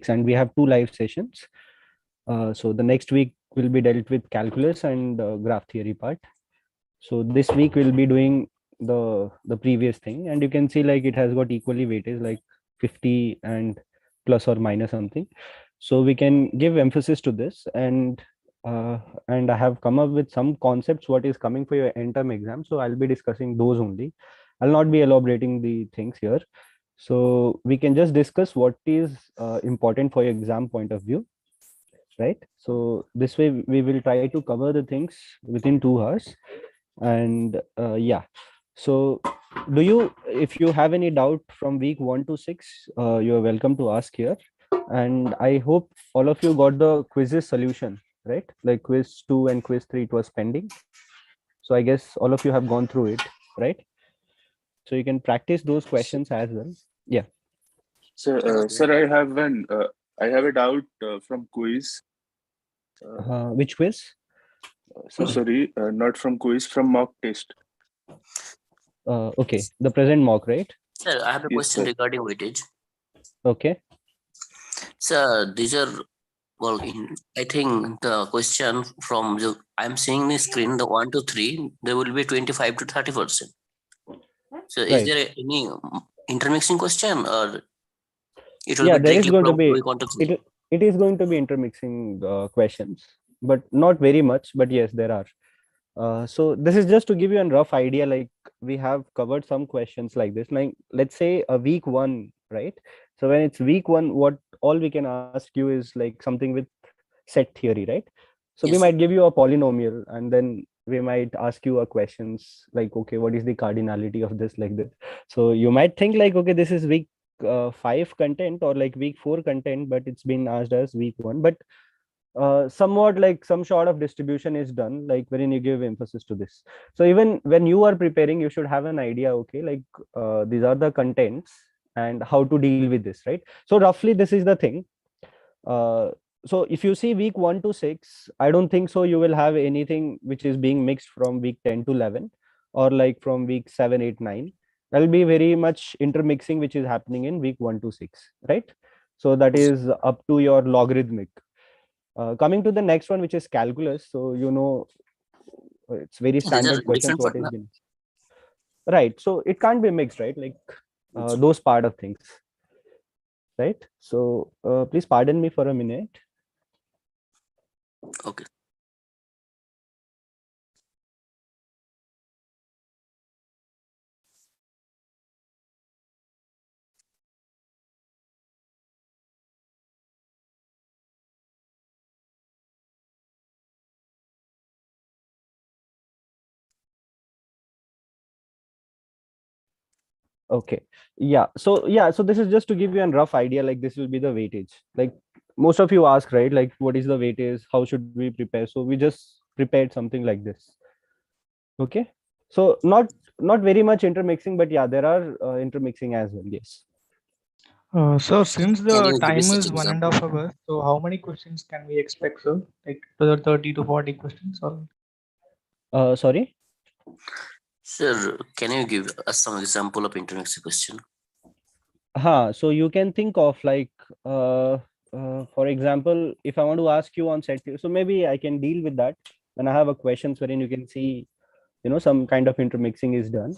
topics, and we have 2 live sessions. So the next week will be dealt with calculus and graph theory part. So this week we'll be doing the previous thing, and you can see like it has got equally weightage, like 50 and plus or minus something. So we can give emphasis to this, and I have come up with some concepts what is coming for your end term exam. So I'll be discussing those only. I'll not be elaborating the things here. So we can just discuss what is important for your exam point of view, right? So this way we will try to cover the things within 2 hours. And yeah, so do you, if you have any doubt from week 1 to 6, you're welcome to ask here. And I hope all of you got the quizzes solution, right? Like quiz 2 and quiz 3, it was pending. So I guess all of you have gone through it, right? So you can practice those questions as well. Yeah. So, sir, I have a doubt from quiz. Which quiz? Sorry, not from quiz, from mock test. Okay, the present mock, right? Sir, I have a question regarding weightage. Okay. Sir, these are, well, I think the question from I'm seeing the screen, the 1 to 3, there will be 25 to 30%. So is Right. there any intermixing question, or it will Yeah, be there is directly going to from be, week 1 to 3? it is going to be intermixing questions, but not very much, but yes, there are. So this is just to give you a rough idea, like we have covered some questions like this, like let's say a week 1, right? So when it's week 1, what all we can ask you is like something with set theory, right? So we Yes, might give you a polynomial, and then we might ask you a questions like, okay, what is the cardinality of this, like this. So you might think like, okay, this is week 5 content or like week 4 content, but it's been asked as week 1. But somewhat like some sort of distribution is done, like wherein you give emphasis to this. So even when you are preparing, you should have an idea, okay, like these are the contents and how to deal with this, right? So roughly this is the thing. So if you see week 1 to 6, I don't think so you will have anything which is being mixed from week 10 to 11, or like from week 7, 8, 9. There'll be very much intermixing which is happening in week 1 to 6, right? So that is up to your logarithmic. Coming to the next one, which is calculus. So you know, it's very these are standard questions different what is been, right? So it can't be mixed, right? Like those part of things, right? So please pardon me for a minute. Okay. Okay, yeah, so this is just to give you a rough idea, like this will be the weightage. Like most of you ask, right, like what is the weightage, how should we prepare? So we just prepared something like this. Okay, so not very much intermixing, but yeah, there are intermixing as well. Yes. So since Can the you give time us such is example? 1.5 hours, so how many questions can we expect, sir? Like whether 30 to 40 questions or? Sorry. Sir, can you give us some example of intermixing question? So you can think of like for example, if I want to ask you on set theory, so maybe I can deal with that when I have a questions wherein you can see, you know, some kind of intermixing is done,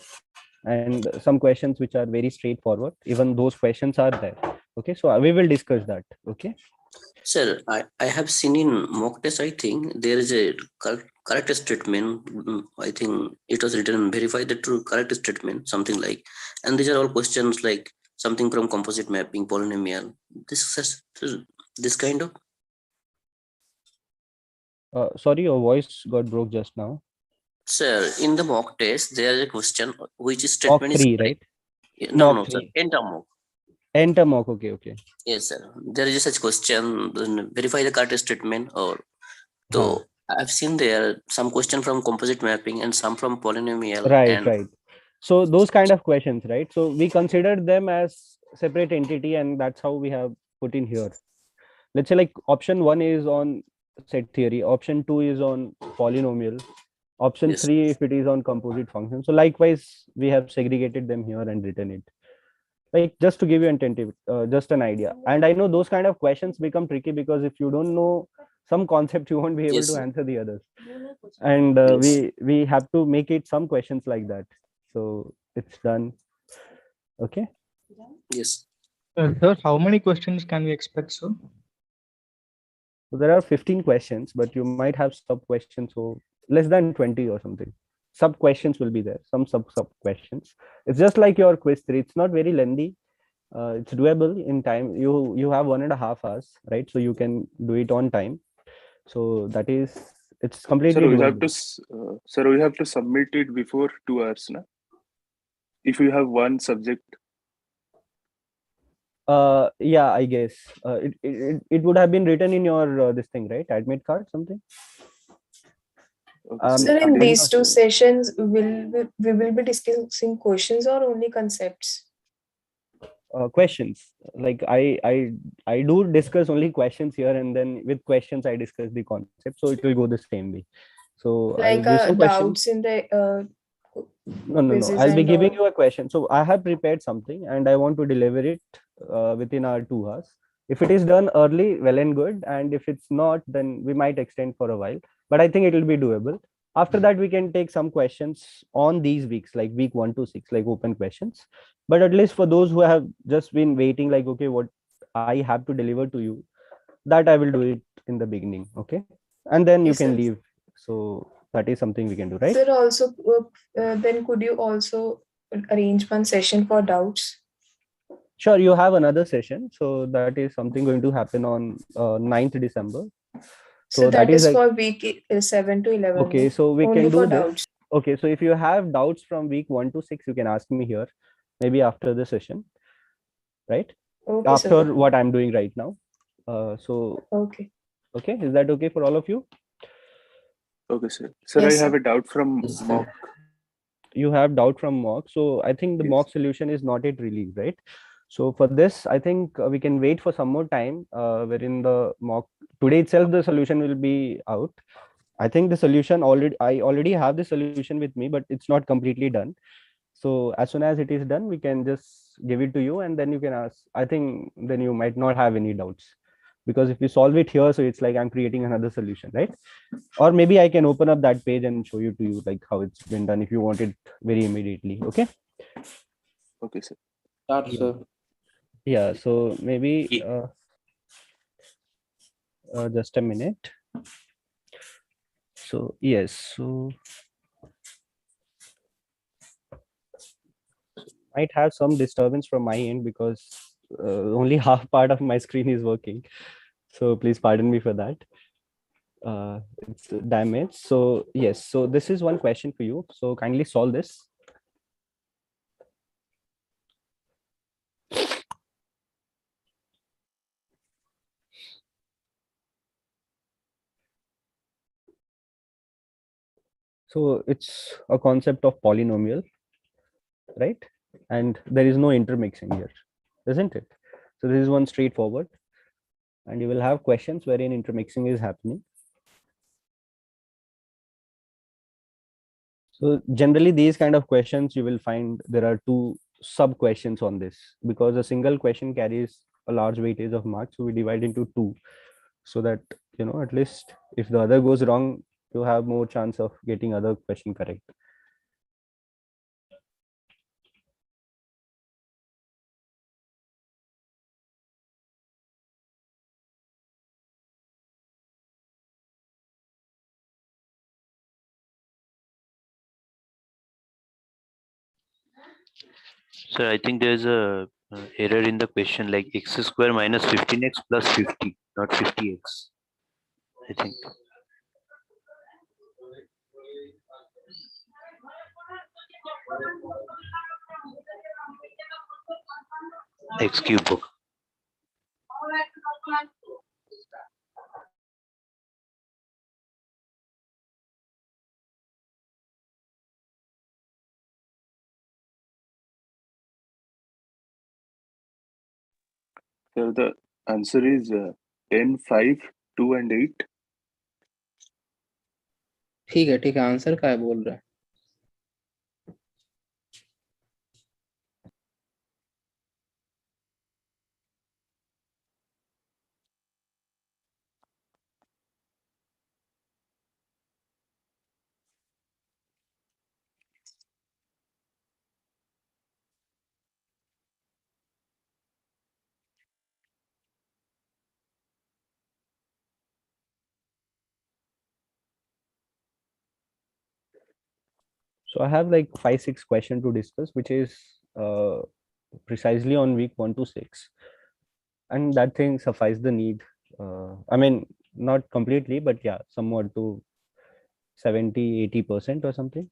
and some questions which are very straightforward, even those questions are there. Okay, so we will discuss that. Okay. Sir, I have seen in mock test, I think there is a correct statement. I think it was written, verify the true correct statement, something like, and these are all questions like something from composite mapping, polynomial, this kind of. Sorry, your voice got broke just now. Sir, in the mock test, there is a question which Mock statement 3, is correct. right? No, Mock sir. 3. Enter mock. Enter mock. Okay. Yes, sir. There is such question. Then verify the correct statement. Or so I've seen there some question from composite mapping and some from polynomial. Right. So those kind of questions, right? So we consider them as separate entity, and that's how we have put in here. Let's say like option 1 is on set theory, option 2 is on polynomial, option Yes. 3 if it is on composite function. So likewise we have segregated them here and written it. Like just to give you just an idea. And I know those kind of questions become tricky because if you don't know some concept, you won't be able Yes, to sir. answer the others. And Yes. we have to make it some questions like that. So it's done. Okay. Yes. Sir, how many questions can we expect, sir? So there are 15 questions, but you might have sub questions, so less than 20 or something. Sub questions will be there, some sub questions. It's just like your quiz 3. It's not very lengthy. It's doable in time. You have 1.5 hours, right? So you can do it on time. So that is, it's completely Sir, we have doable. to sir, we have to submit it before 2 hours, na? If you have one subject. Yeah, I guess it would have been written in your this thing, right? Admit card, something. Okay, Sir, in I'm these not two sure. sessions, we will be discussing questions or only concepts? Questions. Like I do discuss only questions here, and then with questions I discuss the concept, so it will go the same way. So I'll Like give some questions. doubts in the No, quizzes I'll be and giving all. you a question. So I have prepared something and I want to deliver it within our 2 hours. If it is done early, well and good. And if it's not, then we might extend for a while. But I think it will be doable. After that, we can take some questions on these weeks, like week 1 to 6, like open questions. But at least for those who have just been waiting, like, okay, what I have to deliver to you, that I will do it in the beginning. Okay. And then you Yes, can sir. leave. So that is something we can do, right? Sir, also, then could you also arrange one session for doubts? Sure, you have another session. So that is something going to happen on 9th December. So That that is is like, for week 7 to 11. okay, no? so we Only can for do this. doubts. Okay, so if you have doubts from week 1 to 6, you can ask me here, maybe after the session, right? Okay, After sir. what I'm doing right now. Okay. Okay, is that okay for all of you? Okay, sir. Sir, Yes, I have sir. a doubt from Yes, sir. mock. You have doubt from mock. So I think the Yes. mock solution is not yet released, right? So for this, I think we can wait for some more time, wherein the mock today itself, the solution will be out. I think the solution I already have the solution with me, but it's not completely done. So as soon as it is done, we can just give it to you and then you can ask. I think then you might not have any doubts, because if you solve it here, so it's like I'm creating another solution, right? Or maybe I can open up that page and show you to you like how it's been done if you want it very immediately. Okay. Okay, sir. Start, sir. Yeah. So maybe just a minute. So yes. So might have some disturbance from my end because only half part of my screen is working. So please pardon me for that. It's damaged. So yes, so this is one question for you. So kindly solve this. So it's a concept of polynomial, right? And there is no intermixing here, isn't it? So this is one straightforward, and you will have questions wherein intermixing is happening. So generally these kind of questions, you will find there are two sub questions on this, because a single question carries a large weightage of marks. So we divide into two, so that, at least if the other goes wrong, you have more chance of getting other question correct. So I think there's a error in the question, like x square minus 15x plus 50, not 50x. I think. X cube book. So the answer is 10, 5, 2 and 8. ठीक है answer क्या है बोल रहा है So I have like 5-6 questions to discuss, which is precisely on week 1 to 6, and that thing suffice the need. I mean, not completely, but yeah, somewhat to 70-80% or something.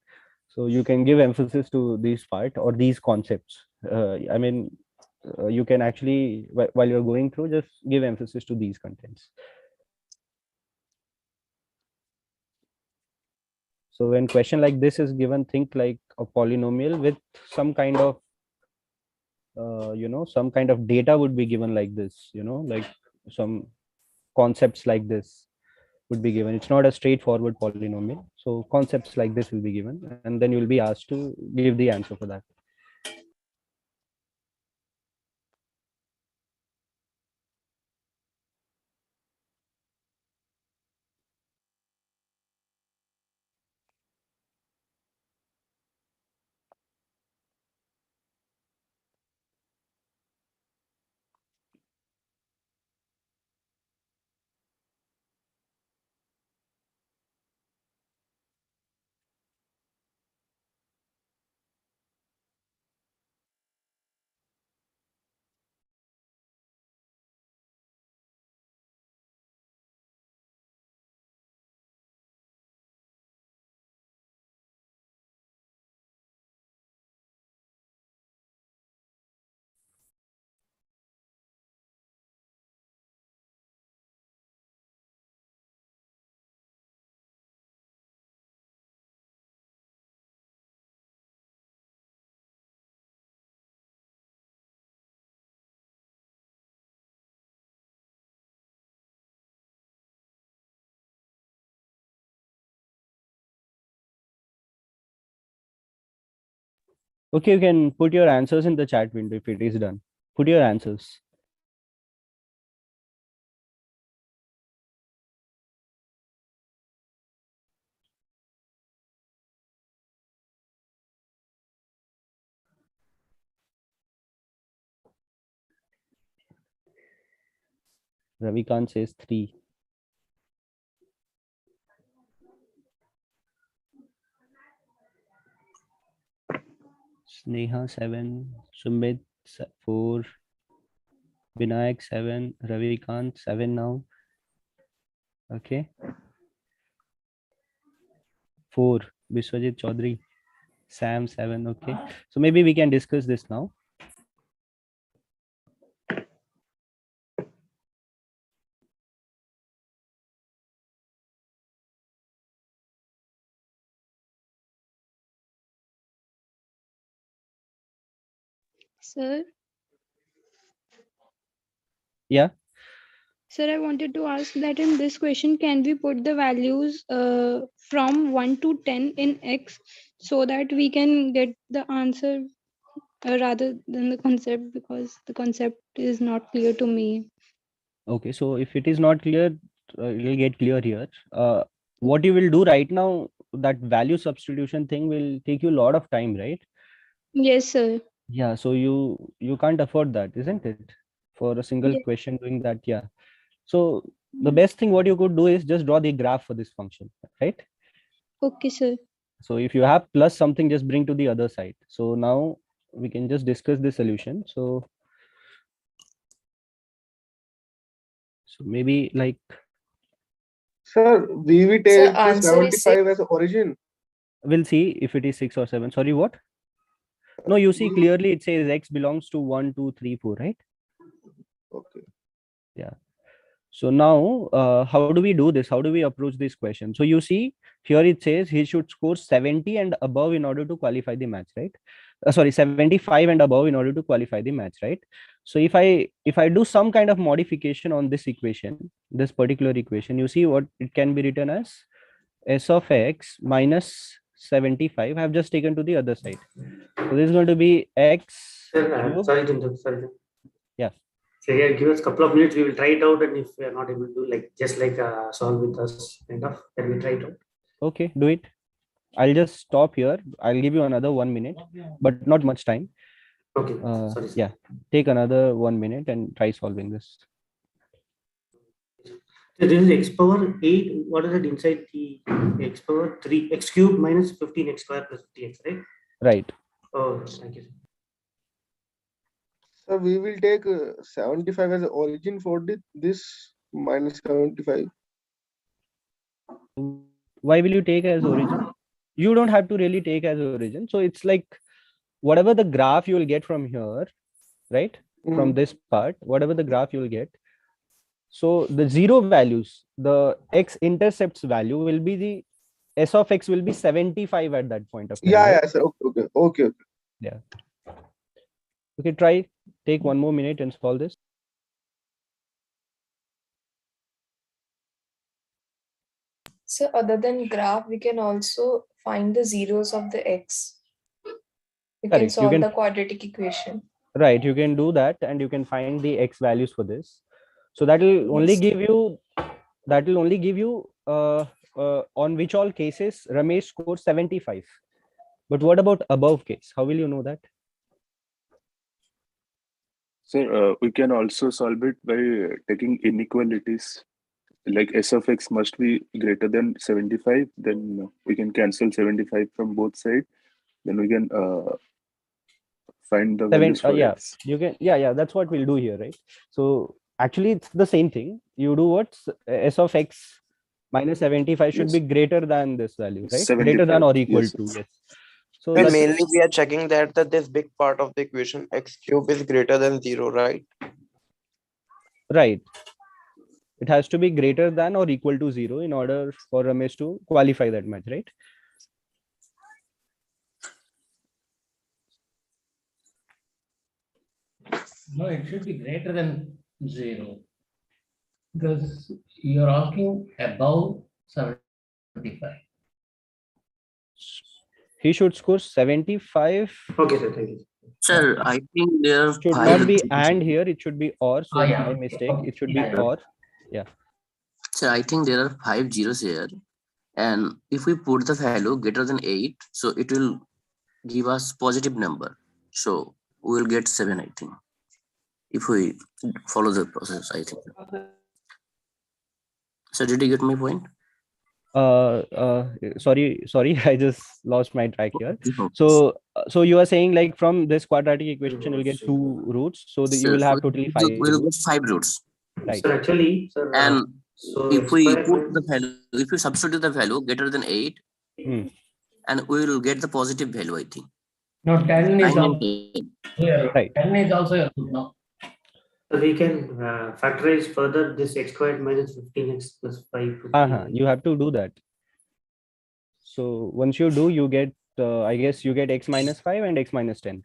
So you can give emphasis to these part or these concepts. I mean, you can actually, while you're going through, just give emphasis to these contents. So when question like this is given, think like a polynomial with some kind of some kind of data would be given like this, like some concepts like this would be given. It's not a straightforward polynomial. So concepts like this will be given, and then you'll be asked to give the answer for that. Okay, you can put your answers in the chat window if it is done. Put your answers. Ravikant says 3. Sneha 7. Sumit 4. Vinayak 7. Ravikant 7 now. Okay. 4. Biswajit Chaudhary. Sam 7. Okay. So maybe we can discuss this now. Sir, Yeah. sir, I wanted to ask that in this question, can we put the values from 1 to 10 in X so that we can get the answer rather than the concept, because the concept is not clear to me. Okay. So if it is not clear, it will get clear here. What you will do right now, that value substitution thing will take you a lot of time, right? Yes, sir. Yeah. So you can't afford that, isn't it? For a single Yes. question doing that. Yeah. So the best thing what you could do is just draw the graph for this function, right? Okay, sir. So if you have plus something, just bring to the other side. So now we can just discuss the solution. So maybe like, Sir, we Sir, take this answer is 75 as origin. we'll see if it is 6 or 7. Sorry, what? No, you see clearly it says X belongs to 1, 2, 3, 4, right? Okay. Yeah. So now, how do we do this? How do we approach this question? So you see here it says he should score 70 and above in order to qualify the match, right? Sorry, 75 and above in order to qualify the match, right? So if I do some kind of modification on this equation, this particular equation, you see what it can be written as s of x minus 75. I have just taken to the other side. So this is going to be x. Sorry to interrupt. Sorry. Yeah. So here, give us a couple of minutes. We will try it out, and if we are not able to, like just like solve with us, kind of, then we try it out. Okay, do it. I'll just stop here. I'll give you another 1 minute, but not much time. Okay. Sorry. Sir. Yeah, take another 1 minute and try solving this. So this is x power 8. What is it inside the x power 3? X cube minus 15x square plus 50x, right? Right. Oh, thank you. So we will take 75 as origin for this minus 75. Why will you take as origin? You don't have to really take as origin. So it's like whatever the graph you will get from here, right? From this part, whatever the graph you will get. So the zero values, the x-intercepts value will be the s of x will be 75 at that point of time. Yeah, right? yeah, sir. Okay. Yeah. Okay, try take one more minute and solve this. So other than graph, we can also find the zeros of the x. We can Correct. solve the quadratic equation. Right, you can do that and you can find the x values for this. So that will only give you on which all cases Ramesh scores 75. But what about above case? How will you know that? So we can also solve it by taking inequalities. Like s of x must be greater than 75, then we can cancel 75 from both sides. Then we can find the values for Yeah, x. you can. Yeah, that's what we'll do here, right? So actually, it's the same thing. You do what s of x minus 75 should be greater than this value, right? Greater than 75, or equal yes. to, yes. So So that's mainly we are checking that this big part of the equation x cube is greater than 0, right? right. It has to be greater than or equal to 0 in order for Ramesh to qualify that match, right? No, it should be greater than 0 because you're asking above 75. He should score 75. Okay, sir. Thank you. Sir, I think there are Should five. not be and here, it should be or. So Yeah. my mistake. Okay. It should be Yeah. or. Yeah. Sir, I think there are 5 zeros here. And if we put the value greater than 8, so it will give us positive number. So we will get 7, I think. If we follow the process, I think. So did you get my point? Sorry, I just lost my track here. So you are saying like from this quadratic equation you'll get 2 roots, so that you will have totally 5 We'll roots. get 5 roots. Right. So actually, sir, And so if we put the value, if we substitute the value greater than 8, and we will get the positive value, I think. No, 10 is 9 and also 10. here. Right. 10 is also here. No. So we can factorize further this x squared minus 15x plus 5. You have to do that. So once you do, you get I guess you get x minus 5 and x minus 10.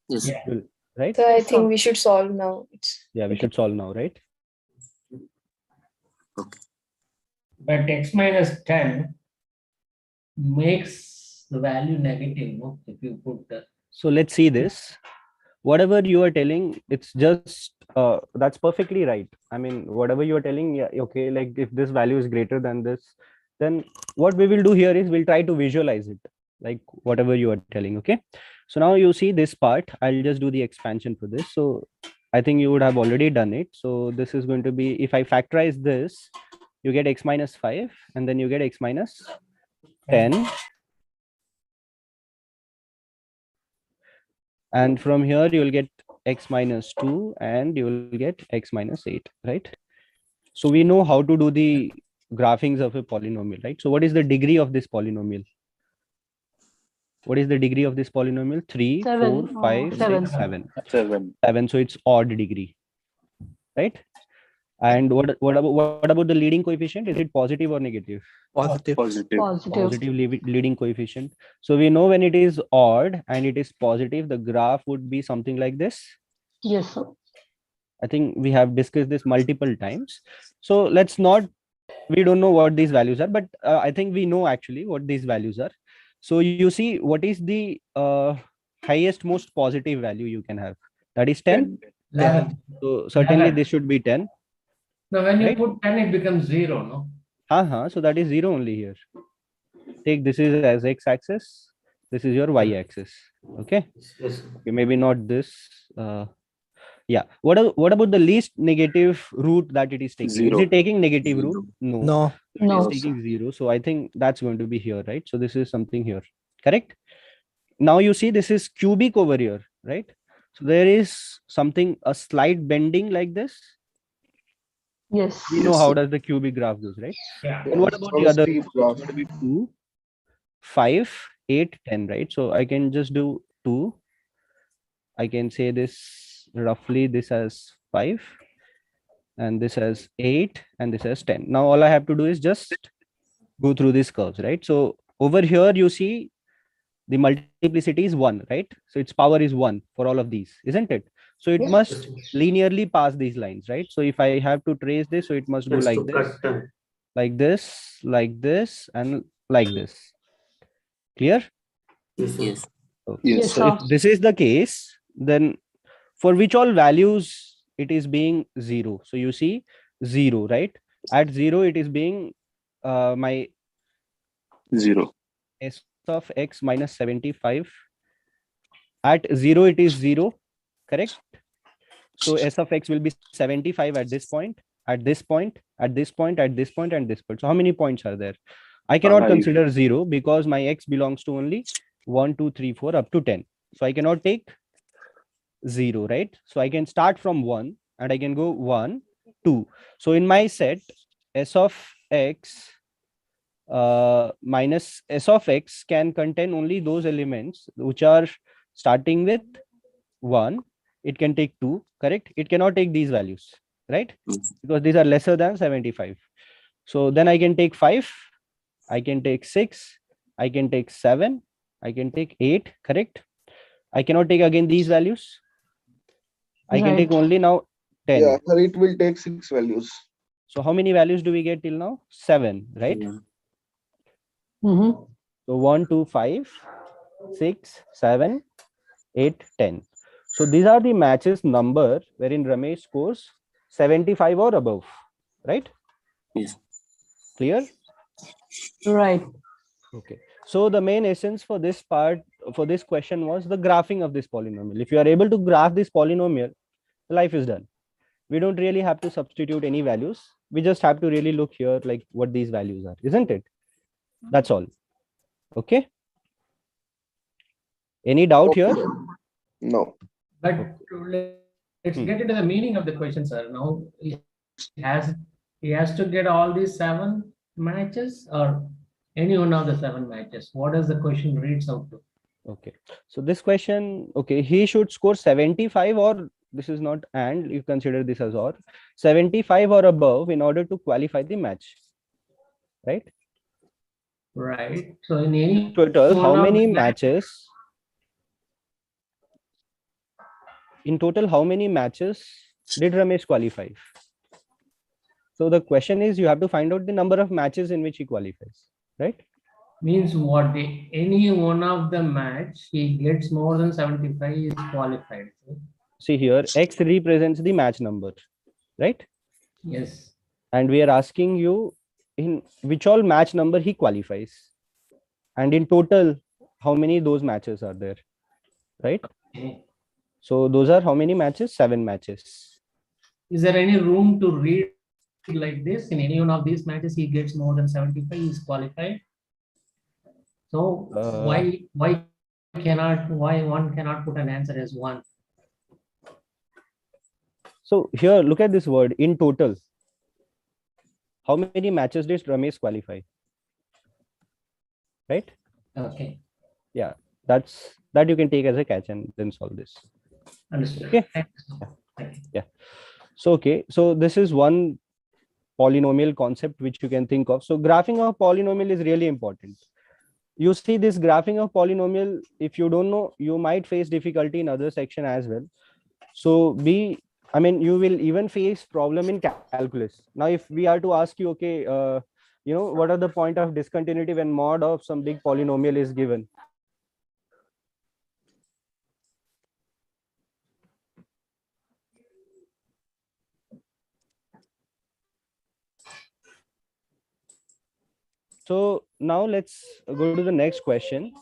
Yes. Yeah. Right. So I think we should solve now. Yeah, we should solve now, right? Okay. But x minus 10 makes the value negative, no? If you put the. So let's see this. Whatever you are telling, it's just that's perfectly right. I mean, whatever you are telling, yeah, okay, like if this value is greater than this, then what we will do here is we'll try to visualize it, like whatever you are telling. Okay, so now you see this part. I'll just do the expansion for this. So I think you would have already done it. So this is going to be, if I factorize this, you get x minus 5 and then you get x minus 10. And from here you will get x minus 2 and you will get x minus 8, right? So we know how to do the graphings of a polynomial, right? So what is the degree of this polynomial? What is the degree of this polynomial? 3, 4, 5, 6, 7. 7. So it's odd degree, right? And what about the leading coefficient? Is it positive or negative? Positive. Positive leading coefficient. So we know when it is odd and it is positive, the graph would be something like this. Yes, sir. I think we have discussed this multiple times. So we don't know what these values are, but I think we know actually what these values are. So you see, what is the highest, most positive value you can have? That is 10. 11. So certainly 11. this should be 10. Now when you right? put 10, it becomes 0, no? So that is 0 only here. Take this is as x-axis. This is your y-axis. Okay. Yes. Okay, maybe not this. Yeah. What about the least negative root that it is taking? Zero. Is it taking negative Zero. root? No. No. It is No. taking 0. So I think that's going to be here, right? So this is something here. Correct? Now you see this is cubic over here, right? So there is something, a slight bending like this. Yes. We know how does the cubic graph goes, right? Yeah. And what about the From other? steep It's graph. going to be 2, 5, 8, 10, right? So I can just do 2. I can say this roughly, this as 5, and this as 8, and this as 10. Now all I have to do is just go through these curves, right? So over here you see the multiplicity is 1, right? So its power is 1 for all of these, isn't it? So it must linearly pass these lines, right? So if I have to trace this, so it must go Yes, like to this, cut. like this, and like this. Clear? Yes, sir. Yes. Okay. Yes. So if this is the case, then for which all values it is being 0. So you see 0, right? At 0, it is being my 0. s of x minus 75. At 0, it is 0, correct? So s of x will be 75 at this point, at this point, at this point, at this point, and this point. So how many points are there? I cannot 5. consider 0 because my x belongs to only 1, 2, 3, 4 up to 10. So I cannot take 0, right? So I can start from 1 and I can go 1, 2. So in my set, s of x minus s of x can contain only those elements which are starting with 1. It can take 2, correct? It cannot take these values, right? Because these are lesser than 75. So then I can take 5, I can take 6, I can take 7, I can take 8, correct? I cannot take again these values. I can take only now 10. Yeah, sir, it will take 6 values. So how many values do we get till now? 7, right? Mm-hmm. So 1, 2, 5, 6, 7, 8, 10. So these are the matches number wherein Ramesh scores 75 or above, right? Yes. Clear? Right. Okay. So the main essence for this part, for this question was the graphing of this polynomial. If you are able to graph this polynomial, life is done. We don't really have to substitute any values. We just have to really look here like what these values are, isn't it? That's all. Okay. Any doubt here? No. But let's get into the meaning of the question, sir. Now he has to get all these 7 matches or any one of the 7 matches. What does the question reads out to? Okay. So this question, okay, he should score 75 or this is not, and you consider this as or 75 or above in order to qualify the match, right? Right. So in any Total, how one of many the matches? In total, how many matches did Ramesh qualify? So the question is, you have to find out the number of matches in which he qualifies, right? means what? Any one of the match he gets more than 75 is qualified. See here, X represents the match number, right? Yes. And we are asking you in which all match number he qualifies. And in total, how many those matches are there, right? Okay. So those are how many matches? 7 matches. Is there any room to read like this? In any one of these matches, he gets more than 75, he is qualified. So why one cannot put an answer as 1? So here, look at this word in total. How many matches did Ramesh qualify? Right? Okay. Yeah, that you can take as a catch and then solve this. Understood. Okay. Yeah. So okay. So this is one polynomial concept which you can think of. So graphing of polynomial is really important. You see this graphing of polynomial, if you don't know, you might face difficulty in other section as well. So you will even face problem in calculus. Now, if we are to ask you, okay, what are the point of discontinuity when mod of some big polynomial is given? So now let's go to the next question.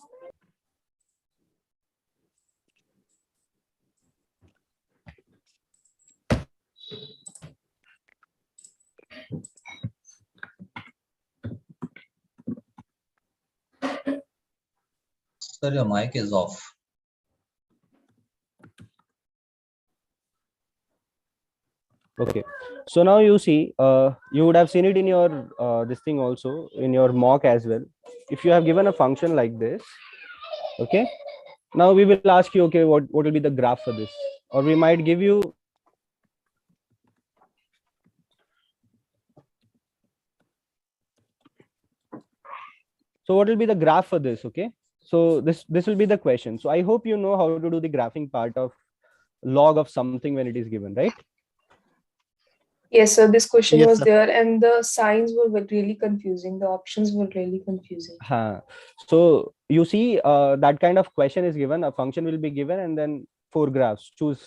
Sir, your mic is off. Okay, so now you see, you would have seen it in your this thing also in your mock as well. If you have given a function like this, okay, now we will ask you, okay, what will be the graph for this, or we might give you so what will be the graph for this. Okay, so this will be the question. So I hope you know how to do the graphing part of log of something when it is given, right? Yes, so this question Yes, was sir. there and the signs were really confusing. The options were really confusing. So you see, that kind of question is given, a function will be given, and then 4 graphs, choose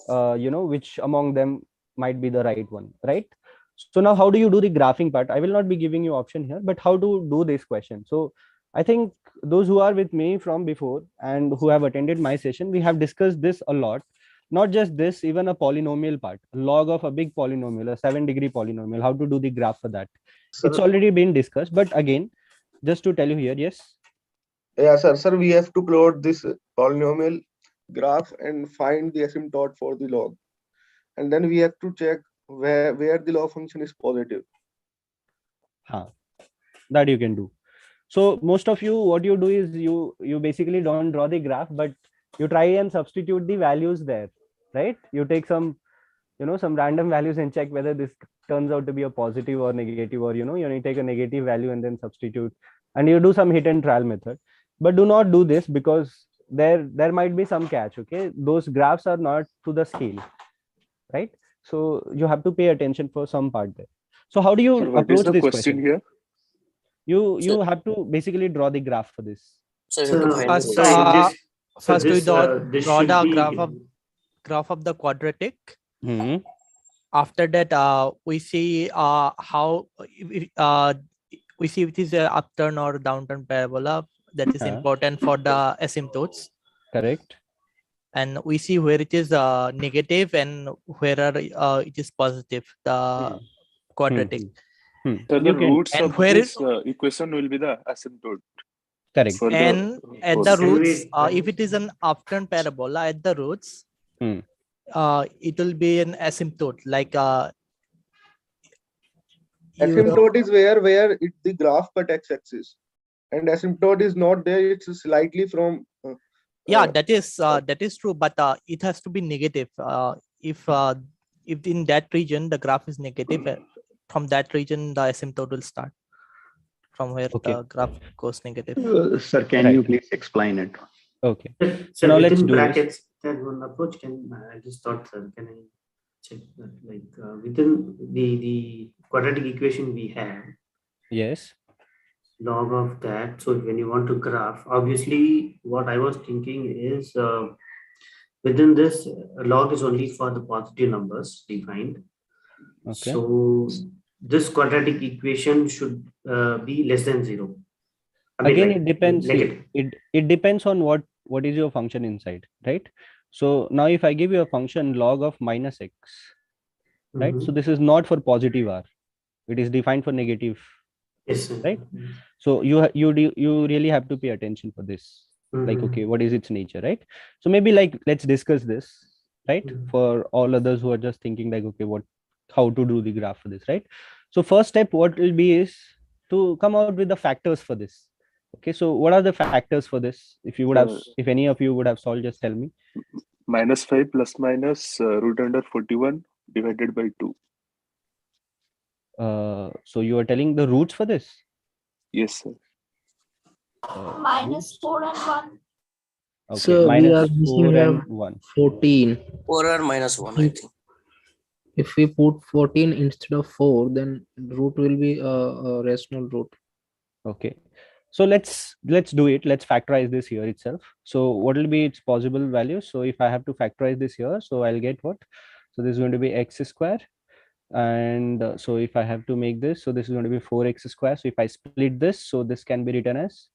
which among them might be the right one, right? So now how do you do the graphing part? I will not be giving you option here, but how to do this question. So I think those who are with me from before and who have attended my session, we have discussed this a lot. Not just this, even a polynomial part, log of a big polynomial, a 7-degree polynomial, how to do the graph for that. It's already been discussed, but again, just to tell you here, yes. Yeah, sir, we have to plot this polynomial graph and find the asymptote for the log. And then we have to check where the log function is positive. That you can do. So most of you, what you do is you basically don't draw the graph, but you try and substitute the values there, right? You take some some random values and check whether this turns out to be a positive or negative, or you take a negative value and then substitute, and you do some hit and trial method. But do not do this, because there might be some catch. Okay, those graphs are not to the scale, right? So you have to pay attention for some part there. So how do you Sir, what is approach the this question here? You have to basically draw the graph for this. So you have to find First, the first we this draw should the be graph of the quadratic. Hmm. After that, we see how we see if it is a upturn or downturn parabola. That is important for the asymptotes. Correct. And we see where it is negative and where it is positive, the quadratic. So the roots and of where this equation will be the asymptote. Correct. For And the at the course. roots, if it is an upturn parabola at the roots, it will be an asymptote, like Asymptote is where the graph cut x-axis, and asymptote is not there. It's slightly from. Yeah, that is true, but it has to be negative. If in that region the graph is negative, from that region the asymptote will start, from where the graph goes negative. Sir, can you please explain it? Okay. So now let's within do brackets, that one approach I just thought, sir, can I check that? Like within the quadratic equation we have. Yes. Log of that. So when you want to graph, obviously what I was thinking is within this log is only for the positive numbers defined. Okay. So this quadratic equation should be less than 0. Again, it depends. Negative. It depends on what is your function inside, right? So now if I give you a function log of minus x, right? So this is not for positive r, it is defined for negative. Yes, right? So you really have to pay attention for this. Like, okay, what is its nature, right? So maybe like let's discuss this, right? For all others who are just thinking like, okay, how to do the graph for this, right? So first step, what will be is to come out with the factors for this. Okay, so what are the factors for this? If you would have, if any of you would have solved, just tell me. -5 plus minus root under 41 divided by 2. So you are telling the roots for this? Yes, sir. -4 and 1. Okay, so we are -4 missing and 1. 14. 4 or -1, I think. If we put 14 instead of 4, then root will be a rational root. Okay, so let's do it. Let's factorize this here itself. So what will be its possible values? So if I have to factorize this here, so I'll get what? So this is going to be x square, and so if I have to make this, so this is going to be 4x square. So if I split this, so this can be written as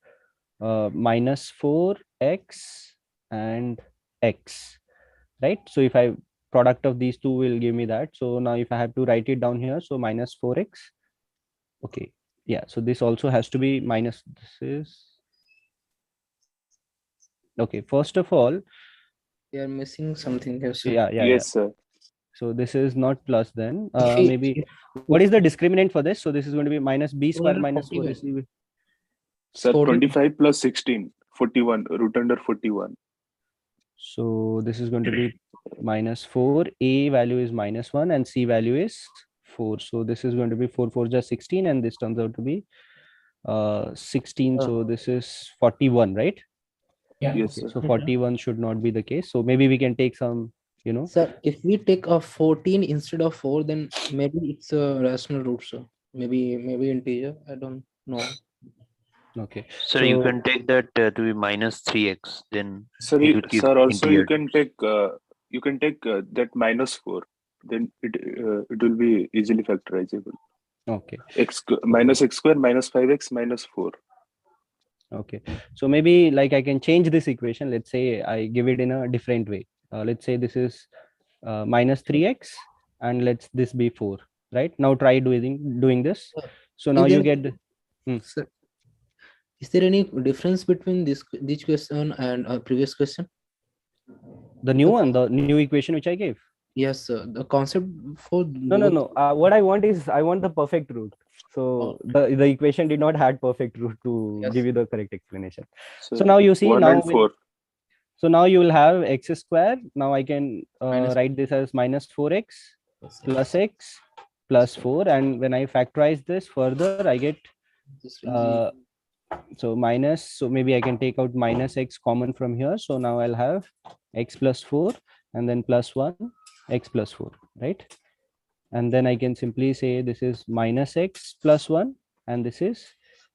-4x and x, right? So if I product of these two will give me that. So now if I have to write it down here, so -4x. Okay, yeah, so this also has to be minus, this is Okay, first of all, We are missing something here, sir. Yes, sir. So this is not plus then. If Maybe what is the discriminant for this? So this is going to be minus b square minus 4 41. Sir, 41. 25 plus 16, 41, root under 41. So this is going to be minus 4. A value is minus 1 and C value is 4. So this is going to be 4 4 just 16, and this turns out to be 16. So this is 41, right? Yeah. Yes, Okay, sir. so 41 should not be the case. So maybe we can take some, you know. Sir, if we take a 14 instead of 4, then maybe it's a rational root, sir. Maybe integer. I don't know. Okay. So you can take that to be minus 3x. Then Sir, it will keep also you integer. can take that minus 4. Then it will be easily factorizable. Okay. Minus x square minus 5x minus 4. Okay. So maybe like I can change this equation. Let's say I give it in a different way. Let's say this is minus 3x and let's this be 4. Right now, try doing this. So now you get. Sir, is there any difference between this question and a previous question? The new one, the new equation which I gave. Yes, sir. The concept for No. What I want is I want the perfect root. So the equation did not had perfect root to give you the correct explanation. So now you see 1 now. and 4. So now you will have x square. Now I can write this as minus 4x plus x plus 4. And when I factorize this further, I get so minus. So maybe I can take out minus x common from here. So now I'll have x plus 4 and then plus 1 x plus 4, right? And then I can simply say this is minus x plus 1 and this is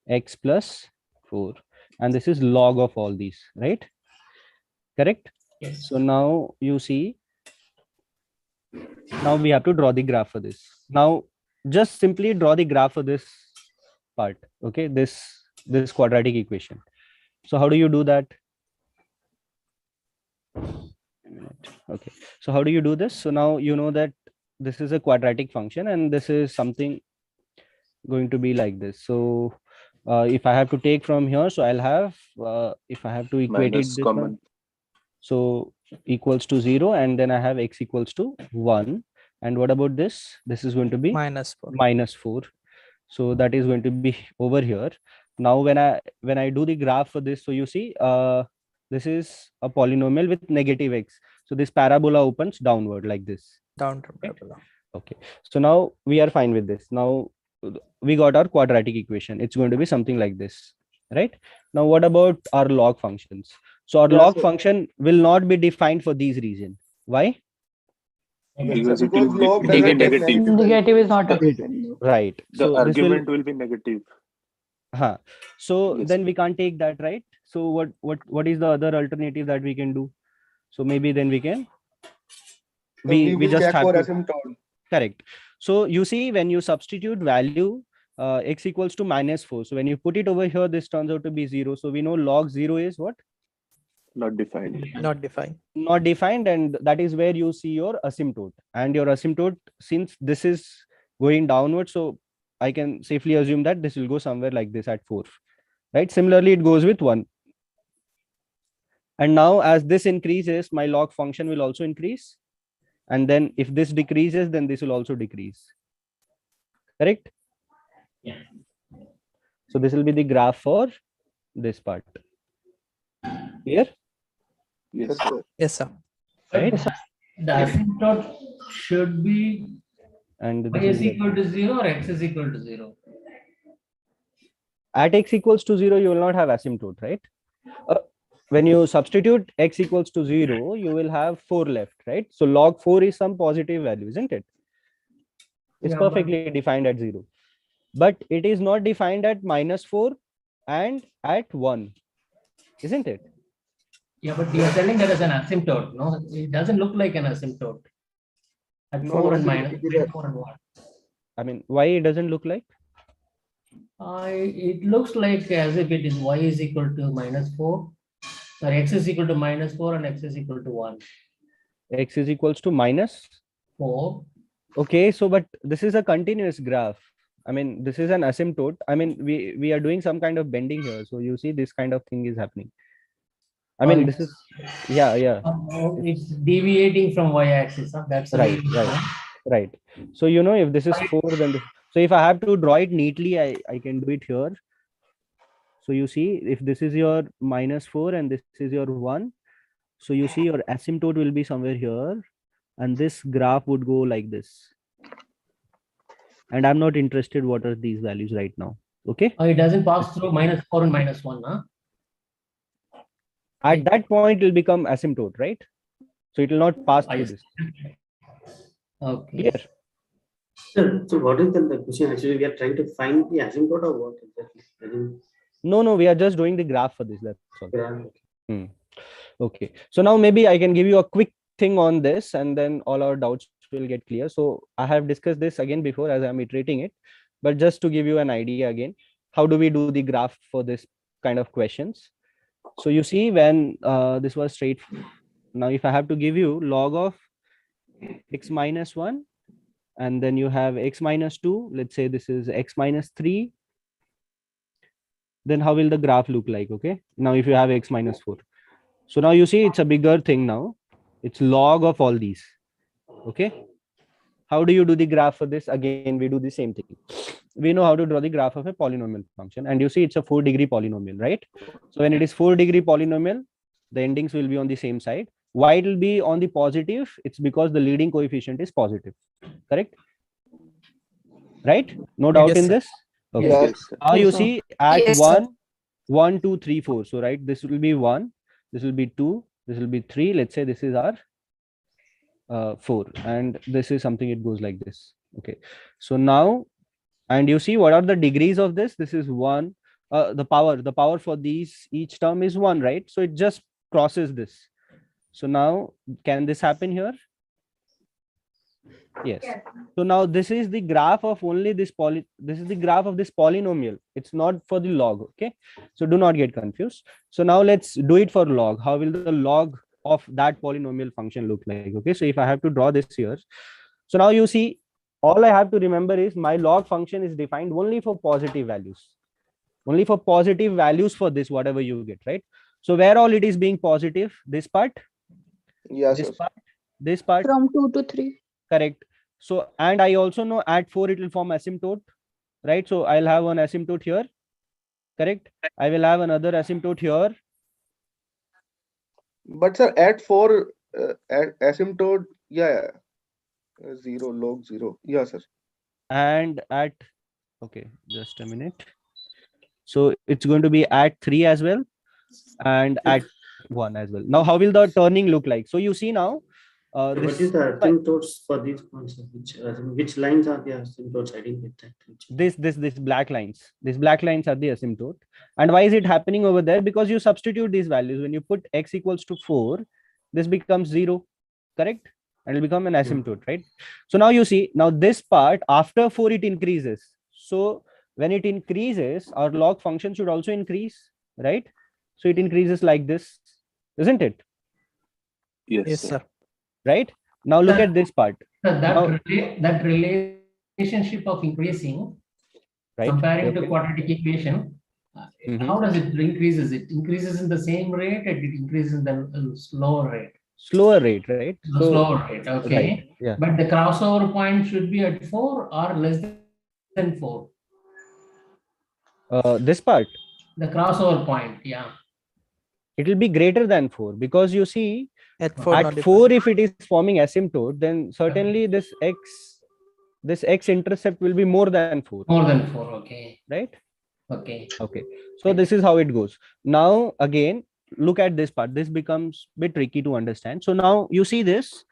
x plus 4. And this is log of all these, right? Correct? Yes. So now you see, now we have to draw the graph for this. Now just simply draw the graph for this part. Okay, this quadratic equation. So how do you do that? Okay, so how do you do this? So now you know that this is a quadratic function and this is something going to be like this. So if I have to take from here, so I'll have if I have to equate Minus it this common. one, so equals to 0, and then I have x equals to 1. And what about this? This is going to be minus 4. So that is going to be over here. Now when I do the graph for this, so you see this is a polynomial with negative x. So this parabola opens downward like this. Downward parabola. Okay, so now we are fine with this. Now we got our quadratic equation. It's going to be something like this, right? Now what about our log functions? So our log function will not be defined for these reasons. Why? Because it Because will be log doesn't have negative. Negative is not The- accepted. Right. The So this argument will be negative. So Yes. then we can't take that, right? So what is the other alternative that we can do? So maybe then we can we will just check have for to asymptote. correct. So you see when you substitute value x equals to minus 4. So when you put it over here, this turns out to be 0. So we know log 0 is what? Not defined. Not defined. Not defined, and that is where you see your asymptote. And your asymptote, since this is going downward, so I can safely assume that this will go somewhere like this at 4, right? Similarly, it goes with 1. And now as this increases, my log function will also increase. And then if this decreases, then this will also decrease. Correct? Yeah. So this will be the graph for this part. Clear? Yes. Yes, sir. Right? The asymptote should be And y this is is equal to 0 or x is equal to 0. at x equals to 0, you will not have asymptote, right? When you substitute x equals to 0, you will have 4 left, right? So log 4 is some positive value, isn't it? It's Yeah, but- perfectly defined at 0. But it is not defined at minus 4 and at 1, isn't it? Yeah, but you are telling that as an asymptote. No, it doesn't look like an asymptote. At No, 4 and it- minus, it is at 4 and 1. I mean, why it doesn't look like? It looks like as if it is y is equal to minus 4. Sorry, x is equal to minus 4 and x is equal to 1. X is equals to minus 4. Okay, so but this is a continuous graph. I mean, this is an asymptote. I mean, we are doing some kind of bending here. So you see this kind of thing is happening. I mean, this is, yeah. It's deviating from y-axis. Huh? That's the Right, reason, right, huh? right. So, you know, if this is 4, then this, so if I have to draw it neatly, I can do it here. So you see, if this is your -4 and this is your 1, so you see your asymptote will be somewhere here, and this graph would go like this. And I'm not interested what are these values right now. Okay. It doesn't pass through -4 and -1, huh? At that point, it will become asymptote, right? So it will not pass through this. Okay. Clear? So what is the question? Actually, we are trying to find the asymptote or what exactly? I think. No, we are just doing the graph for this. That's all. Yeah. Okay. So now maybe I can give you a quick thing on this, and then all our doubts will get clear. So I have discussed this again before as I'm iterating it, but just to give you an idea again, how do we do the graph for this kind of questions? So you see, when this was straight. Now, if I have to give you log of x minus 1, and then you have x minus 2, let's say this is x minus 3, then how will the graph look like? Okay. Now, if you have x minus 4. So now you see it's a bigger thing now. It's log of all these. Okay. How do you do the graph for this? Again, we do the same thing. We know how to draw the graph of a polynomial function. And you see it's a 4-degree polynomial, right? So when it is 4-degree polynomial, the endings will be on the same side. Why it will be on the positive? It's because the leading coefficient is positive. Correct? Right? No doubt Yes, in sir. this? Okay. Yes. Now you see at Yes, sir. 1, 2, 3, 4. So right, this will be 1, this will be 2, this will be 3. Let's say this is our 4, and this is something, it goes like this. Okay. So now, and you see what are the degrees of this? This is 1. The power for these, each term is 1, right? So it just crosses this. So now, can this happen here? Yes. So now this is the graph of only this this is the graph of this polynomial. It's not for the log. Okay. So do not get confused. So now let's do it for log. How will the log of that polynomial function look like? Okay. So if I have to draw this here, so now you see, all I have to remember is my log function is defined only for positive values. Only for positive values for this, whatever you get, right? So where all it is being positive, this part, Yes, this sir. part, this part. From 2 to 3. Correct. So, and I also know at 4 it will form asymptote, right? So I'll have one asymptote here. Correct. I will have another asymptote here. But sir, at 4, asymptote, yeah, 0, log 0. Yeah, sir. And at, okay, just a minute. So it's going to be at 3 as well, and at 1 as well. Now, how will the turning look like? So you see now, What is the asymptotes for these points? Which lines are the asymptotes? I didn't get that. This black lines. These black lines are the asymptote. And why is it happening over there? Because you substitute these values. When you put x equals to 4, this becomes 0. Correct? And it will become an asymptote, right? So now you see, now this part, after 4, it increases. So when it increases, our log function should also increase, right? So it increases like this, isn't it? Yes, sir. Right? Now look at this part. That relationship of increasing, right, comparing to quadratic equation, how does it increases? It increases in the same rate, and it increases in the slower rate. Slower rate, right? The slower rate, okay. Right, yeah. But the crossover point should be at 4 or less than 4. This part. The crossover point, yeah. It will be greater than 4, because you see, at 4, 4 if it is forming asymptote, then certainly this x intercept will be more than 4. More than 4, okay. Right? Okay. Okay. So this is how it goes. Now again, look at this part. This becomes a bit tricky to understand. So now you see this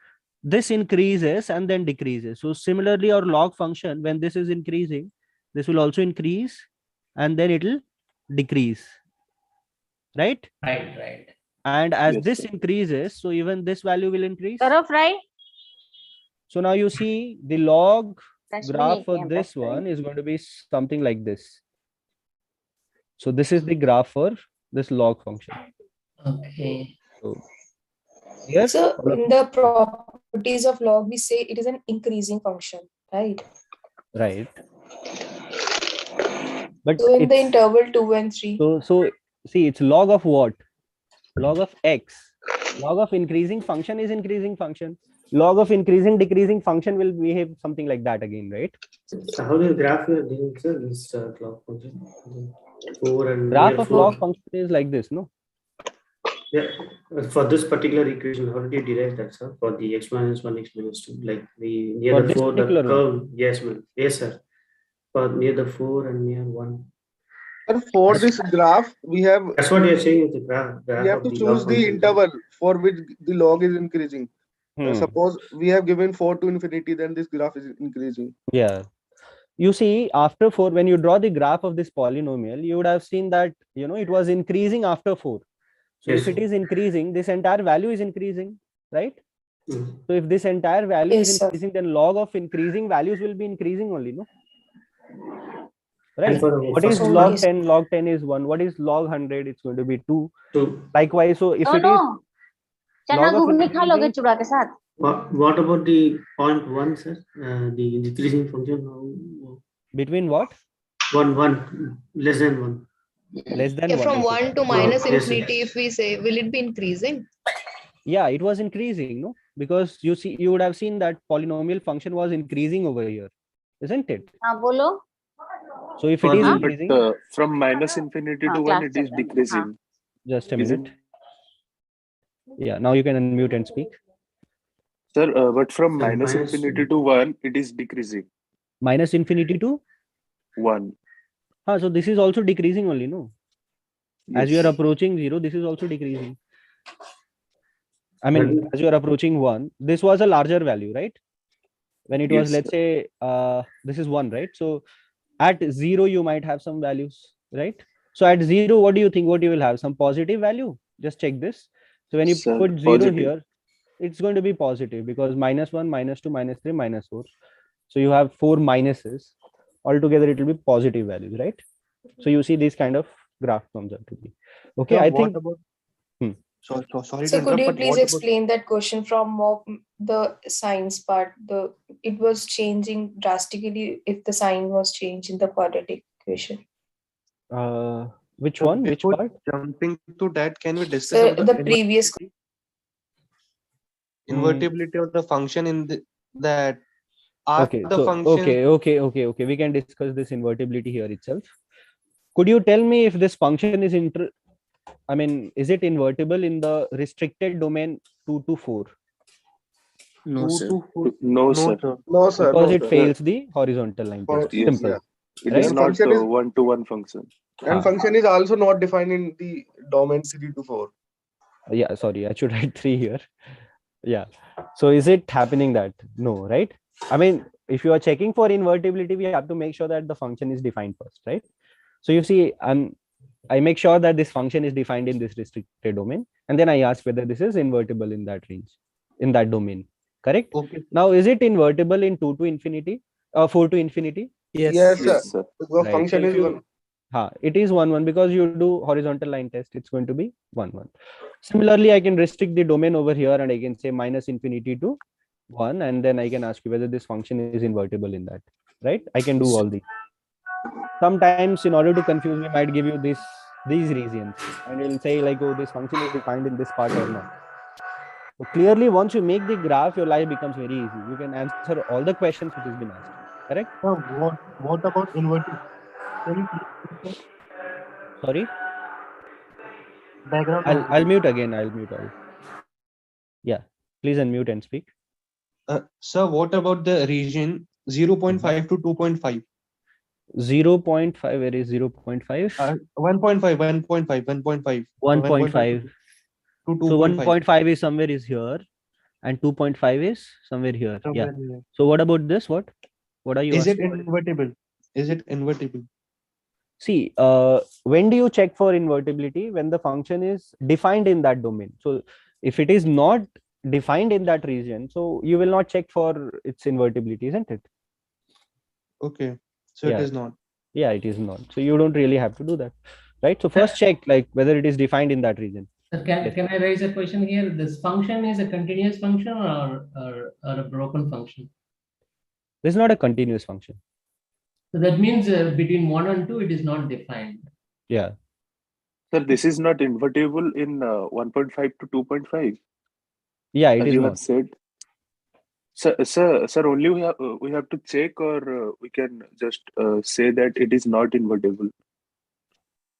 increases and then decreases. So similarly, our log function, when this is increasing, this will also increase and then it will decrease. Right? Right. And as this increases, so even this value will increase. Right? So now you see the log graph for this one is going to be something like this. So this is the graph for this log function. Okay. So, yes. So in the properties of log, we say it is an increasing function, right? Right. But so in the interval 2 and 3. So see, it's log of what? log of x, log of increasing function is increasing function, log of increasing decreasing function will behave something like that again, right? So how do you graph your deal, sir? This log function, 4 and Graph near of 4. log function is like this, no? Yeah, for this particular equation, how did you derive that, sir? For the x minus 1, x minus 2, like the near For the this 4, the particular one. curve, yes, ma'am. Yes, sir. For near the 4 and near 1. And for this graph, we have That's what you're saying is the graph we have of to the choose log the function. interval for which the log is increasing. Hmm. Suppose we have given 4 to infinity, then this graph is increasing. Yeah. You see, after 4, when you draw the graph of this polynomial, you would have seen that, you know, it was increasing after 4. So Yes, if it sir. is increasing, this entire value is increasing, right? Mhm. So if this entire value is Yes, sir. increasing, then log of increasing values will be increasing only, no? And Right? for our What is first log part, 10? Log 10 is 1. What is log 100? It's going to be 2. 2. Likewise, so if it is चना log of ghugni खा लोगे increasing, चूड़ा के साथ? What about the point 1, sir? The decreasing function? between what? 1, less than 1. Less than Yeah, 1. from Okay. 1 to minus Yes, sir. infinity, if we say, will it be increasing? Yeah, it was increasing, no? Because you see, you would have seen that polynomial function was increasing over here, isn't it? हाँ बोलो. So if it is For the- increasing, But from minus infinity to 1, class it is चल रहा है. decreasing. just a Isn't minute. Yeah, now you can unmute and speak. Sir, but from Sir, minus minus infinity to 1, it is decreasing. Minus infinity to 1. so this is also decreasing only, no? As you are Yes. approaching 0, this is also decreasing. I mean, as you are approaching 1, this was a larger value, right? When it was, Yes, let's say, this is 1, right? So at 0, you might have some values, right? So at 0, what do you think? What you will have? Some positive value? Just check this. So when you Sir, put 0 positive. here, it's going to be positive because minus 1, minus 2, minus 3, minus 4. So you have 4 minuses. Altogether, it will be positive values, right? So you see this kind of graph comes out to be. Okay, So I what think. about? Sorry to So could interrupt, you but please what about? explain that question from the science part? It was changing drastically if the sign was changed in the quadratic equation. Which one? Which Before part? jumping to that, can we discuss So about the previous. invertibility of the function in that are Okay, the so function? okay. We can discuss this invertibility here itself. Could you tell me if this function is is it invertible in the restricted domain 2 to 4? No, 2 sir. to 4? No, sir. No, sir. Because No, it sir. fails the horizontal line test. Yes. Simple. Yeah. It Right? is And not function is one-to-one function. and function is also not defined in the domain 3 to 4. Yeah, sorry, I should write 3 here. Yeah. So is it happening that? No, right? I mean, if you are checking for invertibility, we have to make sure that the function is defined first, right? So you see, I make sure that this function is defined in this restricted domain, and then I ask whether this is invertible in that range, in that domain. Correct? Okay. Now, is it invertible in 2 to infinity, 4 to infinity? Yes. Yes, sir. Yes, sir. The Right. function So is if you, 1. it is 1 1 because you do horizontal line test, it's going to be 1 1. Similarly, I can restrict the domain over here and I can say minus infinity to 1, and then I can ask you whether this function is invertible in that, right? I can do all these. Sometimes in order to confuse, we might give you these regions and we'll say like, oh, this function is defined in this part or not. So clearly, once you make the graph, your life becomes very easy. You can answer all the questions which has been asked. Correct? What about invertibility? Can you please explain? Sorry? Background I'll noise. mute again. I'll mute all. Yeah, please unmute and speak. Sir, what about the region 0.5 to 2.5? 0.5, where is 0.5? 1.5, 1.5, 1.5. 1.5. To So 2.5. 1.5 is somewhere is here and 2.5 is somewhere here. Yeah. Somewhere here. So what about this? What are you Is it asking? invertible? Is it invertible? See, when do you check for invertibility? When the function is defined in that domain. So if it is not defined in that region, so you will not check for its invertibility, isn't it? Okay. So Yeah. it is not. Yeah, it is not. So you don't really have to do that, right? So first check like whether it is defined in that region. Sir, can I raise a question here? This function is a continuous function or a broken function? This is not a continuous function. So that means between 1 and 2, it is not defined. Yeah. Sir, this is not invertible in 1.5 to 2.5. Yeah, it as is you not. have said. Sir, only we have to check, or we can just say that it is not invertible.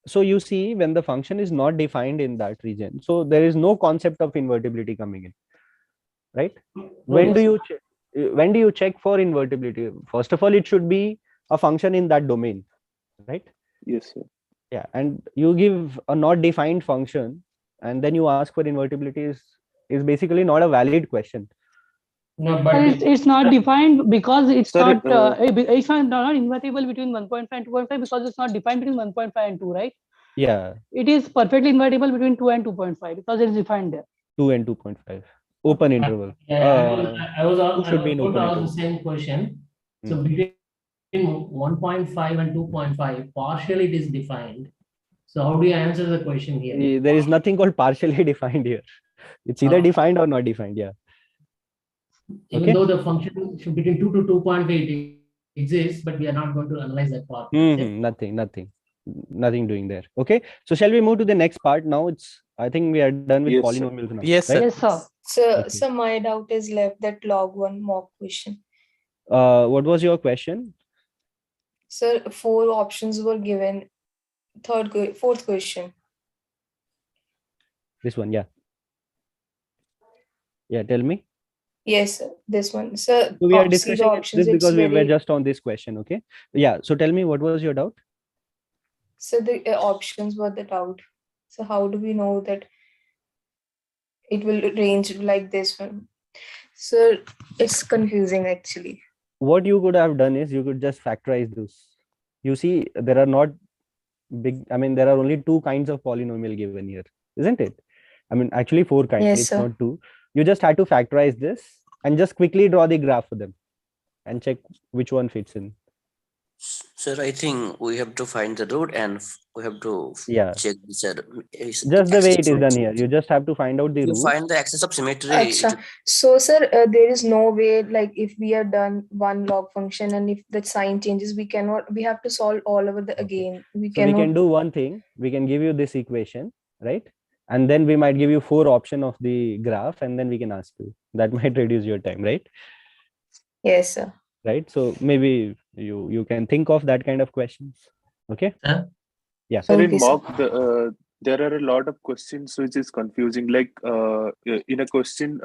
So you see, when the function is not defined in that region, so there is no concept of invertibility coming in, right? When do you check for invertibility? First of all, it should be a function in that domain, right? Yes, sir. Yeah, and you give a not defined function, and then you ask for invertibility is basically not a valid question. No, But but it's not defined because it's Sorry, not it's not invertible between 1.5 and 2.5 because it's not defined between 1.5 and 2, right? Yeah, It is perfectly invertible between 2 and 2.5 because it is defined there. 2 and 2.5 open interval. I was should be in about to open ask the interval. same question. So Hmm. between 1.5 and 2.5, partially it is defined. So how do you answer the question here? There is nothing called partially defined here. It's either defined or not defined. Yeah. Even though the function should between 2 to 2.8 exists, but we are not going to analyze that part. Nothing doing there. Okay, so shall we move to the next part now? I think we are done with Yes, sir. polynomials now. Yes, sir. right? Yes, sir. So my doubt is left that log 1 mock question. What was your question? Sir, 4 options were given. Fourth question. This one, yeah. Yeah, tell me. Yes, sir, this one. Sir, So we are see the discussing options. this because it's we were very. just on this question. Okay. Yeah. So tell me, what was your doubt? So the options were the doubt. So how do we know that it will range like this one? So it's confusing actually. What you could have done is you could just factorize this. You see, there are not there are only 2 kinds of polynomial given here, isn't it? Actually 4 kinds. Yes, it's sir. not 2. You just had to factorize this and just quickly draw the graph for them and check which one fits in. Sir, I think we have to find the root and we have to Yeah. check the Just the way it is done here. You just have to find out the You root. find the axis of symmetry. Acha. So, sir, there is no way, like if we are done one log function and if the sign changes, we have to solve all over the again. We So we can do one thing. We can give you this equation, right? And then we might give you 4 option of the graph, and then we can ask you. That might reduce your time, right? Yes, sir. Right. So maybe you can think of that kind of questions. Okay. Yeah. Sir, in mock, there are a lot of questions which is confusing. Like in a question,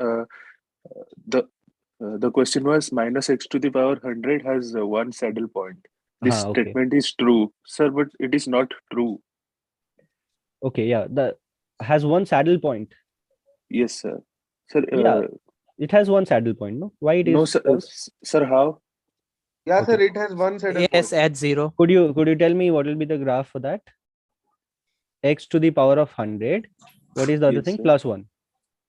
the question was minus x to the power 100 has one saddle point. This okay. statement is true, sir, but it is not true. Okay. Yeah. That has one saddle point. Yes, sir. Sir. Yeah. It has one saddle point. No. Why it is? No, sir. Sir, how? Yeah, sir. It has one saddle point. Yes, at 0. Could you tell me what will be the graph for that? X to the power of 100. What is the other thing? Sir. Plus 1.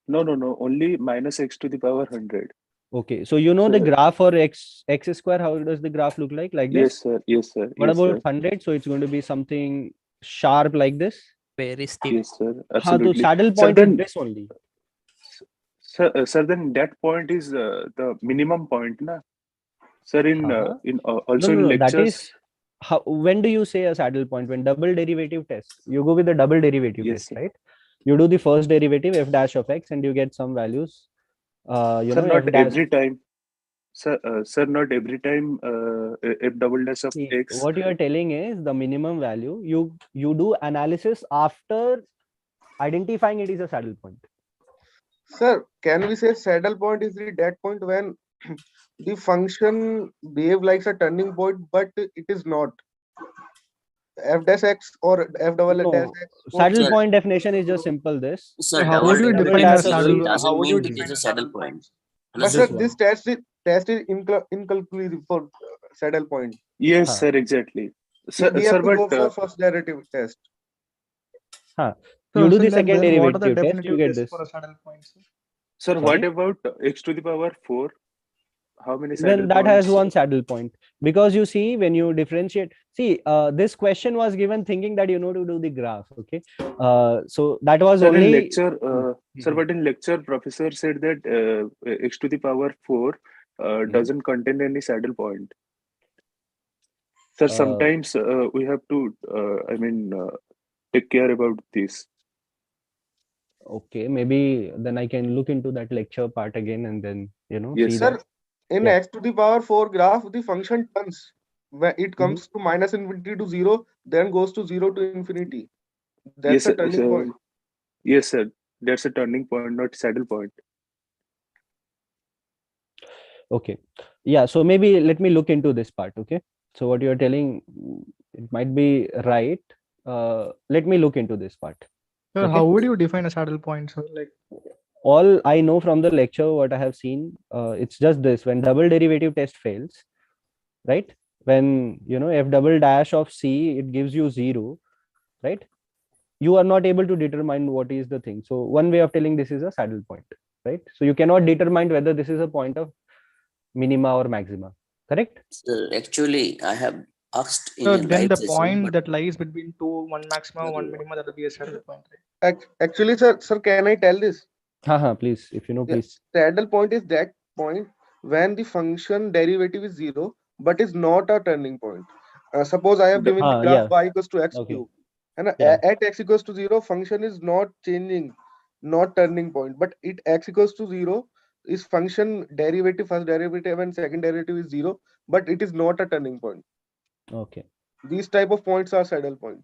No. Only minus x to the power 100. Okay. So you know the graph for x square. How does the graph look like? Like this? Yes, sir. What yes, about sir. 100? So it's going to be something sharp like this. Very steep. Yes, sir. Absolutely. So saddle point is this only. Sir, then that point is the minimum point, na? Sir, in lectures. That is when do you say a saddle point? When double derivative test, you go with the double derivative test, sir. right? You do the first derivative f dash of x, and you get some values. Sir, not every time. Sir, not every time f double dash of x. What you are telling is the minimum value. You do analysis after identifying it is a saddle point. Sir, can we say saddle point is the dead point when the function behave like a turning point, but it is not? F dash x or f double dash x. Saddle point definition is just simple. This. Sir, how would you define a saddle? Doesn't mean it is a saddle point. But sir, this test is inconclusive for saddle point. Yes, sir, exactly. Sir, we have to go but for first derivative test. You do the second derivative test, you get this. For a saddle point, sir? Sir, what about x to the power 4? How many saddle Then that points? has one saddle point, because you see when you differentiate, this question was given thinking that you know to do the graph. Okay, so that was sir, only in lecture. Sir, but in lecture, professor said that x to the power 4 doesn't contain any saddle point. Sir, sometimes we have to. take care about this. Okay, maybe then I can look into that lecture part again and then, Yes, see Sir, that. in Yeah. x to the power 4 graph, the function turns. When it Mhm. comes to minus infinity to 0, then goes to 0 to infinity. That's Yes, a turning point. yes, sir. That's a turning point, not saddle point. Okay. Yeah. So maybe let me look into this part. Okay. So what you're telling, it might be right. Let me look into this part. Sir, Okay. how would you define a saddle point? So like, All I know from the lecture, what I have seen, it's just this: when double derivative test fails, right? When f double dash of c, it gives you 0, right? You are not able to determine what is the thing. So one way of telling this is a saddle point, right? So you cannot determine whether this is a point of minima or maxima, correct? So actually, I have asked in so a then live the session, point but that lies between two, one maxima, one minima, that will be a saddle point, right? Actually, sir, can I tell this? Please, if you know, Yeah, please. saddle point is that point when the function derivative is 0, but is not a turning point. Suppose I have given the graph Yeah. y equals to x Okay. cube, and Yeah. at x equals to 0, function is not changing, not turning point, but it x equals to 0 is function derivative, first derivative and second derivative is 0, but it is not a turning point. Okay. These type of points are saddle point.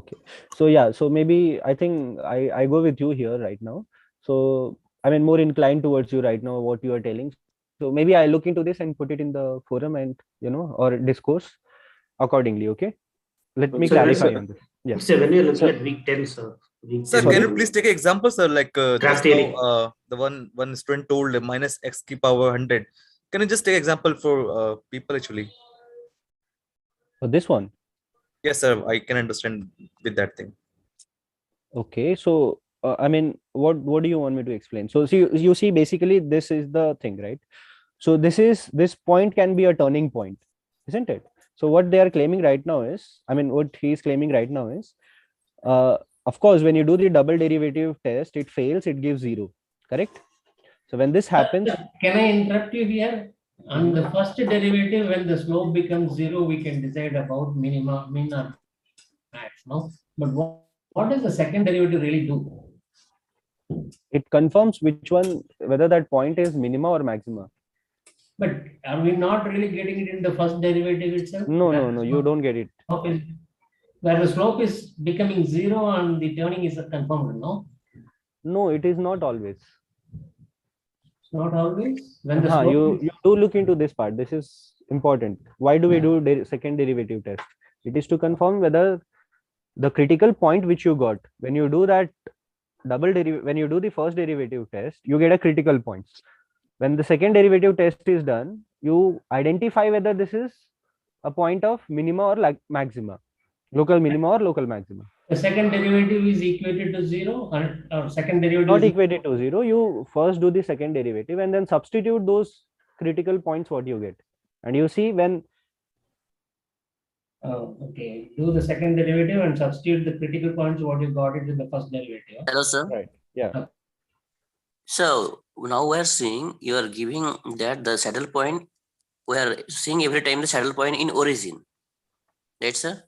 Okay. So yeah, so maybe I think I go with you here right now. So I mean, more inclined towards you right now, what you are telling. So maybe I look into this and put it in the forum and or discourse accordingly. Okay. Let me So when, clarify on this. Yes. so when you're looking So, at week 10, sir, week Sir, 10, can you please take an example, sir? Like graph just now, theory. the one student told minus x ki power 100. Can you just take example for people actually? this one. Yes, sir. I can understand with that thing. Okay. So I mean, what do you want me to explain? So see, you see, basically, this is the thing, right? So this point can be a turning point, isn't it? So what they are claiming right now is, I mean, what he is claiming right now is, of course, when you do the double derivative test, it fails, it gives 0, correct? So when this happens, Can I interrupt you here? On the first derivative, when the slope becomes 0, we can decide about minima, min or max, no? But what does the second derivative really do? it confirms which one, whether that point is minima or maxima. But are we not really getting it in the first derivative itself? No, you don't get it. Where the slope is becoming 0 and the turning is confirmed, no? No, it is not always. It's not always. When the slope You do look into this part. This is important. Why do we do second derivative test? It is to confirm whether the critical point which you got when you do that when you do the first derivative test, you get a critical points. When the second derivative test is done, you identify whether this is a point of minima or like maxima, local minima or local maxima. the second derivative is equated to 0, or second derivative Not is equated to 0. You first do the second derivative and then substitute those critical points what you get, and you see when. okay. Do the second derivative and substitute the critical points what you got it in the first derivative. hello, sir. Right. Yeah. So now we're seeing you are giving that the saddle point, we are seeing every time the saddle point in origin. Right, sir?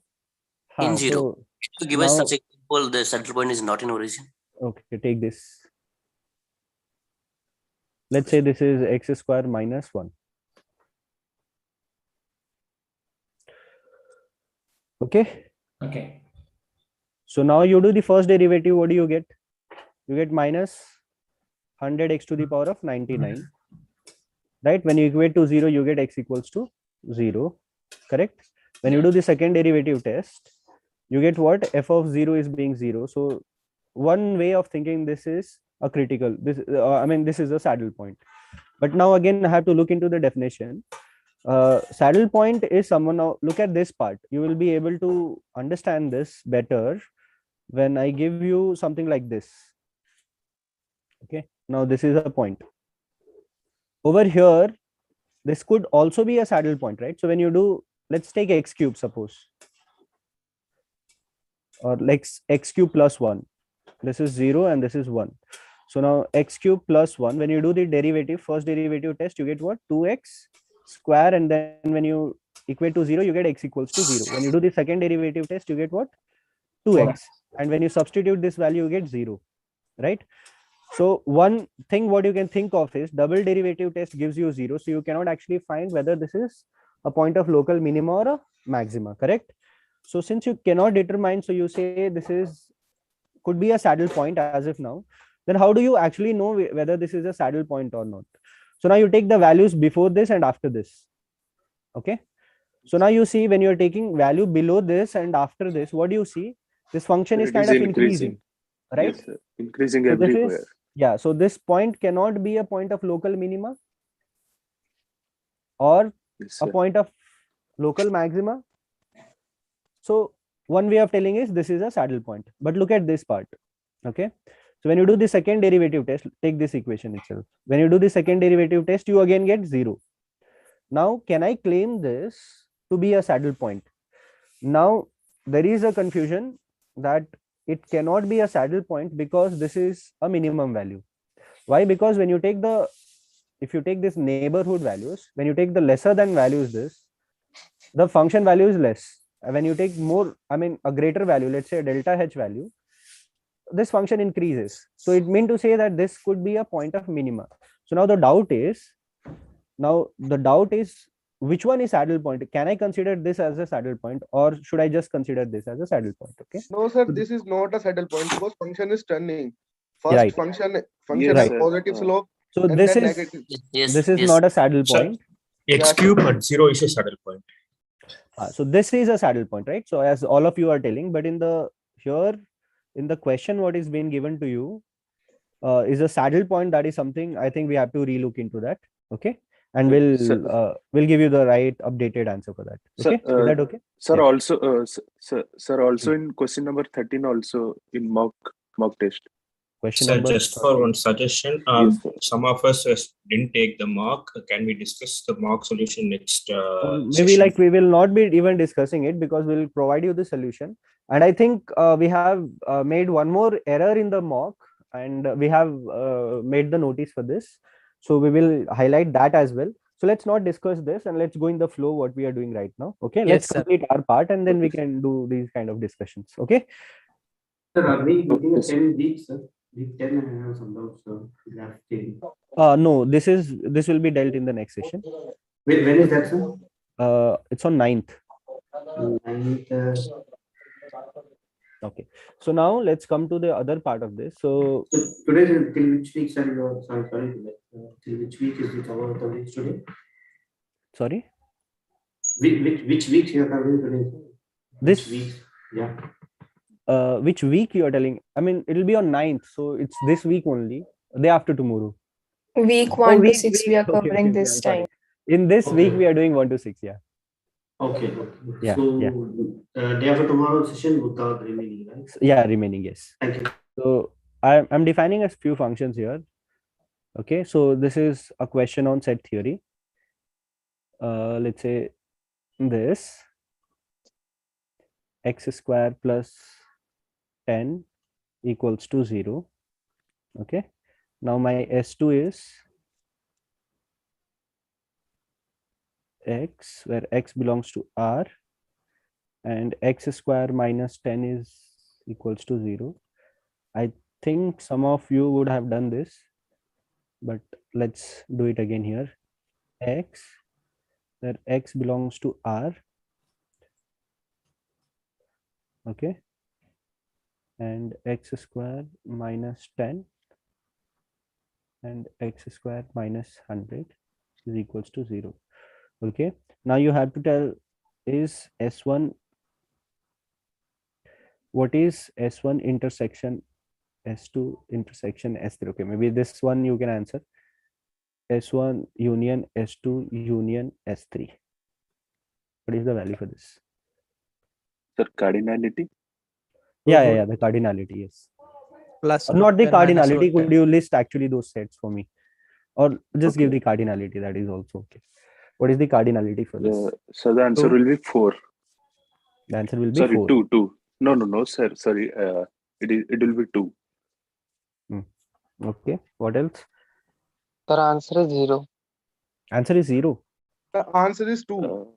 In 0. So to give us now, such example, the saddle point is not in origin. okay, take this. Let's say this is x square minus 1. Okay. Okay. So now you do the first derivative. What do you get? You get minus 100x to the power of 99. Right? When you equate to 0, you get x equals to 0. Correct? When you do the second derivative test, you get what? F of 0 is being 0. So one way of thinking this is a critical. This I mean, this is a saddle point. But now again, I have to look into the definition. Saddle point is someone. Now look at this part. You will be able to understand this better when I give you something like this. Okay. Now this is a point. Over here, this could also be a saddle point, right? So when you do, let's take x cube, suppose, or like x cube plus 1. This is 0 and this is 1. So now x cube plus 1, when you do the derivative, first derivative test, you get what? 2x square, and then when you equate to 0, you get x equals to 0. When you do the second derivative test, you get what? 2x. and when you substitute this value, you get 0, right? So one thing what you can think of is double derivative test gives you 0. So you cannot actually find whether this is a point of local minima or a maxima, correct? So since you cannot determine, so you say this is could be a saddle point as if now, then how do you actually know whether this is a saddle point or not? So now you take the values before this and after this. Okay. So now you see when you're taking value below this and after this, what do you see? This function is It kind is of increasing, right? Yes, sir. Increasing So this everywhere. is, yeah, so this point cannot be a point of local minima or Yes, a sir. point of local maxima. So one way of telling is this is a saddle point. But look at this part. Okay. So when you do the second derivative test, take this equation itself. When you do the second derivative test, you again get 0. Now, can I claim this to be a saddle point? Now, there is a confusion that it cannot be a saddle point because this is a minimum value. Why? Because when you take the, if you take this neighborhood values, when you take the lesser than values, this, the function value is less. When you take more, I mean, a greater value, let's say a delta h value, this function increases. So it means to say that this could be a point of minima. So now the doubt is, which one is saddle point? Can I consider this as a saddle point, or should I just consider this as a saddle point? Okay. No, sir, this is not a saddle point because function is turning. First Right. function Yes, has Right. positive slope So and this then is negative. this is not a saddle Sir, point. x Yeah, cube at 0 is a saddle point. So this is a saddle point, right? So as all of you are telling, but in the here in the question, what is being given to you is a saddle point. That is something I think we have to relook into that. Okay, and Sir, we'll give you the right updated answer for that. sir, Okay, is that okay? sir, Yeah. also, sir, also in question number 13, also in mock test. Question Sir, number just for 13. one suggestion, Yes, sir. some of us didn't take the mock. Can we discuss the mock solution next Maybe session? like we will not be even discussing it because we'll provide you the solution. And I think we have made one more error in the mock, and we have made the notice for this. So we will highlight that as well. So let's not discuss this and let's go in the flow what we are doing right now. Okay, Yes, let's sir. complete our part and then we can do these kind of discussions. Okay. Sir, are we looking at Yes, sir. 10 weeks, sir? Week 10 and I have some doubts, graph theory. No, this will be dealt in the next session. When is that, sir? It's on 9th. 9th. Okay, so now let's come to the other part of this. So Today, till which week, sir? Sorry, till which week is the cover of the weeks today? sorry, Which week you are covering today? this Week? Yeah. which week you are telling? I mean, it'll be on 9th, so it's this week only, day after tomorrow. Week Oh, 1 to 6 we are okay, covering okay, this I'm sorry. time. In this Okay. week we are doing 1 to 6. Yeah. Okay. Yeah, So, yeah. Day after tomorrow session without remaining, right? Yeah, remaining, yes. Thank you. So I'm defining a few functions here. Okay, so this is a question on set theory. Let's say this x square plus 10 equals to 0. Okay, now my S2 is x, where x belongs to R, and x square minus 10 is equals to 0. I think some of you would have done this, but let's do it again here. X, where x belongs to R, okay, and x square minus 10 and x square minus 100 is equals to 0. Okay, now you have to tell, is S1, what is S1 intersection S2 intersection S3? Okay, maybe this one you can answer. S1 union S2 union S3. What is the value for this? Sir, cardinality. Yeah, the cardinality, yes. Plus Not the 10 minus cardinality. root 10. Could you list actually those sets for me, or just give Okay. the cardinality? That is also okay. What is the cardinality for this? So the answer 2. will be 4. The answer will be Sorry, 4. 2. No, sir. Sorry. It will be 2. Okay. What else? Sir, answer is 0. Answer is 0. The answer is 2.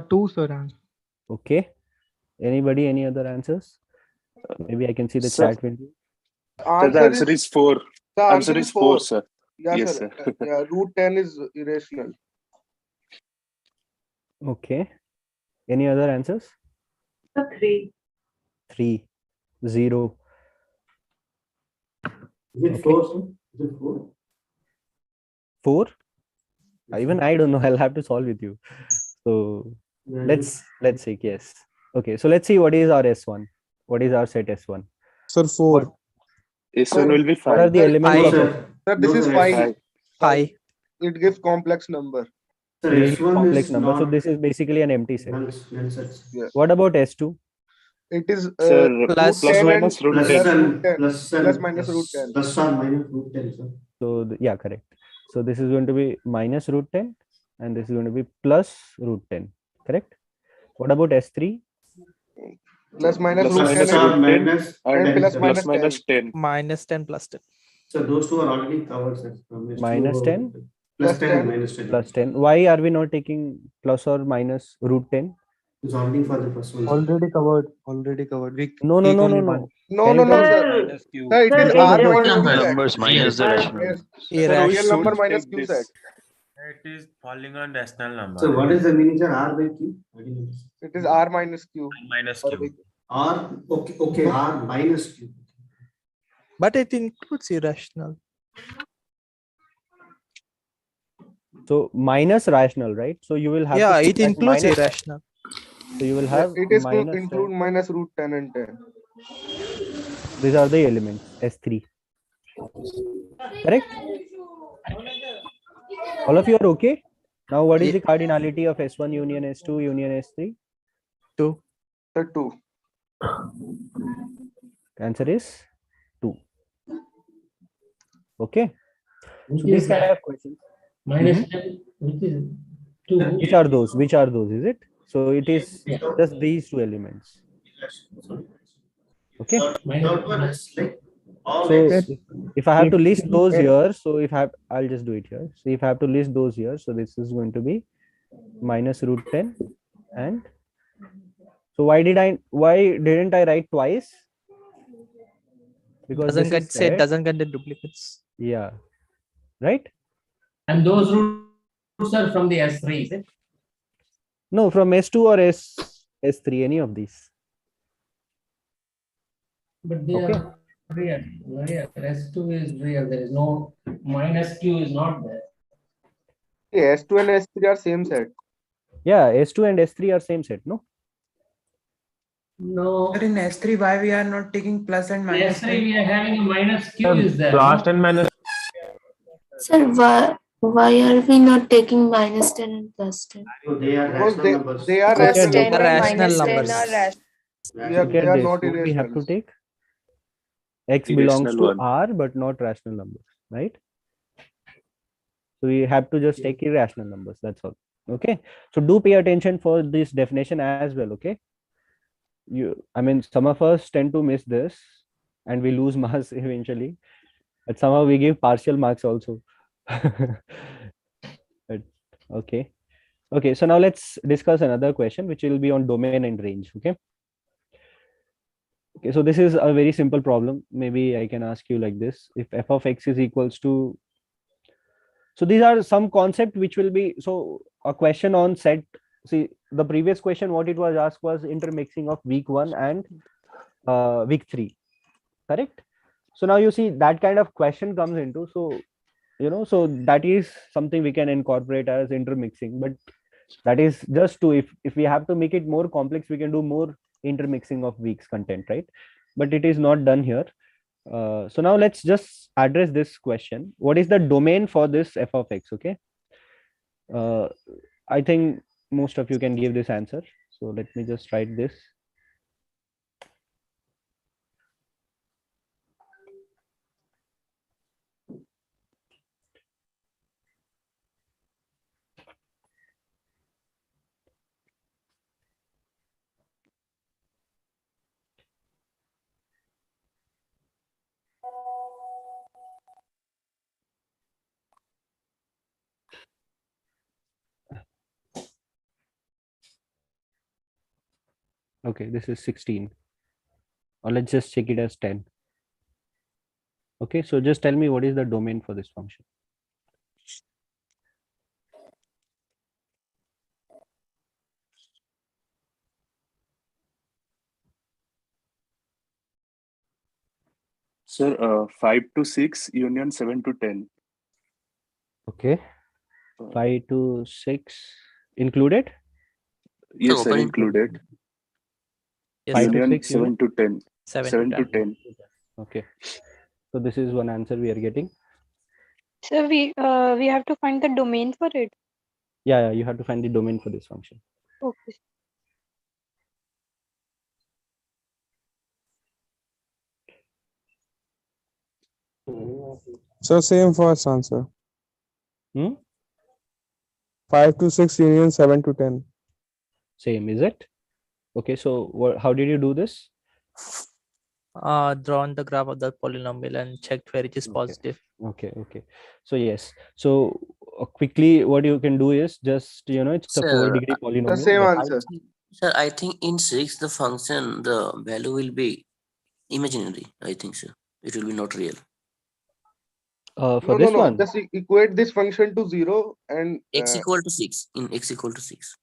2, sir. Answer. Okay. Anybody? Any other answers? Maybe I can see the Sir, chat window. So the answer is 4. The Answer is 4, sir. Yeah, Yes, sir. sir. Yeah, root 10 is irrational. Okay. Any other answers? 3. 3, 0. Is it Okay. 4, sir? Is it 4? 4? Even I don't know. I'll have to solve with you. So Yeah, let's see. Yes. Okay. So let's see what is our S1. What is our set S1? Sir, 4. S1 will be 5. What are the elements No, of sir. Sir, this No, is sir. 5. 5. It gives complex number. Sir, It will give S1 complex is number. So not this is basically an empty set. null sets. Yeah. What about S2? It is Sir, Plus- root 10 minus and root Plus 10. plus root and 10. plus Plus and minus root 10. plus or minus root 10, sir. So yeah, correct. So this is going to be minus root 10 and this is going to be plus root 10. Correct? What about S3? Plus minus Plus root minus 10 root and, 10 and plus plus minus 10. minus 10. Minus 10 plus 10. So those two are already covered, sir. From S2 Minus 10? Plus Plus 10 10. and minus 10. Plus 10. Why are we not taking plus or minus root 10? It's already for the first one. Sir. Already covered. Already covered. We No. take only one. No, Can no, you no, tell sir. Minus Q. Sir, it is Take R it minus out. Q set. Numbers minus the rational Yes. numbers. Sir, real Irrational. number Should minus take Q this. set. It is falling on rational number. So what is the meaning, sir? R by Q? I didn't understand. It is R minus Q. Minus R Q. by Q. R, okay, R minus Q. But it includes irrational. So minus rational, right? So you will have Yeah, to put it that includes minus. irrational. So you will Yeah, have it is to minus. include minus root 10 and 10. These are the elements S3. Correct? All of you are okay? Now what is the cardinality of S1 union S2 union S3? 2. Sir, 2. Answer is 2. Okay. Which So these is kind of questions. minus 10, which is 2. Which are those? Which are those? Is it? So it is Yeah. just these two elements. Okay. So if I have to list those here, so I'll just do it here. So if I have to list those here, so this is going to be minus root 10 and so why didn't I write twice? Because Doesn't this get is said set. doesn't contain duplicates. Yeah. Right? And those roots are from the S3, is it? No, from S2 or S3, any of these. But they Okay. are real. S2 is real. There is no minus Q is not there. Yeah, S2 and S3 are same set. Yeah, S2 and S3 are same set, no? No. But in S3, why we are not taking plus and In minus? S3 we are having a minus Q is there. Plus no? and minus. Sir, why are we not taking minus 10 and plus 10? So they are Because rational numbers. they are Because Look at 10 this. and Rational minus 10 numbers. are rational. Yeah, Look they at are this. not What we have to irrational. take? X belongs Irrational to one. R, but not rational numbers, right? So we have to just take irrational numbers. That's all. Okay. So do pay attention for this definition as well. Okay. I mean, some of us tend to miss this and we lose marks eventually. But somehow we give partial marks also. But, okay. Okay. So now let's discuss another question, which will be on domain and range. Okay. Okay, so this is a very simple problem. Maybe I can ask you like this: if f of x is equals to, so these are some concept which will be, so a question on set. See, the previous question, what it was asked was intermixing of week 1 and week 3, correct? So now you see that kind of question comes into, so so that is something we can incorporate as intermixing, but that is just to, if we have to make it more complex, we can do more intermixing of weeks content, right? But it is not done here. So now let's just address this question: what is the domain for this f of x? Okay. I think most of you can give this answer, so let me just write this. Okay, this is 16. or let's just check it as 10. Okay, so just tell me what is the domain for this function. Sir, 5 to 6 union 7 to 10. Okay, 5 to 6 included? Yes, sir, open included. Yes, 5 to Union 6 7 unit? to 10. 7 to 10. Okay, so this is one answer we are getting. So we have to find the domain for it. Yeah, you have to find the domain for this function. Okay. So same first answer. Hmm? 5 to 6 union 7 to 10. Same, is it? Okay, so how did you do this? Drawn the graph of the polynomial and checked where it is positive. Okay. So yes. So quickly, what you can do is just, it's a Sir, 4-degree polynomial. The same Yes. answer. Sir, I think in 6 the function, the value will be imaginary. I think so. It will be not real. For this one, Just equate this function to 0 and X equal to 6. In x equal to 6.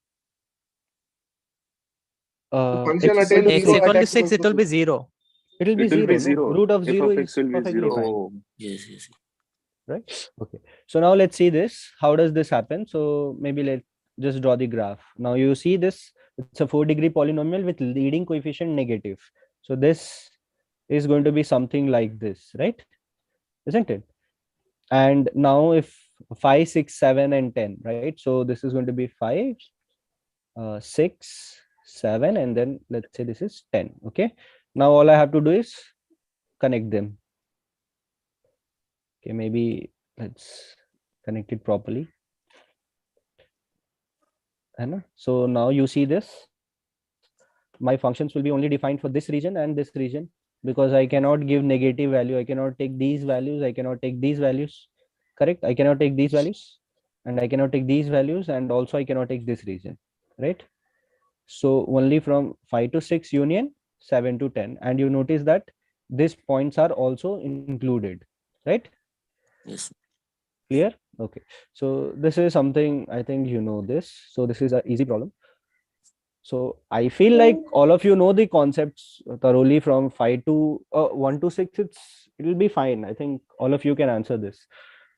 function x equal attains to X 0 equal at to x 6, equals it will to be 6. 0. It will be It will 0. be No? 0. Root of F 0 of is x will be perfectly 0. fine. Yes. Right? Okay. So now let's see this. How does this happen? So maybe let's just draw the graph. Now you see this, it's a 4-degree polynomial with leading coefficient negative. So this is going to be something like this, right? Isn't it? And now if 5, 6, 7, and 10, right? So this is going to be 5, 6, 7, and then let's say this is 10. Okay. Now all I have to do is connect them. Okay, maybe let's connect it properly. So now you see this, my functions will be only defined for this region and this region, because I cannot give negative value. I cannot take these values. I cannot take these values. Correct? I cannot take these values, and I cannot take these values, and also I cannot take this region, right? So only from 5 to 6 union 7 to 10, and you notice that these points are also included, right? Yes. Clear? Okay, so this is something I think this. So this is an easy problem. So I feel like all of you know the concepts thoroughly from 5 to 1 to 6. It'll be fine. I think all of you can answer this.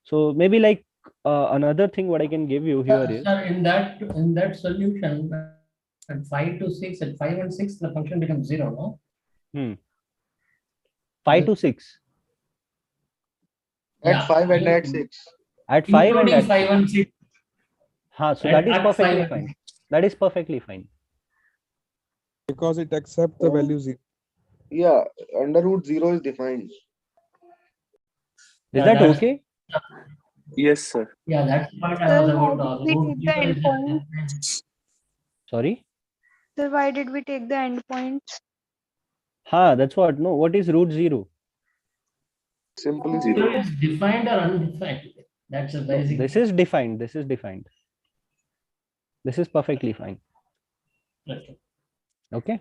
So maybe like another thing what I can give you here is, Sir, in that solution, at 5 to 6, at 5 and 6, the function becomes 0, no? 5 to 6. At 5 and at 6. At 5 and Including at 5 and 6. so that is At perfectly 5 fine. That is perfectly fine. Because it accepts the value 0. Yeah, under root 0 is defined. Is that okay? Yes, sir. Yeah, that's what I Sir, was why about did we take the endpoints? Sorry? Sir, why did we take the endpoints? That's what. No, what is root 0? Simply 0 is defined or undefined. That's a basic. This is defined. This is defined. This is perfectly fine. Okay.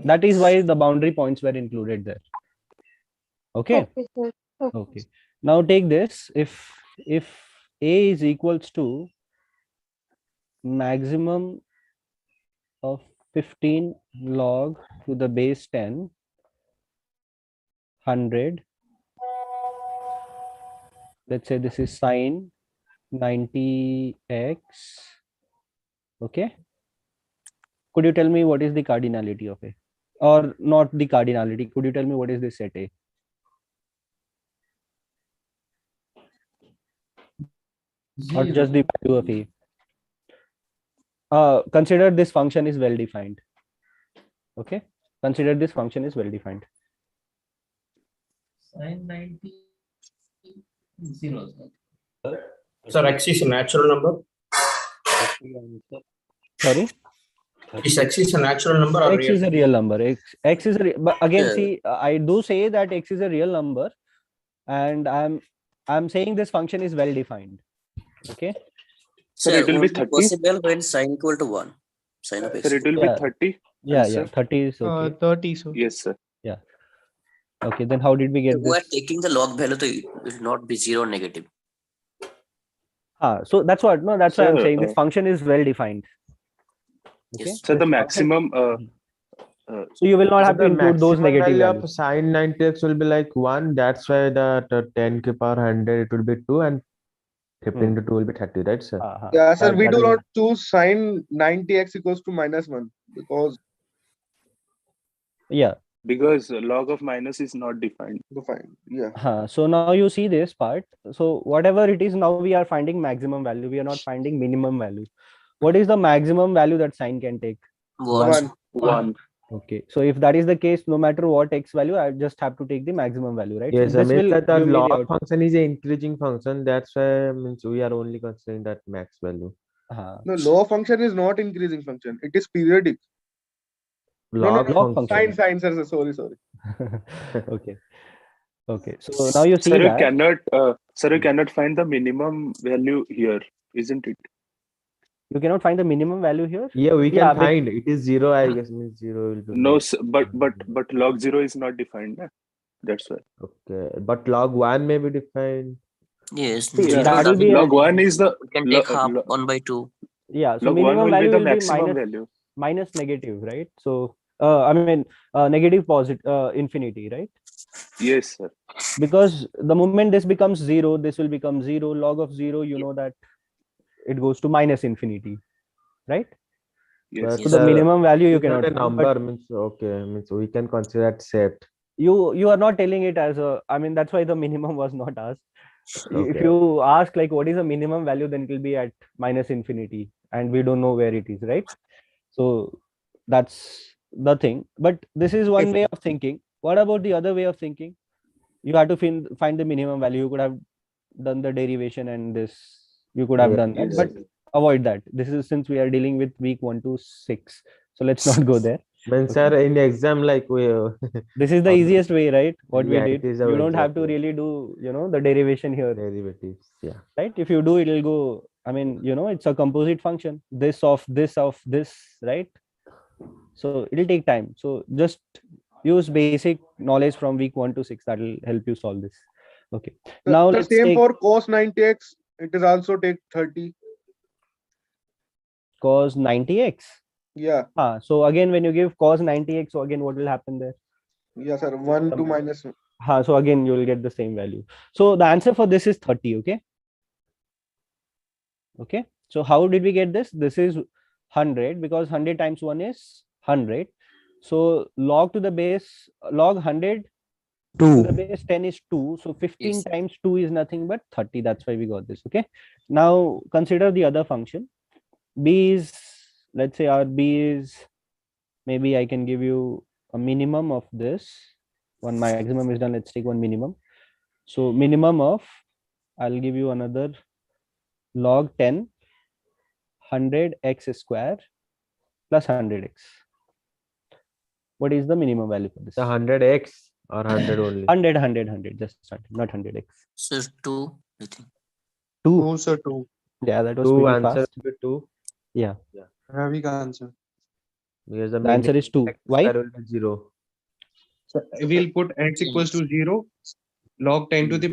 That is why the boundary points were included there. Okay. Okay, sir. Okay. Now take this. If A is equals to maximum of 15 log to the base 10, 100. Let's say this is sine 90x. Okay. Could you tell me what is the cardinality of A? Or not the cardinality. Could you tell me what is this set A? Or just the value of A? Consider this function is well defined. Okay. Consider this function is well defined. Sine 90 0. Sir, x is a natural number. Sorry? Is x is a natural number or X real? is a real number. X is a but again, Yeah. see, I do say that X is a real number, and I'm saying this function is well defined. Okay. Sir, Sir, it will be only 30. possible when sine equal to 1. Sine of x. Sir, it will be 30. Yeah, Answer. 30 is okay. 30, so. Yes, sir. Yeah. Okay, then how did we get We are this? taking the log value, so it will not be 0 or negative. So that's what, no, that's why I'm Sir, saying this function is well defined. Okay. Yes. So the This function- maximum. So you will not So have to the include those maximum negative value of values. sine 90x will be like 1. That's why the 10 to the power 100 it will be 2 and 15 to 2 will be 30, right, sir? Yeah, sir, we that do is not what- choose sine 90x equals to -1 because Yeah. Because log of minus is not defined. Yeah. So now you see this part. So whatever it is, now we are finding maximum value. We are not finding minimum value. What is the maximum value that sine can take? 1. 1. Okay. So if that is the case, no matter what x value, I just have to take the maximum value, right? Yes, So I this mean will that the give me the log output. function is an increasing function. That's why means we are only considering that max value. No, log function is not increasing function. It is periodic. Log Log function. Sine, sir. Sorry. Okay. Okay. So now you see Sir, that you cannot find the minimum value here, isn't it? you cannot find the minimum value here. Yeah, we can Yeah, find it is 0. I guess means 0 will be No, more. but log 0 is not defined. Na? That's why. Okay, but log 1 may be defined. Yes. See, 0 that will doesn't be log mean 1 is the we can take half 1 by 2. Yeah. So log 1 minimum will be value the will be maximum value. minus negative, right? So I mean negative positive infinity, right? Yes, sir. Because the moment this becomes 0, this will become 0. Log of 0, you know that it goes to minus infinity, right? Yes. So the minimum value you is not cannot a find, number but means okay means we can consider that set. you are not telling it as a, I mean, that's why the minimum was not asked. If Okay. you ask like what is the minimum value, then it will be at minus infinity, and we don't know where it is, right? So that's the thing. But this is one way of thinking. What about the other way of thinking? You have to find the minimum value. You could have done the derivation and this, you could have Yeah, done that, yes. but avoid that. This is since we are dealing with week 1 to 6, so let's not go there. Means sir in the exam like we This is the easiest way, right? What we yeah, did, it is you our don't have to exactly really do, the derivation here, derivatives. Yeah. right? If you do, it will go, I mean, it's a composite function, this of this, right? So it'll take time. So just use basic knowledge from week 1 to 6. That will help you solve this. Okay. Now The let's same take for cos 90x. It is also take 30. cos 90x. Yeah. So again, when you give cos 90x, so again, what will happen there? Yeah, sir. 1 to -1. So again, you will get the same value. So the answer for this is 30. Okay. Okay. So how did we get this? This is 100 because 100 times 1 is 100. So log to the base, log 100 to the base 10 is 2. So 15 Yes. times 2 is nothing but 30. That's why we got this. Okay. Now consider the other function. B is, let's say our B is, maybe I can give you a minimum of this. One maximum is done. Let's take one minimum. So minimum of, I'll give you another log 10, 100x square plus 100x. What is the minimum value for this? The 100x or 100 only. 100, just 100, not 100x. So 2, I think. 2. 2, sir, 2. Yeah, that was 2 pretty answer fast. will be 2. Yeah. Ravi ka answer. Because The answer is 2. Why? Will be 0. So we'll put x equals to 0. Log 10 to the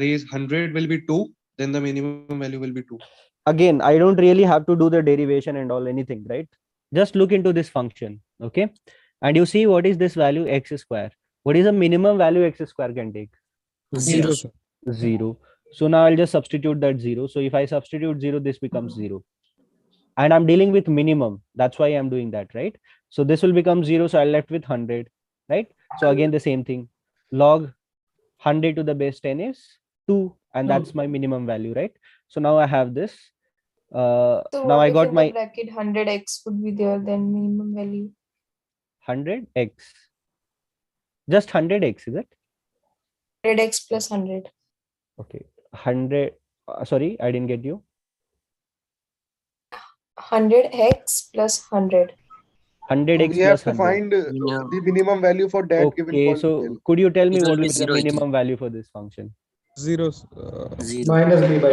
raise 100 will be 2. Then the minimum value will be 2. Again, I don't really have to do the derivation and all anything, right? Just look into this function, okay? And you see what is this value x square. What is the minimum value x square can take? 0. 0. So now I'll just substitute that 0. So if I substitute 0, this becomes 0. And I'm dealing with minimum. That's why I'm doing that, right? So this will become 0. So I'll left with 100, right? So again, the same thing. Log 100 to the base 10 is 2. And that's my minimum value, right? So now I have this. So Now what I if got in my the bracket 100x would be there, then minimum value? 100x. Just 100x, is it? 100x plus 100. Okay. 100. Sorry, I didn't get you. 100x plus 100. 100x We have plus to 100. find the minimum value for that given Okay, so polynomial. could you tell me It will what be will be the 0, I think. minimum value for this function? 0. 0. Minus b by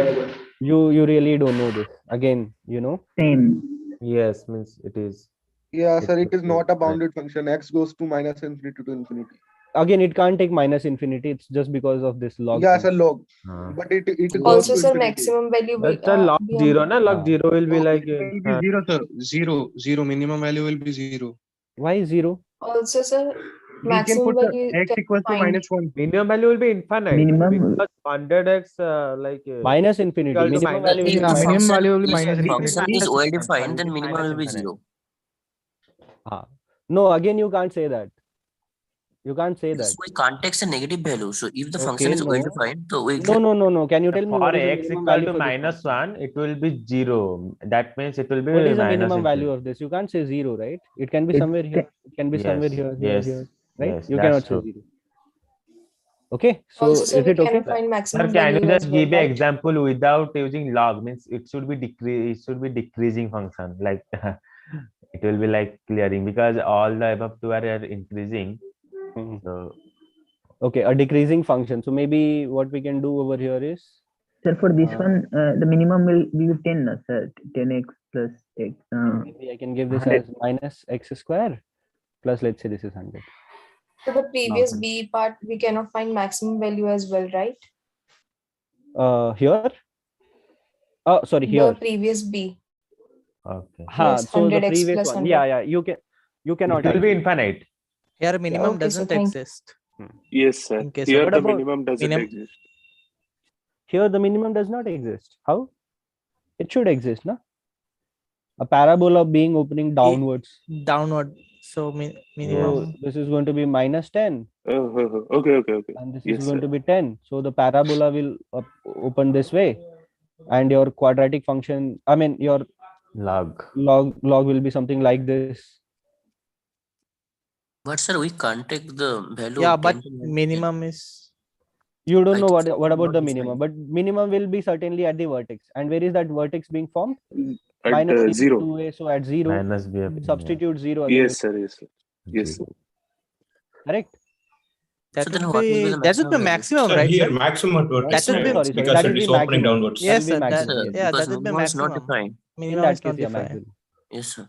2. You really don't know this. Again, 10. Yes, means it is. Yeah, It sir. It was is not a fine. bounded function. X goes to -infinity to infinity. again, it can't take minus infinity. It's just because of this log. Yeah, thing. sir, log. Uh, But it goes Also, to sir, infinity. maximum value will That's a log be zero, na? Log Ah. zero will be No, like It will be zero, sir. Zero. Minimum value will be zero. Why zero? also, sir, We can maximum put the value x can equals to find. -1. minimum value will be infinite Minimum because 100x Minus infinity. equal to Minimum minus value will be If the Yeah, minus. minimum function, value will be if minus infinity. function is minus well infinite, defined, then it is minimum minus will be infinite. 0. No, again, you can't say that. You can't say that. So we can't take a negative value. So if the function Okay, is well no. defined, so we No. Can you tell me For what is the x minimum equal value to for this minus function? 1, it will be 0. That means it will be What is the minus minimum value infinity. of this? You can't say 0, right? It can be It somewhere here. ca- It can be somewhere here, Yes, right? yes, You that's cannot say true. 0. Okay, so Also, sir, is we it okay? can find Sir, maximum can you value just as well, give an right? example without using log? Means it should be decrease. It should be decreasing function. Like it will be like clearing because all the above two are increasing. Mhm. So Okay, a decreasing function. So maybe what we can do over here is Sir, for this Uh, one, the minimum will be 10, no, sir. 10x plus x. maybe I can give this 100. as minus x square plus, let's say this is 100. So the previous B part, we cannot find maximum value as well, right? Here? Oh, sorry, The here. previous B. okay. Yes, So the 100x previous plus one. 100. Yeah, you cannot. It will be actually. infinite. Here minimum okay, sir, doesn't thank you. exist. Yes, sir. In case Here of What the about minimum doesn't exist. here? The minimum does not exist. How? It should exist, no? A parabola being opening downwards. downward. So So minimum. this is going to be minus 10. Okay. And this Yes, is going sir. to be 10. So the parabola will open this way. And your quadratic function, I mean, your Log. log will be something like this. But sir, we can't take the value Yeah, of but 10 to 10. minimum is. You don't I know think what it's about not the defined. minimum, but minimum will be certainly at the vertex. And where is that vertex being formed? At Minus b 0. 2a. So at 0, Minus b of substitute 0 again. Yes, sir. Yes, sir. Yes, sir. Correct? That So then would what will be be the that would be maximum value? maximum, Sir, right, here sir? maximum at vertex, That would be right? Sorry. Because That it is is the opening maximum. downwards. That Yes, will be sir. That maximum. Sir, Yes. yeah, because that would be minimum is not maximum. defined. In Minimum that is case, not yeah, defined. maximum. Yes, sir.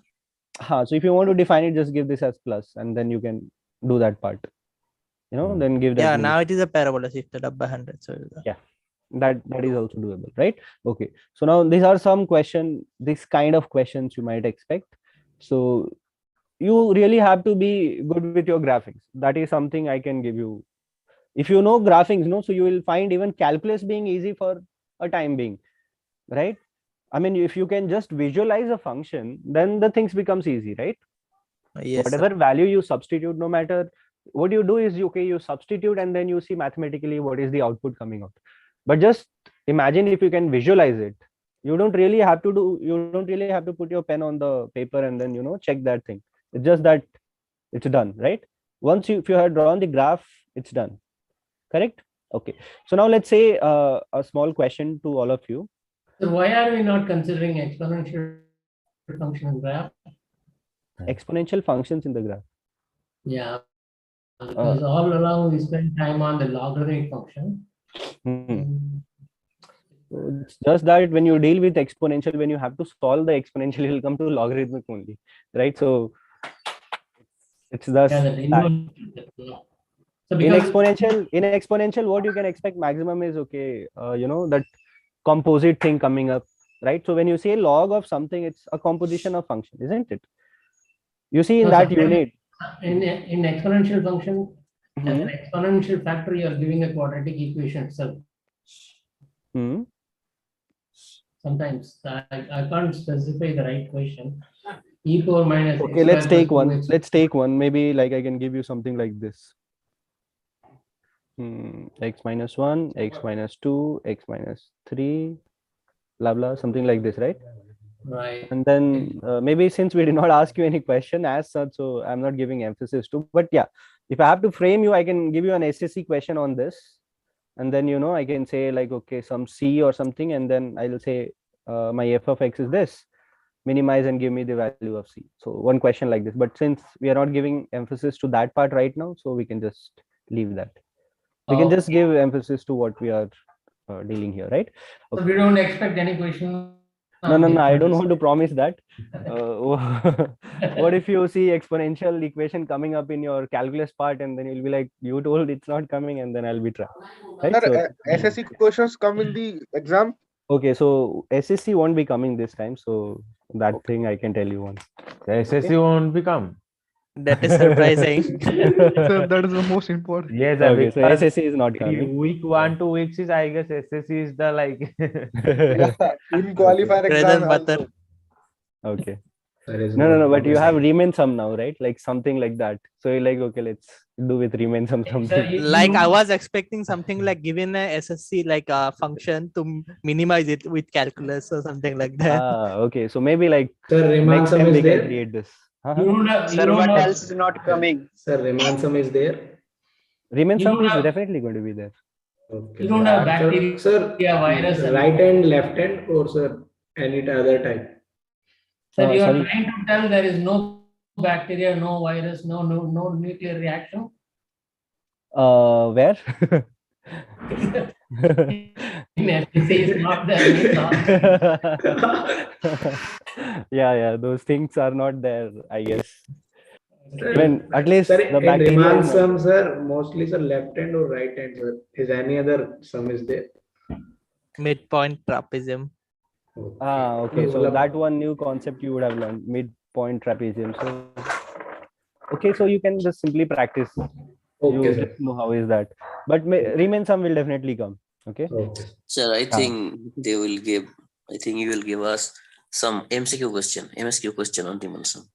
So if you want to define it, just give this as plus, and then you can do that part. Then give that. Yeah, meaning. now it is a parabola shifted up by 100. So Yeah, that is also doable, right? Okay, so now these are some this kind of questions you might expect. So you really have to be good with your graphics. That is something I can give you. If you know graphics, so you will find even calculus being easy for a time being, right? I mean, if you can just visualize a function, then the things becomes easy, right? yes, Whatever sir. value you substitute, no matter what you do is you substitute and then you see mathematically what is the output coming out. But just imagine if you can visualize it. You don't really have to put your pen on the paper and then check that thing. It's just that it's done, right? If you have drawn the graph, it's done. Correct? Okay. So now let's say a small question to all of you. So why are we not considering exponential function graph? Exponential functions in the graph. Yeah, because all along we spend time on the logarithmic function. So it's just that when you deal with exponential, when you have to solve the exponential, it will come to logarithmic only, right? So it's thus Yeah, that. So In exponential, what you can expect maximum is that composite thing coming up, right? So when you say log of something, it's a composition of function, isn't it? You see in no, that sir, unit. In exponential function, as an exponential factor, you are giving a quadratic equation itself. Sometimes I can't specify the right question. E power minus Okay, x let's square take plus one. 2x. Let's take one. Maybe like I can give you something like this. X minus 1, x minus 2, x minus 3, blah blah, something like this, right? Right. And then maybe since we did not ask you any question as such, so I'm not giving emphasis to. But yeah, if I have to frame you, I can give you an SSC question on this, and then I can say like, okay, some C or something, and then I will say my f of x is this. Minimize and give me the value of C. So one question like this. But since we are not giving emphasis to that part right now, so we can just leave that. We can just give emphasis to what we are dealing here, right? So we don't expect any question. No, I don't want to promise that. What if you see exponential equation coming up in your calculus part, and then you'll be like, you told it's not coming, and then I'll be trapped, right? Sir, So SSC questions come in the exam. okay, so SSC won't be coming this time, so that thing I can tell you once. The SSC won't become. That is surprising. Sir, that is the most important. Yes, Okay, so because SSC is not coming. week 1 to week 6, I guess SSC is the like. Yeah, in qualifier Bread exam and butter. also. Okay. That is No, not but you have promising. Riemann sum now, right? Like something like that. So you're like, okay, let's do with Riemann sum Sir, something. Like I was expecting something like given a SSC like a function to minimize it with calculus or something like that. Okay, so maybe like Sir, Riemann next sum time is we can there. create this. You don't have, you Sir, don't what have, else is not coming? Sir, Riemann sum is there. Riemann you sum don't is have, definitely going to be there. Okay. you don't have Sir, bacteria, sir, virus. and- right hand, left hand, or sir, any other type? Sir, you are Sorry. trying to tell there is no bacteria, no virus, no nuclear reaction. Where? In SSC is not there. means Yeah, those things are not there, I guess. Sir, Even at least sir, the in bacteria Riemann is not sum, there. sir, mostly sir, left hand or right hand, sir. Is any other sum is there? Midpoint trapezium. Okay. No, So that one new concept you would have learned, midpoint trapezium. So okay, so you can just simply practice. Okay, You sir. just know how is that. But Riemann sum will definitely come. Okay. Okay. Sir, I think they will give. I think you will give us some MSQ question on Riemann sum.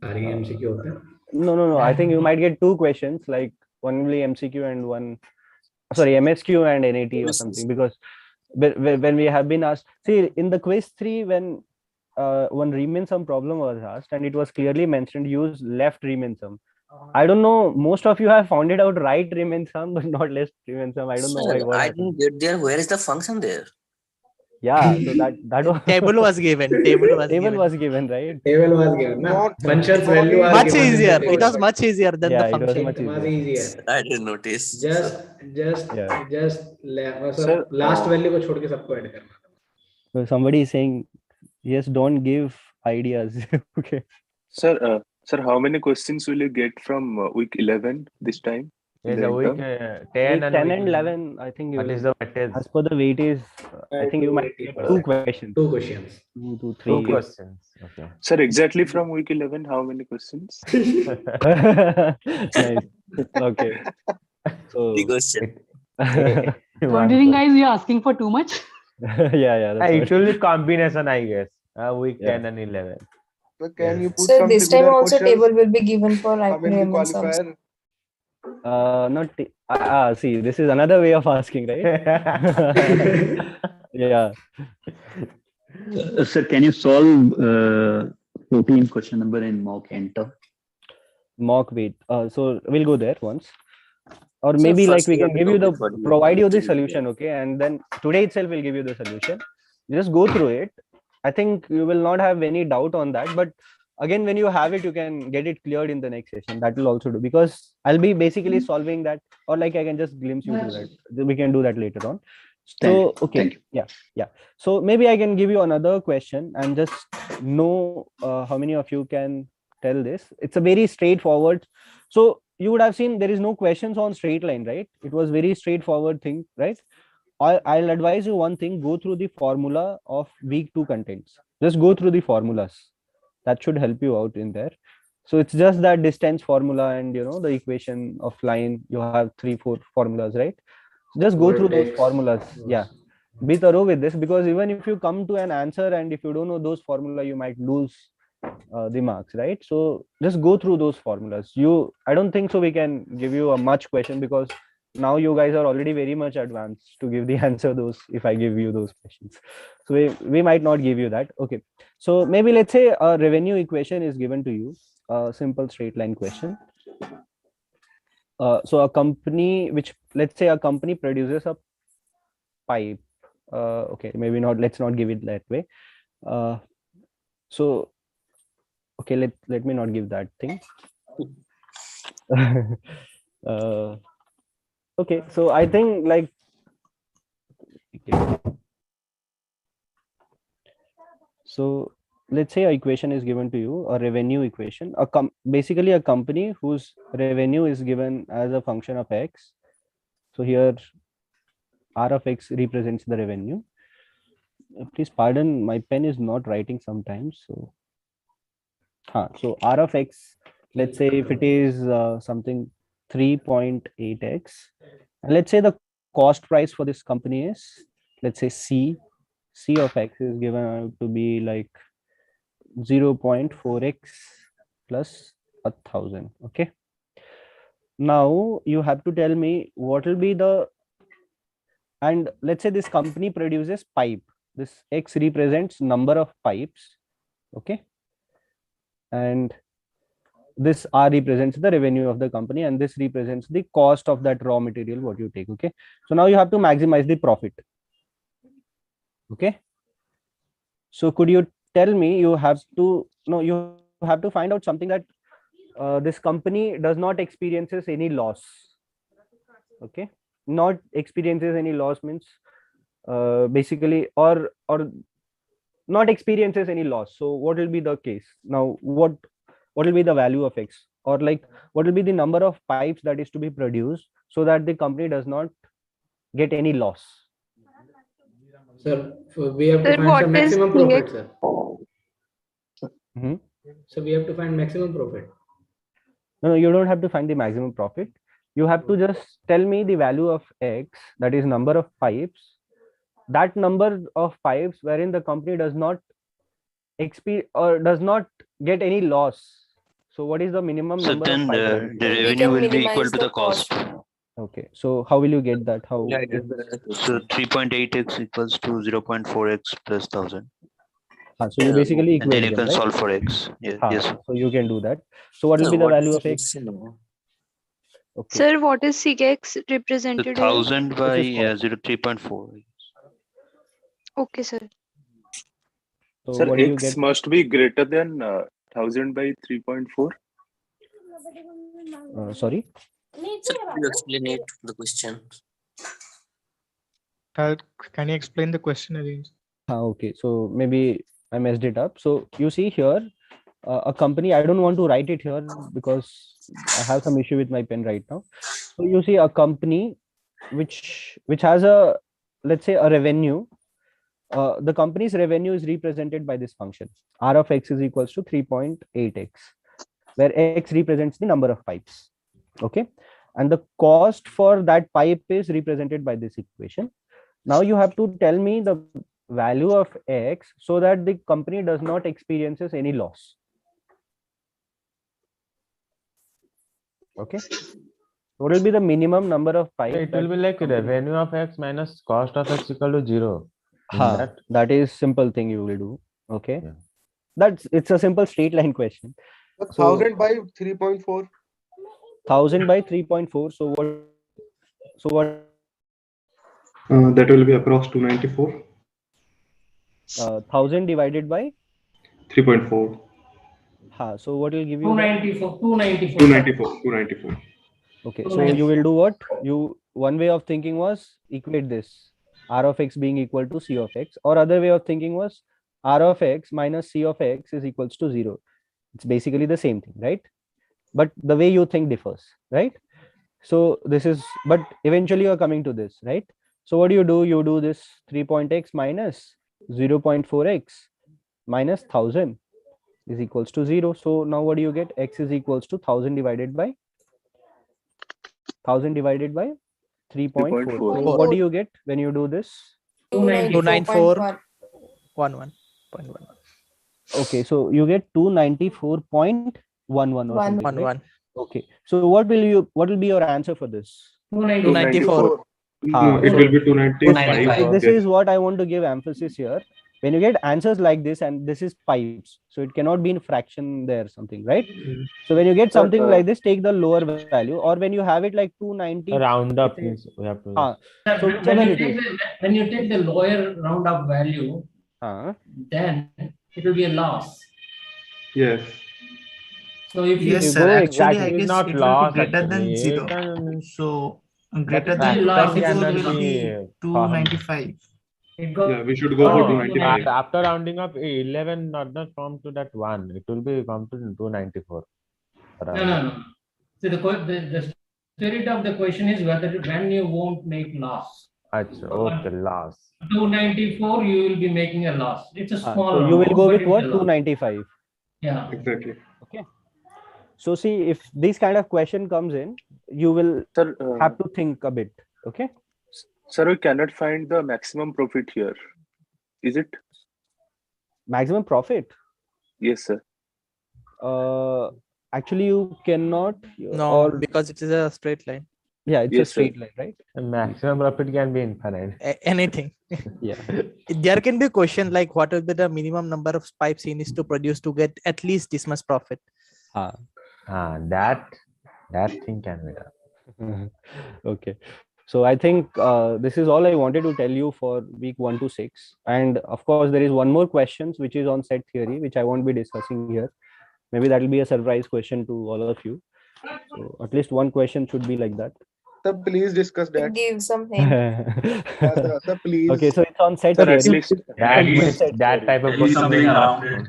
MCQ होता है? No. I think you might get two questions, like one only MCQ and one, sorry, MSQ and NAT or something, because when we have been asked, see in the quiz 3, when one Riemann sum problem was asked and it was clearly mentioned, use left Riemann sum. I don't know, most of you have found it out right Riemann sum, but not left Riemann sum. I don't know why. Sir, What I happened? didn't get there. Where is the function there? Yeah, so that was Table was given. Table was table given. was given, right? Table was given. Not- Function's not value are Much given in the easier. table. It was much easier than Yeah, the it was function. much It was easier. easier. I didn't notice. Just Sir, last value को छोड़ के सबको add करना. So somebody is saying, yes, don't give ideas. Okay. Sir, how many questions will you get from week 11 this time? Yes, The a week intern? 10 Week and 10 week and 11, I think you What is will, the weightage? as per the weightage, I think you might get 2 questions. 2 questions. 2 to 3. 2 questions. Okay. Sir, exactly from week 11, how many questions? Nice. Okay. So Big question. Wondering, guys, you're asking for too much? yeah, that's It what. will be combination, I guess. Week Yeah. 10 and 11. So can you put So some this time similar also questions table will be given for right in the Riemann sums. qualifier? See, this is another way of asking, right? Yeah. Sir, can you solve 14 question number in mock enter? Mock weight. So we'll go there once. Or So maybe like first we we have can to give you talk the, about the provide you the activity. solution, okay? And then today itself we'll give you the solution. Just go through it. I think you will not have any doubt on that. But again, when you have it, you can get it cleared in the next session. That will also do, because I'll be basically solving that, or like I can just glimpse you through that. We can do that later on. So, okay. Yeah. So maybe I can give you another question and just know how many of you can tell this. It's a very straightforward. So you would have seen there is no questions on straight line, right? It was very straightforward thing, right? I'll advise you one thing: go through the formula of week 2 contents. Just go through the formulas. That should help you out in there. So it's just that distance formula and the equation of line. You have 3-4 formulas, right? So just go through those formulas. Yeah, be thorough with this, because even if you come to an answer and if you don't know those formula, you might lose the marks, right? So just go through those formulas. I don't think so we can give you a much question, because now you guys are already very much advanced to give the answer those, if I give you those questions. So we might not give you that. Okay, so maybe let's say a revenue equation is given to you, a simple straight line question. So a company, let's say a company produces a pipe. Okay, maybe not, let's not give it that way. So okay, let me not give that thing. Okay, so I think like So let's say a equation is given to you, a revenue equation, basically a company whose revenue is given as a function of X. So here R of X represents the revenue. Please pardon, my pen is not writing sometimes. So, so R of X, let's say if it is something 3.8x, and let's say the cost price for this company is, let's say C of X is given out to be like 0.4x plus 1,000. Okay. Now you have to tell me what will be the, and let's say this company produces pipe. This X represents number of pipes. Okay. And this R represents the revenue of the company, and this represents the cost of that raw material what you take. Okay. So now you have to maximize the profit. Okay. So could you tell me, you have to find out something that this company does not experiences any loss. Okay. Not experiences any loss means basically, or not experiences any loss. So what will be the case? Now what will be the value of X, or like what will be the number of pipes that is to be produced so that the company does not get any loss? Sir, we have to Sir, find what some is maximum profit, sir. Mhm. So we have to find maximum profit. No, you don't have to find the maximum profit. You have to just tell me the value of X, that is number of pipes, that number of pipes wherein the company does not does not get any loss. So what is the minimum So number then of pipes? the revenue will be equal to the cost. Okay, so how will you get that? How? Yeah, it is the So 3.8x equals to 0.4x plus 1,000. So you basically And then equate you them, can right? solve for X. Yes. So you can do that. So what will be the what value is of the X? question? Okay. Sir, what is SEC So represented here? 1,000 by This is cost. 3.4. Okay, sir. So Sir, what do you X get? must be greater than 1,000 by 3.4. Sorry. Sir, can you explain it, the question? Can you explain the question again? Okay, so maybe I messed it up. So you see here, a company, I don't want to write it here because I have some issue with my pen right now. So you see a company which has a, let's say, a revenue. The company's revenue is represented by this function. R of X is equals to 3.8x, where X represents the number of pipes. Okay. And the cost for that pipe is represented by this equation. Now you have to tell me the value of X so that the company does not experiences any loss. Okay. What will be the minimum number of pipes? It will be like revenue of X minus cost of X equal to 0. That is simple thing you will do. Okay. Yeah. It's a simple straight line question. 1,000 by 3.4. 1,000 by 3.4. So what? That will be approx 294. 1,000 divided by 3.4. So what will give you? 294. 294. 294. 294. Okay, so you will do what? One way of thinking was equate this R of X being equal to C of X, or other way of thinking was R of X minus C of X is equals to 0. It's basically the same thing, right? But the way you think differs, right? So this is, but eventually you're coming to this, right? So what do? You do this 3.x minus 0.4x minus 1,000 is equals to 0. So now what do you get? X is equals to 1,000 divided by 3.4. So what do you get when you do this? 294.11. Okay, so you get 294.11 or something, right? Okay, so what will be your answer for this? 294. No, it will be 295. This is what I want to give emphasis here. When you get answers like this, and this is pipes, so it cannot be in fraction there something, right? So when you get something like this, take the lower value, or when you have it like 290, round up means we have to so whichever it is. When you take the lower round up value, then it will be a loss. Yes. So if Yes, you sir. go Actually, exactly, I It is guess not it will loss be greater than actually. 0. So That greater than fraction 294 cannot will be be 295. It goes Yeah, we should go for down to 295. After rounding up 11, not come to that 1. It will be come to 294. No. See, the spirit of the question is whether when you won't make loss. Achha, okay, loss. 294, you will be making a loss. It's a small So you will amount, go but with it's what? a loss. 295. Yeah. Exactly. Okay. So see, if this kind of question comes in, you will have to think a bit. Okay. Sir, we cannot find the maximum profit here. Is it? Maximum profit? Yes, sir. Actually, you cannot. No, or because it is a straight line. Yeah, it's Yes, a straight sir. line, right? The maximum profit can be infinite. Anything. Yeah. There can be a question like what will be the minimum number of pipes he needs to produce to get at least this much profit. That thing can be done. Okay. So I think this is all I wanted to tell you for week 1 to 6. And of course, there is one more questions which is on set theory, which I won't be discussing here. Maybe that will be a surprise question to all of you. So at least one question should be like that. Sir, please discuss that. Give some hint. Sir, please. Okay, so it's on set Sir, theory. at least That type of question will not come.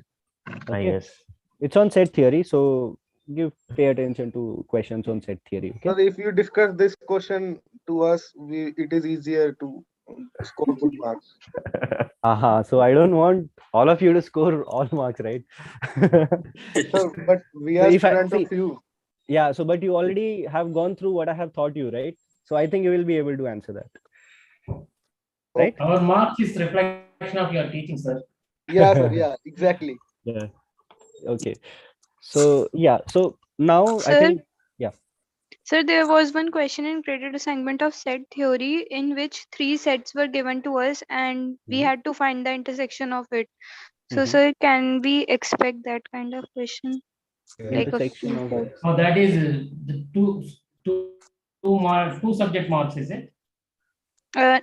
Okay. Yes. It's on set theory, so pay attention to questions on set theory. Okay. Sir, if you discuss this question to us, it is easier to score good marks. So I don't want all of you to score all marks, right? Sir, but we So are if I student see, of you. yeah, so but you already have gone through what I have taught you, right? So I think you will be able to answer that. Right? Our marks is reflection of your teaching, sir. Yeah, sir. Yeah, exactly. Yeah. Okay. So yeah, so now I Sir? think Sir, there was one question in credit assignment of set theory in which 3 sets were given to us and we had to find the intersection of it. So, sir, can we expect that kind of question? Like a intersection few of sets? Oh, that is the two subject marks, is it?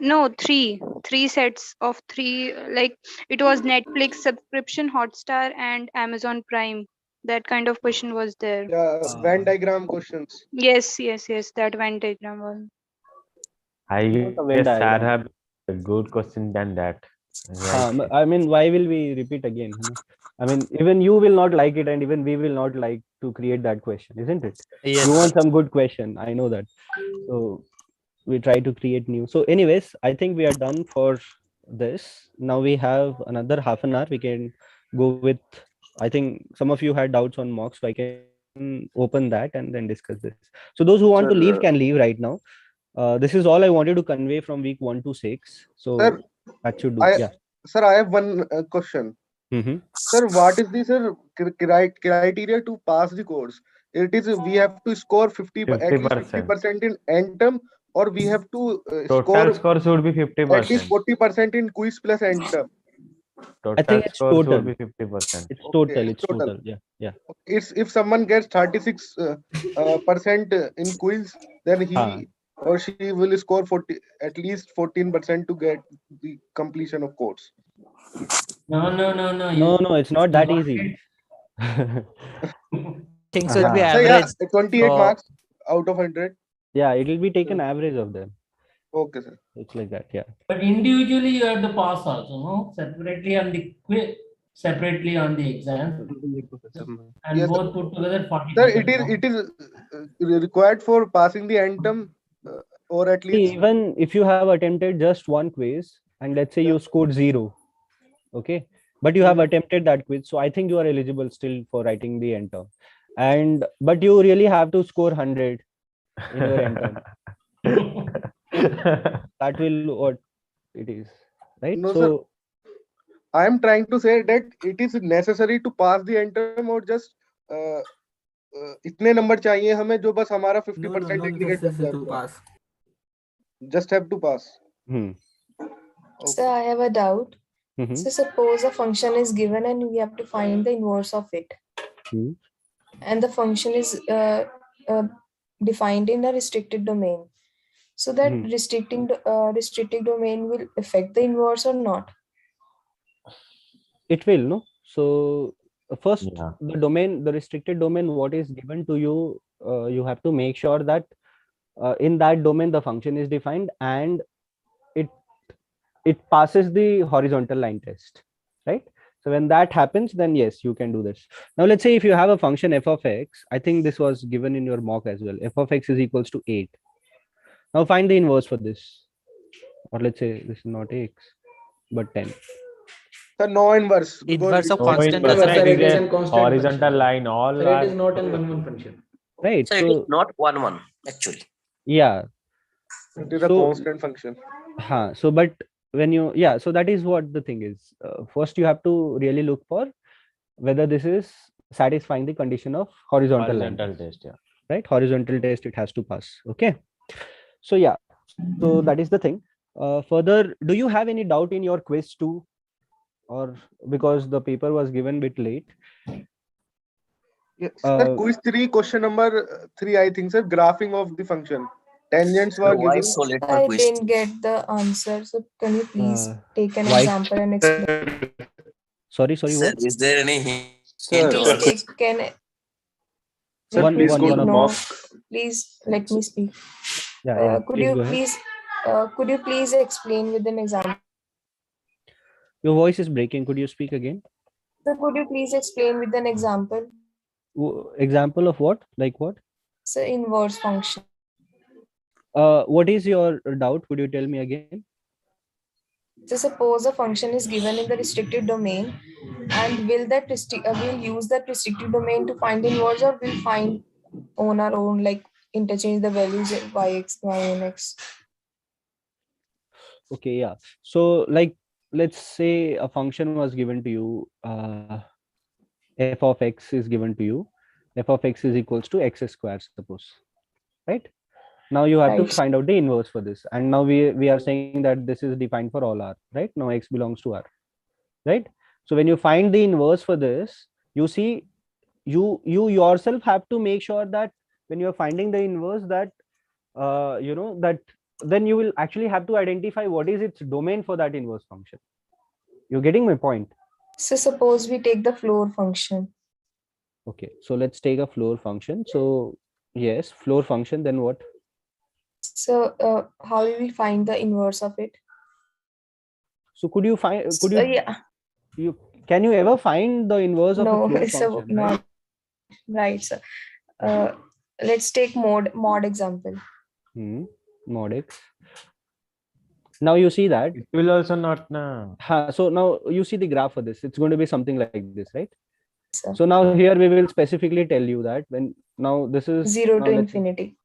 No, 3 sets of 3. Like it was Netflix subscription, Hotstar, and Amazon Prime. That kind of question was there. Yeah, Venn diagram questions. Yes, that Venn diagram one. I Not a Venn guess sir diagram. have a good question than that. Right? I mean, why will we repeat again? I mean, even you will not like it, and even we will not like to create that question, isn't it? Yes. You want some good question. I know that. So we try to create new. So, anyways, I think we are done for this. Now we have another half an hour. We can go with. I think some of you had doubts on mocks, so I can open that and then discuss this. So those who want to leave can leave right now. This is all I wanted to convey from week 1 to 6. So Sir, that should do. Yeah. Sir, I have one question. Sir, what is the criteria to pass the course? It is we have to score 50 at least 50% in end term, or we have to Total score should be 50%. at least 40% in quiz plus end term. I think it's score total. should be 50%. It's total. Okay, It's total. Yeah. It's if someone gets 36 percent in quiz, then he or she will score 40 at least 14% to get the completion of course. No. No, it's not that easy. Things will be So average. 28 marks out of 100. Yeah, it will be taken average of them. Okay, sir. It's like that. Yeah. But individually, you have to pass also, no? Separately on the quiz, separately on the exam, and Yes, both put together 40. Sir, it is required for passing the end term, or at least Even if you have attempted just one quiz and let's say you scored 0, okay, but you have attempted that quiz, so I think you are eligible still for writing the end term. But you really have to score 100 in your end term. That will what it is, right? No, so sir. I am trying to say that it is necessary to pass the end term or just इतने number चाहिए हमें जो बस हमारा 50% aggregate बन जाए पूरा. Just have to pass. So I have a doubt. So suppose a function is given and we have to find the inverse of it. And the function is defined in a restricted domain. So that restricted domain will affect the inverse or not? It will, no? So first, the restricted domain, what is given to you, you have to make sure that in that domain the function is defined and it passes the horizontal line test, right? So when that happens, then yes, you can do this. Now let's say if you have a function f of x, I think this was given in your mock as well. F of x is equals to 8. Now find the inverse for this. Or let's say this is not x, but 10. Sir, no inverse. Inverse of No constant inverse, doesn't Sir, it is it is a a constant horizontal function. line. All Sir, it is are not an 1-1 function. Right. So it is not 1-1 actually. Yeah. It is a So, constant function. so but when you, yeah, so that is what the thing is. First, you have to really look for whether this is satisfying the condition of horizontal line horizontal test, test. Yeah. right? Horizontal test, it has to pass. Okay. So yeah, so that is the thing. Further, do you have any doubt in your quiz 2, or because the paper was given bit late? Yeah, sir, quiz 3, question number 3, I think, sir, graphing of the function. Tangents were Why given. so late for I quiz? didn't get the answer. So can you please take an why? example and explain? Sorry, Sir, what? is there any hint? Sir, Please take can sir, let me please go speak. to No, mock. please let me speak. Yeah, Could please you go ahead. please could you please explain with an example? Your voice is breaking. Could you speak again? So could you please explain with an example? Example of what? Like what? So inverse function. What is your doubt? Could you tell me again? So suppose a function is given in the restricted domain, and will we'll use that restricted domain to find inverse, or we'll find on our own, like interchange the values in yx, y and x. Okay, yeah. So like, let's say a function was given to you, f of x is given to you. F of x is equals to x squared, suppose, right? Now you have to Right. find out the inverse for this, and now we are saying that this is defined for all r, right? Now x belongs to r, right? So when you find the inverse for this, you see, you yourself have to make sure that when you are finding the inverse, that that then you will actually have to identify what is its domain for that inverse function. You're getting my point? So suppose we take the floor function. Okay, so let's take a floor function. So yes, floor function, then what? So how will we find the inverse of it? So could you find, yeah. Can you ever find the inverse of a No, floor so function, not right? right. So let's take mod example. Mod x. Now you see that it will also not now. So now you see the graph for this. It's going to be something like this, right? So now here we will specifically tell you that when now this is 0 to let's say, infinity.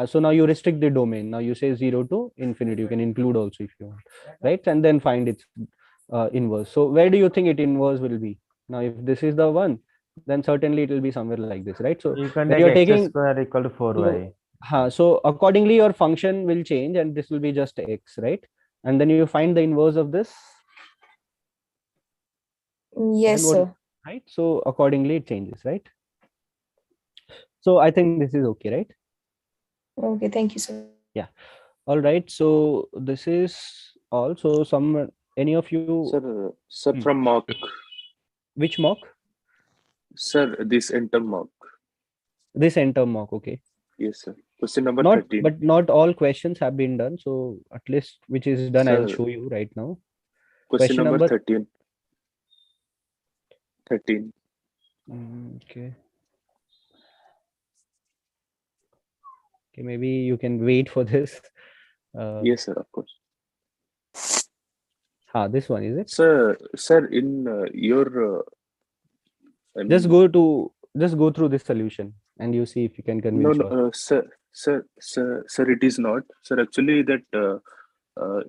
so now you restrict the domain. Now you say 0 to infinity. You can include also if you want, right? And then find its inverse. So where do you think it inverse will be? Now if this is the one, then certainly it will be somewhere like this, right? So You can when take you're x taking square equal to 4y. so accordingly your function will change, and this will be just x, right? And then you find the inverse of this. Yes, sir. Right? So accordingly it changes, right? So I think this is okay, right? Okay, thank you, sir. Yeah. All right. So this is also any of you? Sir, from mock. Which mock? Sir, this enter mock. This enter mock, okay. Yes, sir. Question number Not, 13. but not all questions have been done. So at least which is done, I'll Sir, show you right now. Question number 13. 13. Okay. Okay, maybe you can wait for this. Yes, sir, of course. This one, is it? Sir, in your just go through this solution and you see if you can convince. No, sir, it is not. Sir, actually that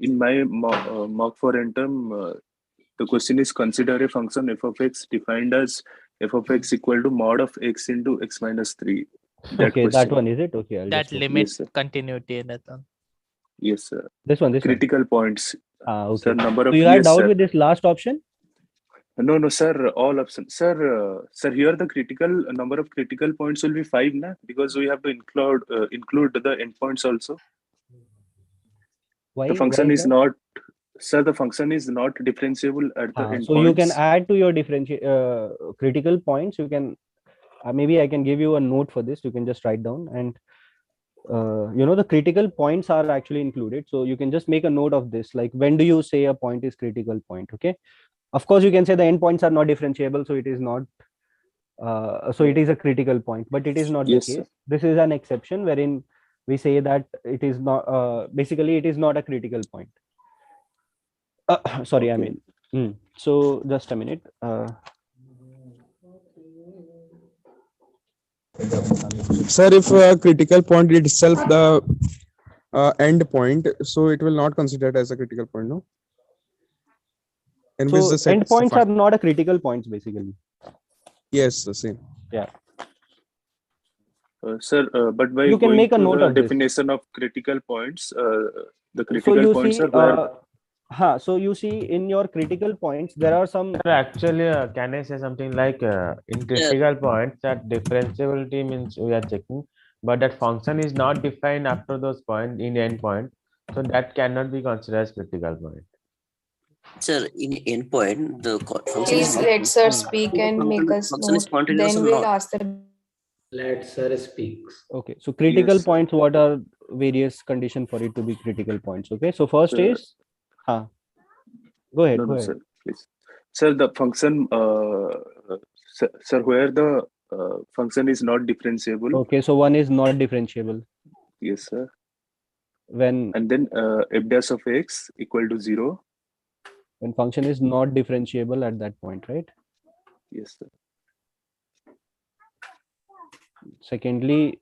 in my mock for NTERM, the question is consider a function f of x defined as f of x equal to mod of x into x minus 3. Okay, that one is it? Okay, I'll that just limit yes, continuity. Nathan. Yes, sir. This one. Critical points. Okay. Sir, number So of you had yes, doubt sir. with this last option? No, sir. All options, sir. Sir, here the critical number of critical points will be 5, na? Because we have to include the endpoints also. Why? The function Why is not, sir. The function is not differentiable at the endpoints. So you can add to your critical points. You can maybe I can give you a note for this. You can just write down, and the critical points are actually included. So you can just make a note of this. Like, when do you say a point is critical point? Okay. Of course, you can say the endpoints are not differentiable, so it is not. So it is a critical point, but it is not the Yes, case. sir. This is an exception wherein we say that it is not. Basically, it is not a critical point. Sorry, I Okay. mean. So just a minute. Sir, if a critical point itself the end point, so it will not considered as a critical point, no? In which So the set endpoints are not a critical points, basically. yes, the same. Yeah. Sir, but by You can going make a through note the of this. definition of critical points, the So critical you points see, are where. so you see in your critical points there are some. Actually, can I say something like in critical points that differentiability means we are checking, but that function is not defined after those points in endpoint, so that cannot be considered as critical point. Sir, in endpoint, the function is Please not. let sir speak and make us Function is note. continuous Then or we'll not. ask the. Let sir speak. Okay, so critical Yes, sir. points, what are various conditions for it to be critical points? Okay, so first Sir. is, go ahead, No, go no, ahead. sir, please. Sir, the function, sir, where the function is not differentiable. Okay, so one is not differentiable. Yes, sir. When And then f dash of x equal to 0. When function is not differentiable at that point, right? Yes, sir. Secondly,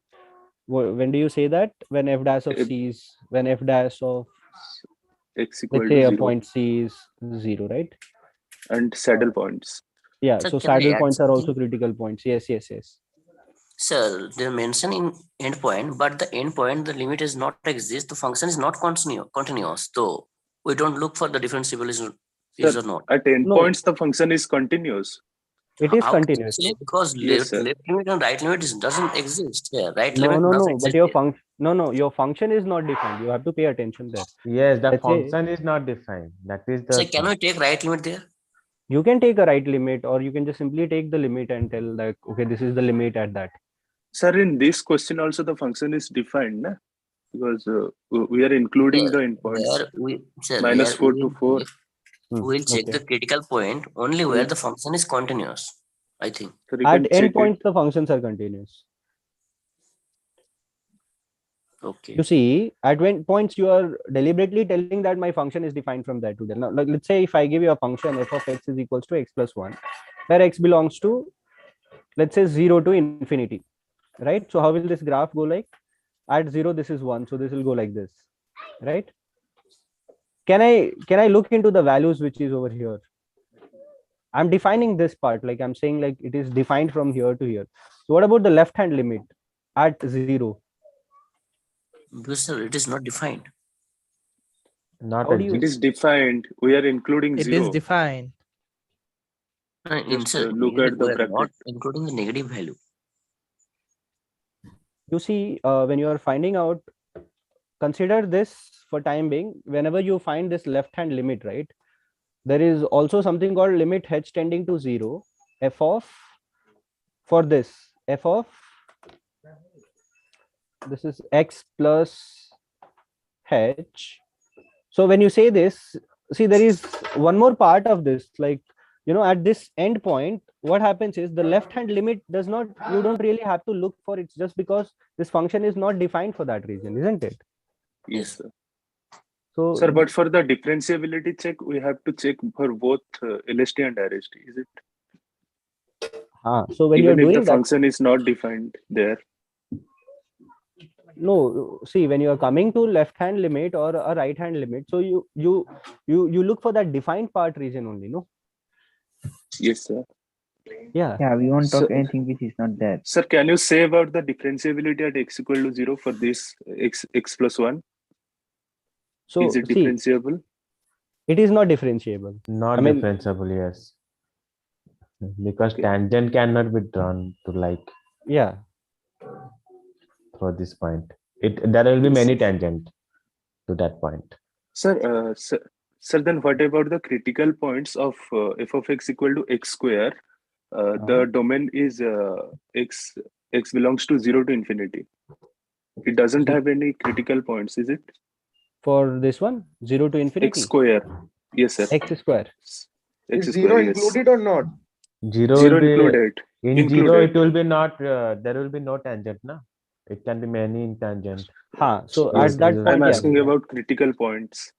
when do you say that? When f dash of c is, when f dash of x equal let's to say a 0. point c is 0, right? And saddle points. Yeah, Sir, so can I saddle add points are also something? critical points. Yes, yes, yes. Sir, they mention in endpoint, but the endpoint, the limit is not exist. The function is not continuous. So we don't look for the differentiable is Sir, or not. at No. endpoints, the function is continuous. It is How can you continuous, say? no? Because Yes, sir. left limit and right limit doesn't exist. Yeah, right No, limit no, does no. But exist. your function, no, your function is not defined. You have to pay attention there. Yes, the Let's say function is not defined. That is So the can thing. we take right limit there? you can take a right limit, or you can just simply take the limit and tell like, okay, this is the limit at that. Sir, in this question also the function is defined, na? Because we are including the endpoints. Minus 4 to 4. We'll check okay. the critical point only where the function is continuous, I think. So you At can check endpoints, it. the functions are continuous. Okay. You see, at endpoints, you are deliberately telling that my function is defined from that to there. Now, like, let's say if I give you a function f of x is equals to x plus 1, where x belongs to, let's say, 0 to infinity, right? So how will this graph go like? At 0, this is 1, so this will go like this, right? Can I look into the values which is over here? I'm defining this part, like I'm saying like it is defined from here to here. So what about the left hand limit at 0? Because sir, it is not defined. Not How do you? It is defined. We are including It 0. is defined. Just look at the we are bracket. not including the negative value. You see, when you are finding out, consider this for time being, whenever you find this left hand limit, right? There is also something called limit h tending to 0, f of, for this, f of, this is x plus h. So when you say this, see, there is one more part of this, like, at this end point, what happens is the left hand limit does not, you don't really have to look for it, just because this function is not defined for that reason, isn't it? Yes, sir. So, sir, but for the differentiability check, we have to check for both LST and RST, is it? So when even you're if doing the that, function is not defined there. No, see, when you're coming to left hand limit or a right hand limit, so you look for that defined part region only, no? Yes, sir. Yeah. Yeah, we won't talk So, anything which is not there. sir, can you say about the differentiability at x equal to 0 for this x plus 1? So is it see, differentiable? it is not differentiable. Not I mean, differentiable, yes. Because tangent cannot be drawn to like yeah, for this point. There will be many tangent to that point. Sir, sir, then what about the critical points of f of x equal to x square? The domain is x belongs to 0 to infinity. It doesn't have any critical points, is it? For this one, 0 to infinity. X square. Yes, sir. X square. X Is zero square, yes. included or not? Zero Zero will be included. in zero. It will be not. There will be no tangent, na. It can be many in tangent. So Yes, at that I'm point, yeah. asking about critical points.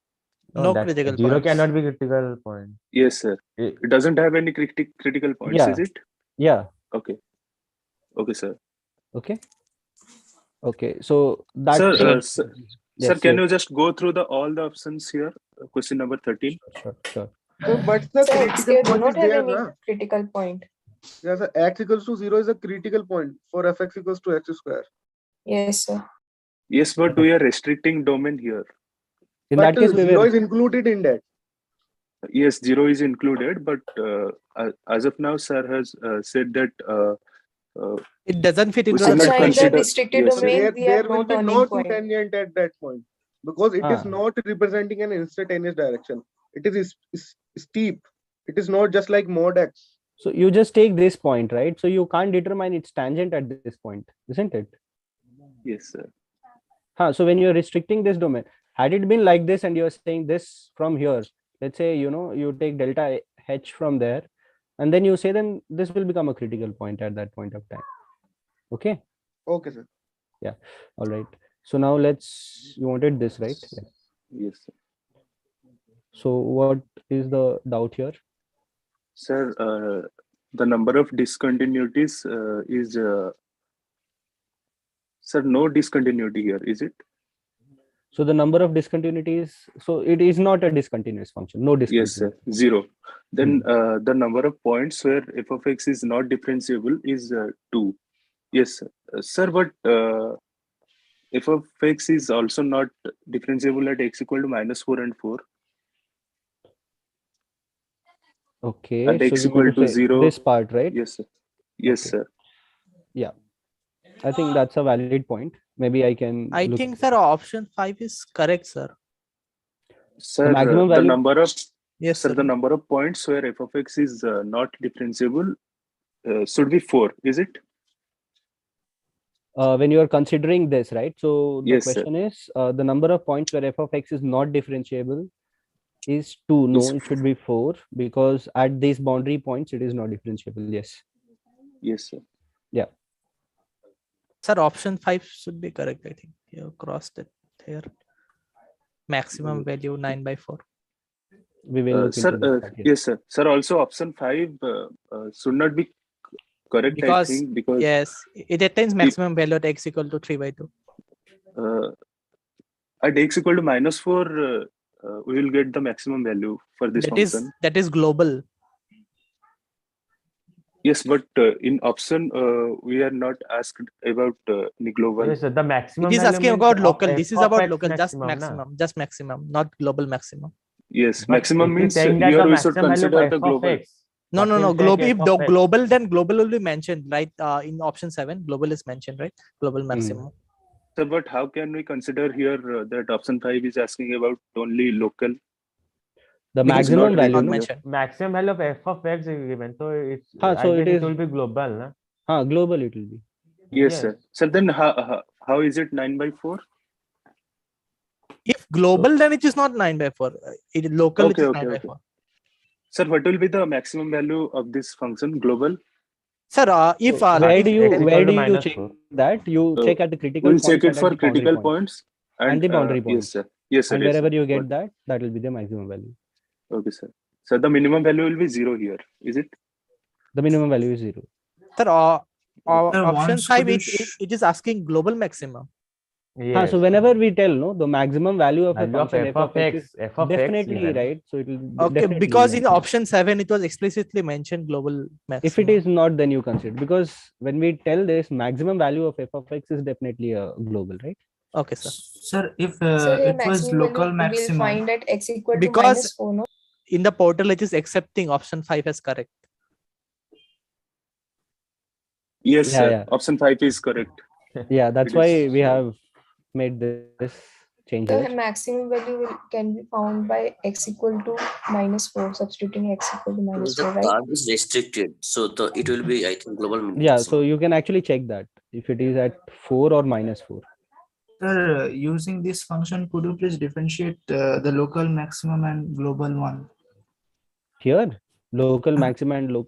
No that critical zero points. cannot be critical point. Yes, sir. It doesn't have any critical points, Yeah. is it? Yeah. Okay. Okay, sir. Okay. Okay. So that Sir, takes. sir, Yes, can yes. you just go through all the options here? Question number 13. Sure. So, but the So critical X square do point is not have there, any na? critical point. Yeah, the x equals to 0 is a critical point for fx equals to x square. Yes, sir. Yes, but we are restricting domain here. In But that case, we 0 were. is included in that. Yes, 0 is included, but as of now, sir has said that It doesn't fit we into should the not Acha, in the consider. restricted Yes, sir. domain, we There have will no be turning no two point. tangent at that point because it is not representing an instantaneous direction. It is steep. It is not just like mod x. So you just take this point, right? So you can't determine its tangent at this point, isn't it? Yes, sir. So when you're restricting this domain, had it been like this and you're saying this from here, let's say, you take delta h from there, and then you say, then this will become a critical point at that point of time. Okay. Okay, sir. Yeah. All right. So now you wanted this, right? Yeah. Yes, sir. So what is the doubt here? Sir, the number of discontinuities is sir, no discontinuity here, is it? So the number of discontinuities, so it is not a discontinuous function, no discontinuity. Yes, sir, 0. Then the number of points where f of x is not differentiable is 2. Yes, sir. Sir, but f of x is also not differentiable at x equal to -4 and 4. Okay, And so x you want equal to to say 0. this part, right? Yes, sir. Yes, Okay. sir. Yeah, I think that's a valid point. Maybe I can. I think, sir, option 5 is correct, sir. Sir, maximum the value? number of Yes, sir, sir. the number of points where f of x is not differentiable should be 4, is it? When you are considering this, right? So the Yes, sir. question is, the number of points where f of x is not differentiable is 2. No, it should be 4, because at these boundary points it is not differentiable. Yes. Yes, sir. Yeah. Sir, option 5 should be correct. I think you crossed it here. Maximum value 9/4. We will look Sir, into that. yes, sir. Sir, also option 5 should not be correct, Because I think, because yes, it attains maximum value at x equal to 3/2. At x equal to -4, we will get the maximum value for this function. That is global. Yes, but in option we are not asked about any global. Yes, sir, the maximum. It is value asking means about of local. f This is of about x local, just maximum, maximum, just maximum, not global maximum. Yes, But maximum if you means saying that here the we should maximum value consider of the f of global. x, No, but no, no. we'll take If f of x. global, then global will be mentioned, right? In option 7, global is mentioned, right? Global maximum. So, but how can we consider here that option 5 is asking about only local? The It is maximum not value, written no? here. Maximum value of f of x is given, so it's. So I it guess is. it will be global, na? Global it will be. Yes, sir. So then how is it 9/4? If global, then it is not 9/4. Local, it is Okay. 9/4. Sir, what will be the maximum value of this function global? Sir, if where do you -4. check that? You check at the critical We'll points check it and at for the boundary critical points. points And the boundary points. Yes, sir. Yes, sir. And yes, wherever sir. you get that will be the maximum value. Okay, sir. So the minimum value will be 0 here, is it? The minimum value is 0. Sir, option once 5, could you it is asking global maximum. Yes. So whenever we tell the maximum value of a Value of function f of x, is f of x definitely given. right. So it will Okay, definitely because be in option 7, it was explicitly mentioned global maximum. If it is not, then you consider, because when we tell this maximum value of f of x is definitely a global, right? Okay, sir. Sir, if So here it was maximum local value we'll maximum, find at x equal to Because -4, no? in the portal, it is accepting option 5 as correct. Yes, Yeah, sir. yeah. Option 5 is correct. Yeah, that's It why is we shown. have made this change The here. maximum value can be found by x equal to -4, substituting x equal to The -4, right? curve is restricted, so it will be, I think, global Yeah, maximum. so you can actually check that if it is at 4 or -4. Sir, using this function, could you please differentiate the local maximum and global one? Here, local maxima and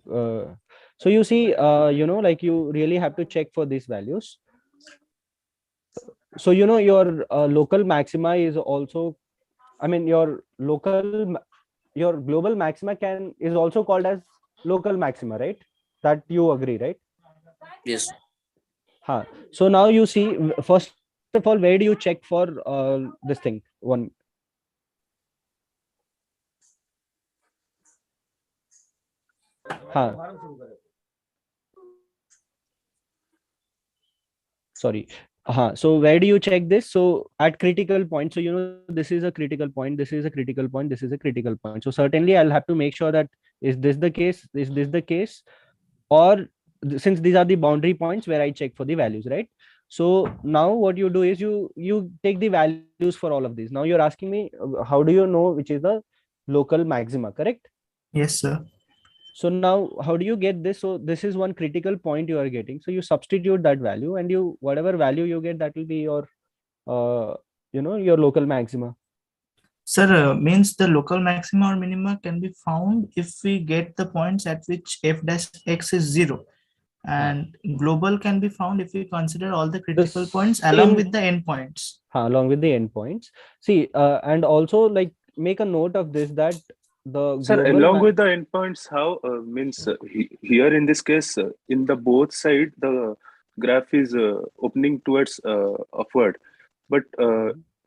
so you see, like you really have to check for these values. So your local maxima is also, I mean, your global maxima is also called as local maxima, right? That you agree, right? Yes. So now you see, first of all, where do you check for this thing? One. Sorry. So where do you check this? So at critical point, so this is a critical point, this is a critical point, this is a critical point. So certainly I'll have to make sure that is this the case, is this the case, or since these are the boundary points where I check for the values, right? So now what you do is you take the values for all of these. Now you're asking me, how do you know which is the local maxima, correct? Yes, sir. So now how do you get this? So this is one critical point you are getting. So you substitute that value, and whatever value you get, that will be your your local maxima. Sir, means the local maxima or minima can be found if we get the points at which f dash x is 0. And global can be found if we consider all the critical points along with the endpoints. Along with the endpoints. See, and also like make a note of this, that the Sir, global along with the endpoints, how means here in this case, in the both side, the graph is opening towards upward. But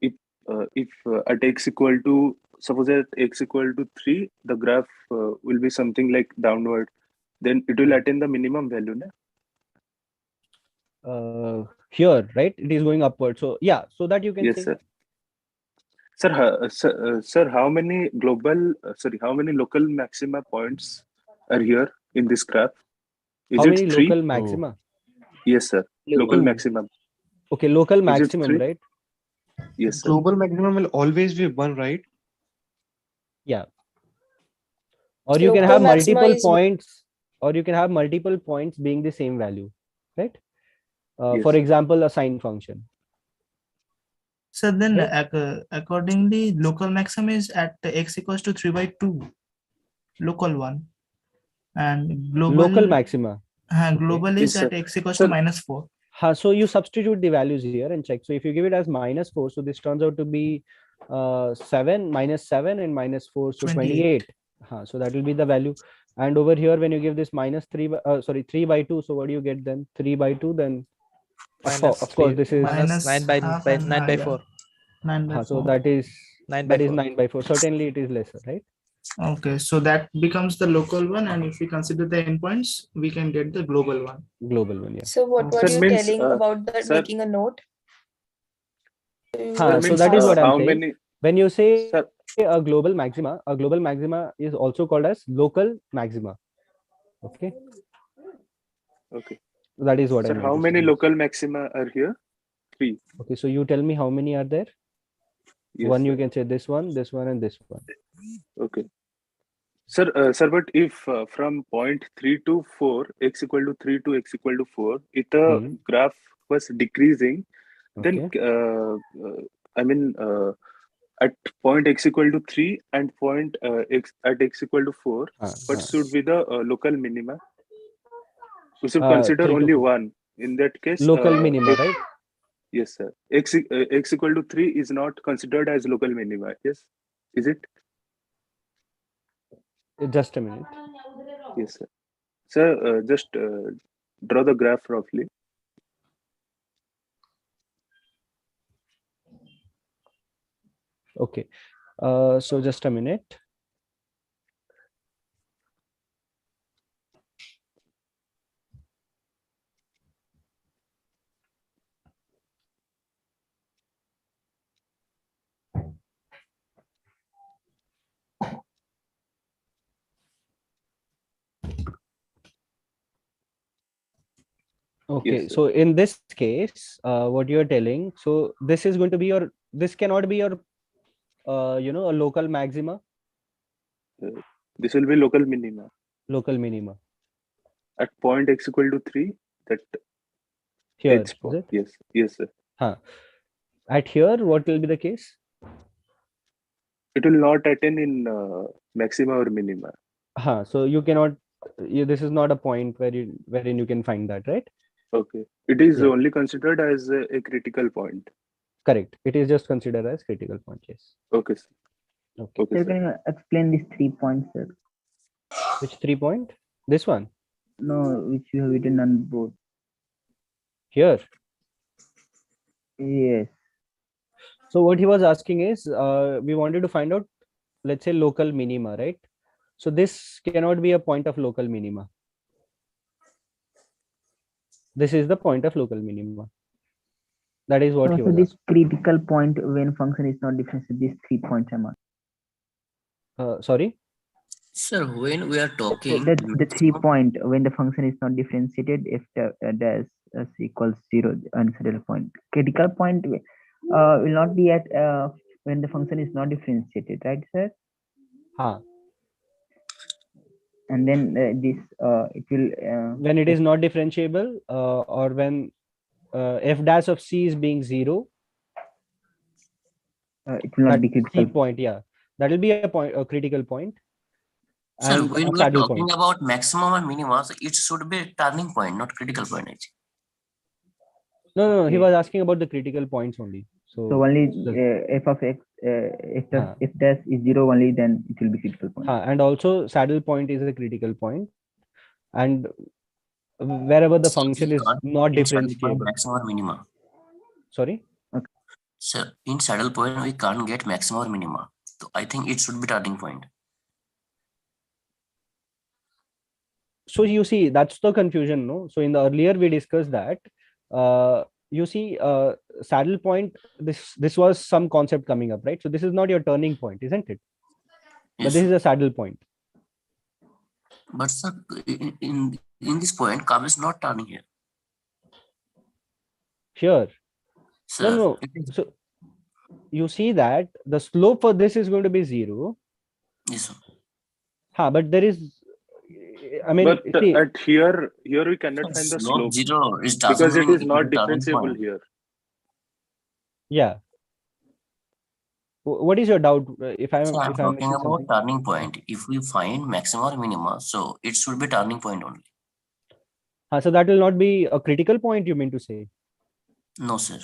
if at x equal to, suppose at x equal to 3, the graph will be something like downward, then it will attain the minimum value, na? Here, right, it is going upward. So yeah, so that you can Yes, say. sir. Sir, how many how many local maxima points are here in this graph? Is How it many 3? local maxima? Yes, sir. Local Two. maximum. Okay, local Is it maximum, 3? right? Yes, sir. Global maximum will always be 1, right? Yeah. Or you can Local have maxima multiple is points, or you can have multiple points being the same value, right? Yes. For example, a sine function. So then accordingly, local maximum is at x equals to 3 by 2, local one. And global Local maxima. Global is at x equals to -4. So you substitute the values here and check. So if you give it as -4, so this turns out to be 7, -7 and -4, so 28. So that will be the value. And over here, when you give this -3, 3 by 2, so what do you get then? 3 by 2, then of course this is minus 9 by 9 by 4. 9 by 4. So that is 9 by 4. 9 by 4. Certainly it is lesser, right? Okay, so that becomes the local one, and if we consider the endpoints, we can get the global one. Global one, yeah. So what were you telling about that, sir, making a note? So that is what I'm saying. Many, when you say a global maxima is also called as local maxima. Okay. Okay. That is what sir, how many local maxima are here? 3. Okay, so you tell me how many are there? Yes, one, sir. you can say this one, and this one. Okay. Sir, but if from point 3 to 4, x equal to 3 to x equal to 4, if the graph was decreasing, then I mean at point x equal to 3 and point x equal to 4, what should be the local minima? We should consider 3 to only 4. one. In that case, Local minima, right? Yes, sir. X equal to 3 is not considered as local minima. Yes, is it? Just a minute. Yes, sir. Sir, just draw the graph roughly. Okay. So just a minute. Okay, Yes, so in this case, what you're telling, so this is going to be this cannot be your, a local maxima. This will be local minima. Local minima. At point x equal to 3, that here, is it? Yes, sir. At here, what will be the case? It will not attain in maxima or minima. So you cannot, this is not a point wherein you can find that, right? Okay. It is Yeah. only considered as a critical point. Correct. It is just considered as critical point, yes. Okay, sir. Okay. Okay, Sir, sir. can you explain these 3 points, sir? Which 3 point? This one? No, which you have written on board. Here? Yes. So what he was asking is, we wanted to find out, let's say, local minima, right? So this cannot be a point of local minima. This is the point of local minima. That is what he So was this asking. critical point when function is not differentiated, these 3 points I'm asking. Sorry? Sir, when we are talking, The 3 point when the function is not differentiated, if the dash equals 0 on saddle point. Critical point will not be at when the function is not differentiated, right, sir? And then this it will when it is not differentiable, or when f dash of c is being 0, it will not be critical point. Yeah, that will be a point, a critical point. Sir, And when a we are saddle talking point. about maximum and minima, so it should be a turning point, not critical point. I think. No, he was asking about the critical points only. So only f of x, if dash is 0 only, then it will be critical point. And also saddle point is a critical point, and wherever the function is not In saddle point, differentiable. maximum or minima. Sorry? Sir, in saddle point, we can't get maximum or minima. So I think it should be turning point. So you see, that's the confusion, no? So in the earlier we discussed that, you see, saddle point, this was some concept coming up, right? So this is not your turning point, isn't it? Yes, but this is a saddle point. But sir, in this point, curve is not turning here. Sure. Sir, No. So you see that the slope for this is going to be 0. Yes, sir. But there is, I mean, but see, at here we cannot find the Slope slope 0 is because it mean is not turning differentiable point. here. Yeah. What is your doubt? If I'm So I'm talking missing about something? turning point. If we find maximum or minima, so it should be turning point only. So that will not be a critical point, you mean to say? No, sir.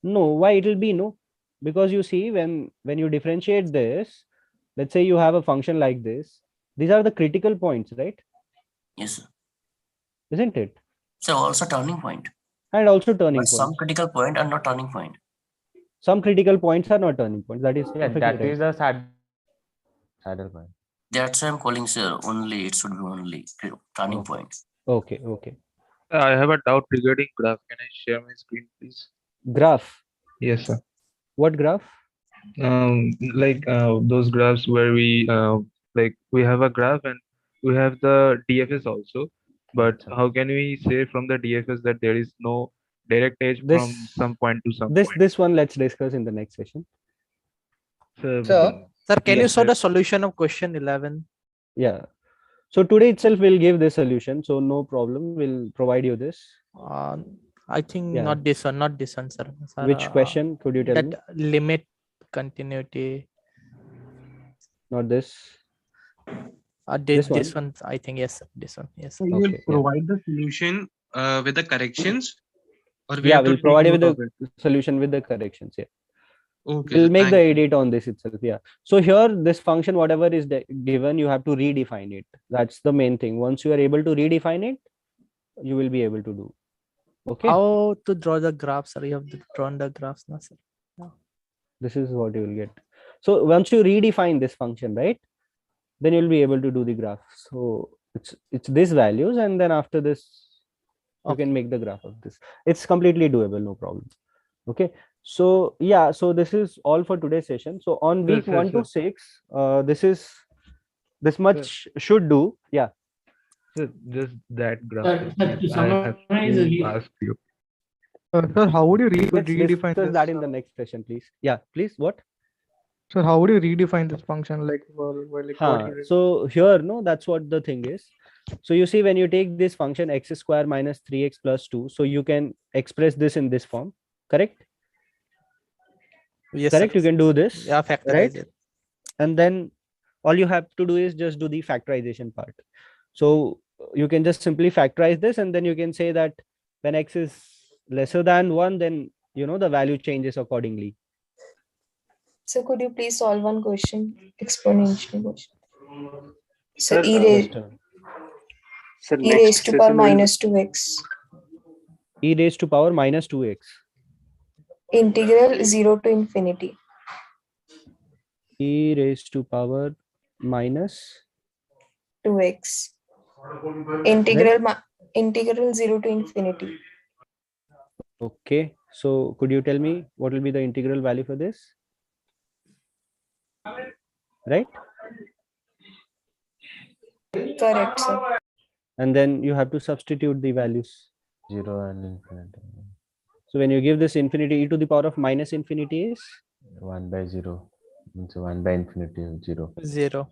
No, why it will be no? Because you see, when you differentiate this, let's say you have a function like this, these are the critical points, right? Yes, sir. Isn't it? So also turning point. And also turning But some points. critical point are not turning point. Some critical points are not turning points. That is perfectly that right. is the saddle point. That's why I'm calling, sir. Only it should be only turning point. Okay. I have a doubt regarding graph. Can I share my screen, please? Graph. Yes, sir. What graph? Like those graphs where we we have a graph and we have the DFS also, but how can we say from the DFS that there is no direct edge from some point to some point? This one let's discuss in the next session. So, Sir, can you Yes, show the yes. solution of question 11? Yeah. So today itself we'll give this solution. So no problem. We'll provide you this. I think Yeah. not this one, sir. Sir, Which question could you tell that me? limit continuity. Not this. This one, I think, yes, this one, yes. So you will provide the solution with the corrections, or we have to We'll take provide you note with of the it? solution with the corrections. Yeah. Okay, We'll sir, make the thank you. edit on this itself. Yeah. So here, this function, whatever is given, you have to redefine it. That's the main thing. Once you are able to redefine it, you will be able to do. Okay. How to draw the graphs, sir? You have drawn the graphs now, sir. This is what you will get. So once you redefine this function, right, then you'll be able to do the graph. So it's these values, and then after this, you can make the graph of this. It's completely doable, no problem. Okay. So yeah, so this is all for today's session. So on week 1 to 6, this much should do. Yeah. So just that graph. Sir, to I have summarize, to ask you. Sir, how would you Let's redefine discuss this? that in the next session, please. Yeah, please. What? Sir, how would you redefine this function? Like, what you did? So here, no, that's what the thing is. So you see, when you take this function x square minus 3x plus 2, so you can express this in this form, correct? Yes, Correct? sir. You can do this. Yeah, factorize right? it. And then all you have to do is just do the factorization part. So you can just simply factorize this, and then you can say that when x is lesser than 1, then the value changes accordingly. So could you please solve one question, exponential question? So Sir, sir, e raised to power minus 2x. E raised to power minus 2x. Integral 0 to infinity. E raised to power minus 2x. Integral 0 to infinity. Okay. So could you tell me what will be the integral value for this? Right? Correct, sir. And then you have to substitute the values. 0 and infinity. So when you give this infinity, e to the power of minus infinity is 1 by 0. Means 1 by infinity is 0. 0.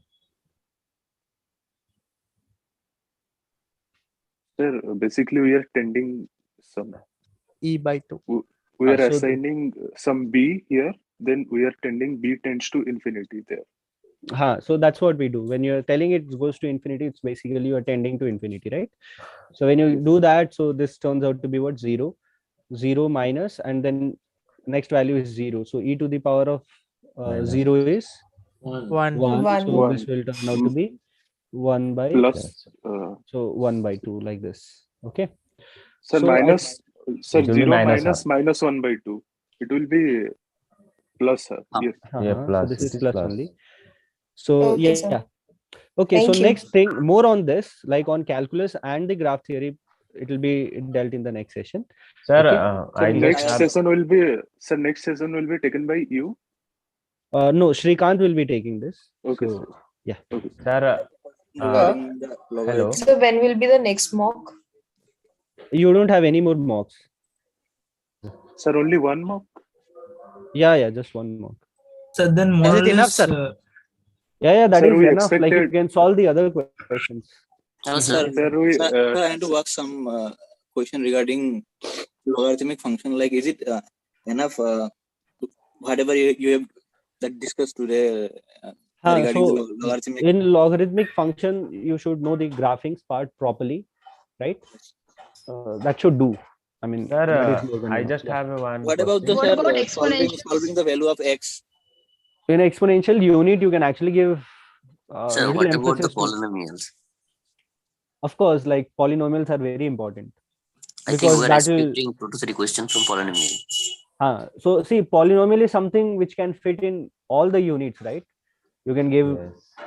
Sir, basically we are tending some E by 2. we are so assigning some b here, then we are tending b tends to infinity there. So that's what we do. When you're telling it goes to infinity, it's basically you're tending to infinity, right? So when you do that, so this turns out to be what? 0 minus, and then next value is 0. So e to the power of 0 is 1. 1. So this will turn out to be 1 by plus so 1 by 2, like this. Okay. Sir, So minus sir, it will be 0 minus minus 1 by 2. It will be plus, sir. Yes. Yeah, So plus. this It is is plus plus. only. So Okay, yeah. sir. Okay. So Thank you. next thing, more on this, like on calculus and the graph theory, it will be dealt in the next session. Sir, Okay? I next just have... session will be next session will be taken by you. No, Shrikant will be taking this. Okay, So, sir. yeah. Okay. Sir, hello. So when will be the next mock? You don't have any more mocks. Sir, only one mock? Yeah, just one mock. So then more Is or it enough, less, sir? Yeah, that Sir, is we enough. Like you expected- can solve the other questions. Hello, Sir, sir. we, Sir, I have to work some question regarding logarithmic function. Like, is it enough? Whatever you have that discussed today regarding So the logarithmic. in logarithmic function, you should know the graphings part properly, right? That should do. I mean, Sir, that is more than I enough. just have one What about the question. sir, solving the value of x? In exponential unit, you can actually give Sir, little what about the emphasis to. polynomials? Of course, like polynomials are very important. I think Because we are that will. expecting 2 to 3 questions from polynomial. So see, polynomial is something which can fit in all the units, right? You can give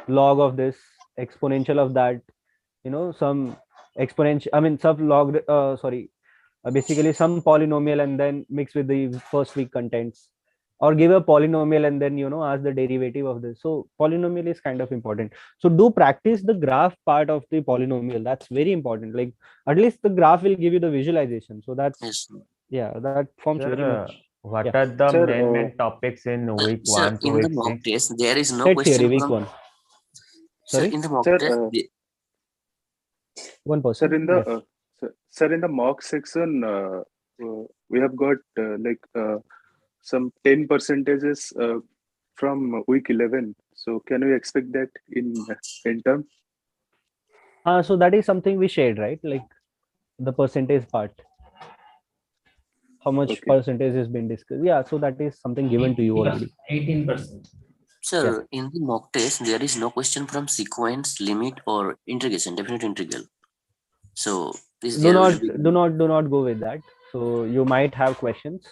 log of this, exponential of that, some exponential, I mean, some log, basically some polynomial and then mix with the first week contents, or give a polynomial and then, ask the derivative of this. So polynomial is kind of important. So do practice the graph part of the polynomial. That's very important. Like at least the graph will give you the visualization. So that's, that forms Sir, very much. what are the main topics in week Sir, 1 to in the week mock 6? test, there is no Set question theory, week from. 1. Sir, Sorry? in the mock Sir, test, one person. Sir, in the sir, in the mock section, we have got some 10 percentages from week 11. So can we expect that in term? So that is something we shared, right? Like the percentage part. How much percentage has been discussed? Yeah, so that is something given to you already. 18%. Sir, in the mock test, there is no question from sequence, limit, or integration, definite integral. So is Do there will not go with that. So you might have questions.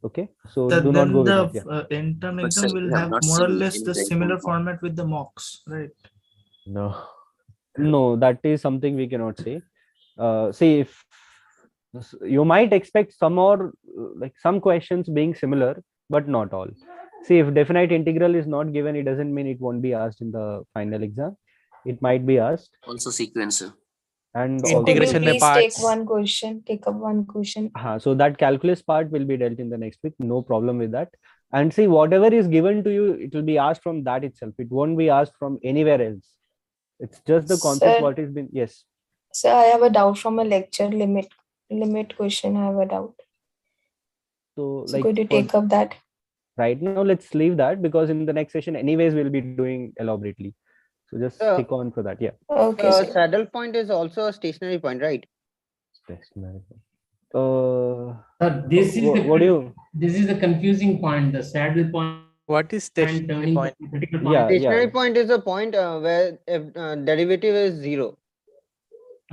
Okay, so do not then go with the that. interim But sir, exam will we have have not more or seen less any the type similar of- format with the mocks, right? No, that is something we cannot say. See, if you might expect some or like some questions being similar, but not all. See, if definite integral is not given, it doesn't mean it won't be asked in the final exam. It might be asked. Also sequence. And So could you also, please take up one question? so that calculus part will be dealt in the next week. No problem with that. And see, whatever is given to you, it will be asked from that itself. It won't be asked from anywhere else. It's just the concept Sir, what has been. Yes. So I have a doubt from a lecture limit question. I have a doubt. So So like could you take up that? right now let's leave that, because in the next session anyways we'll be doing elaborately. So just stick on for that. Yeah. Okay, sir. Saddle point is also a stationary point, right? Stationary. This is what do you? This is the confusing point. The saddle point. What is stationary point? Critical Yeah, point. Stationary point is a point where if derivative is 0.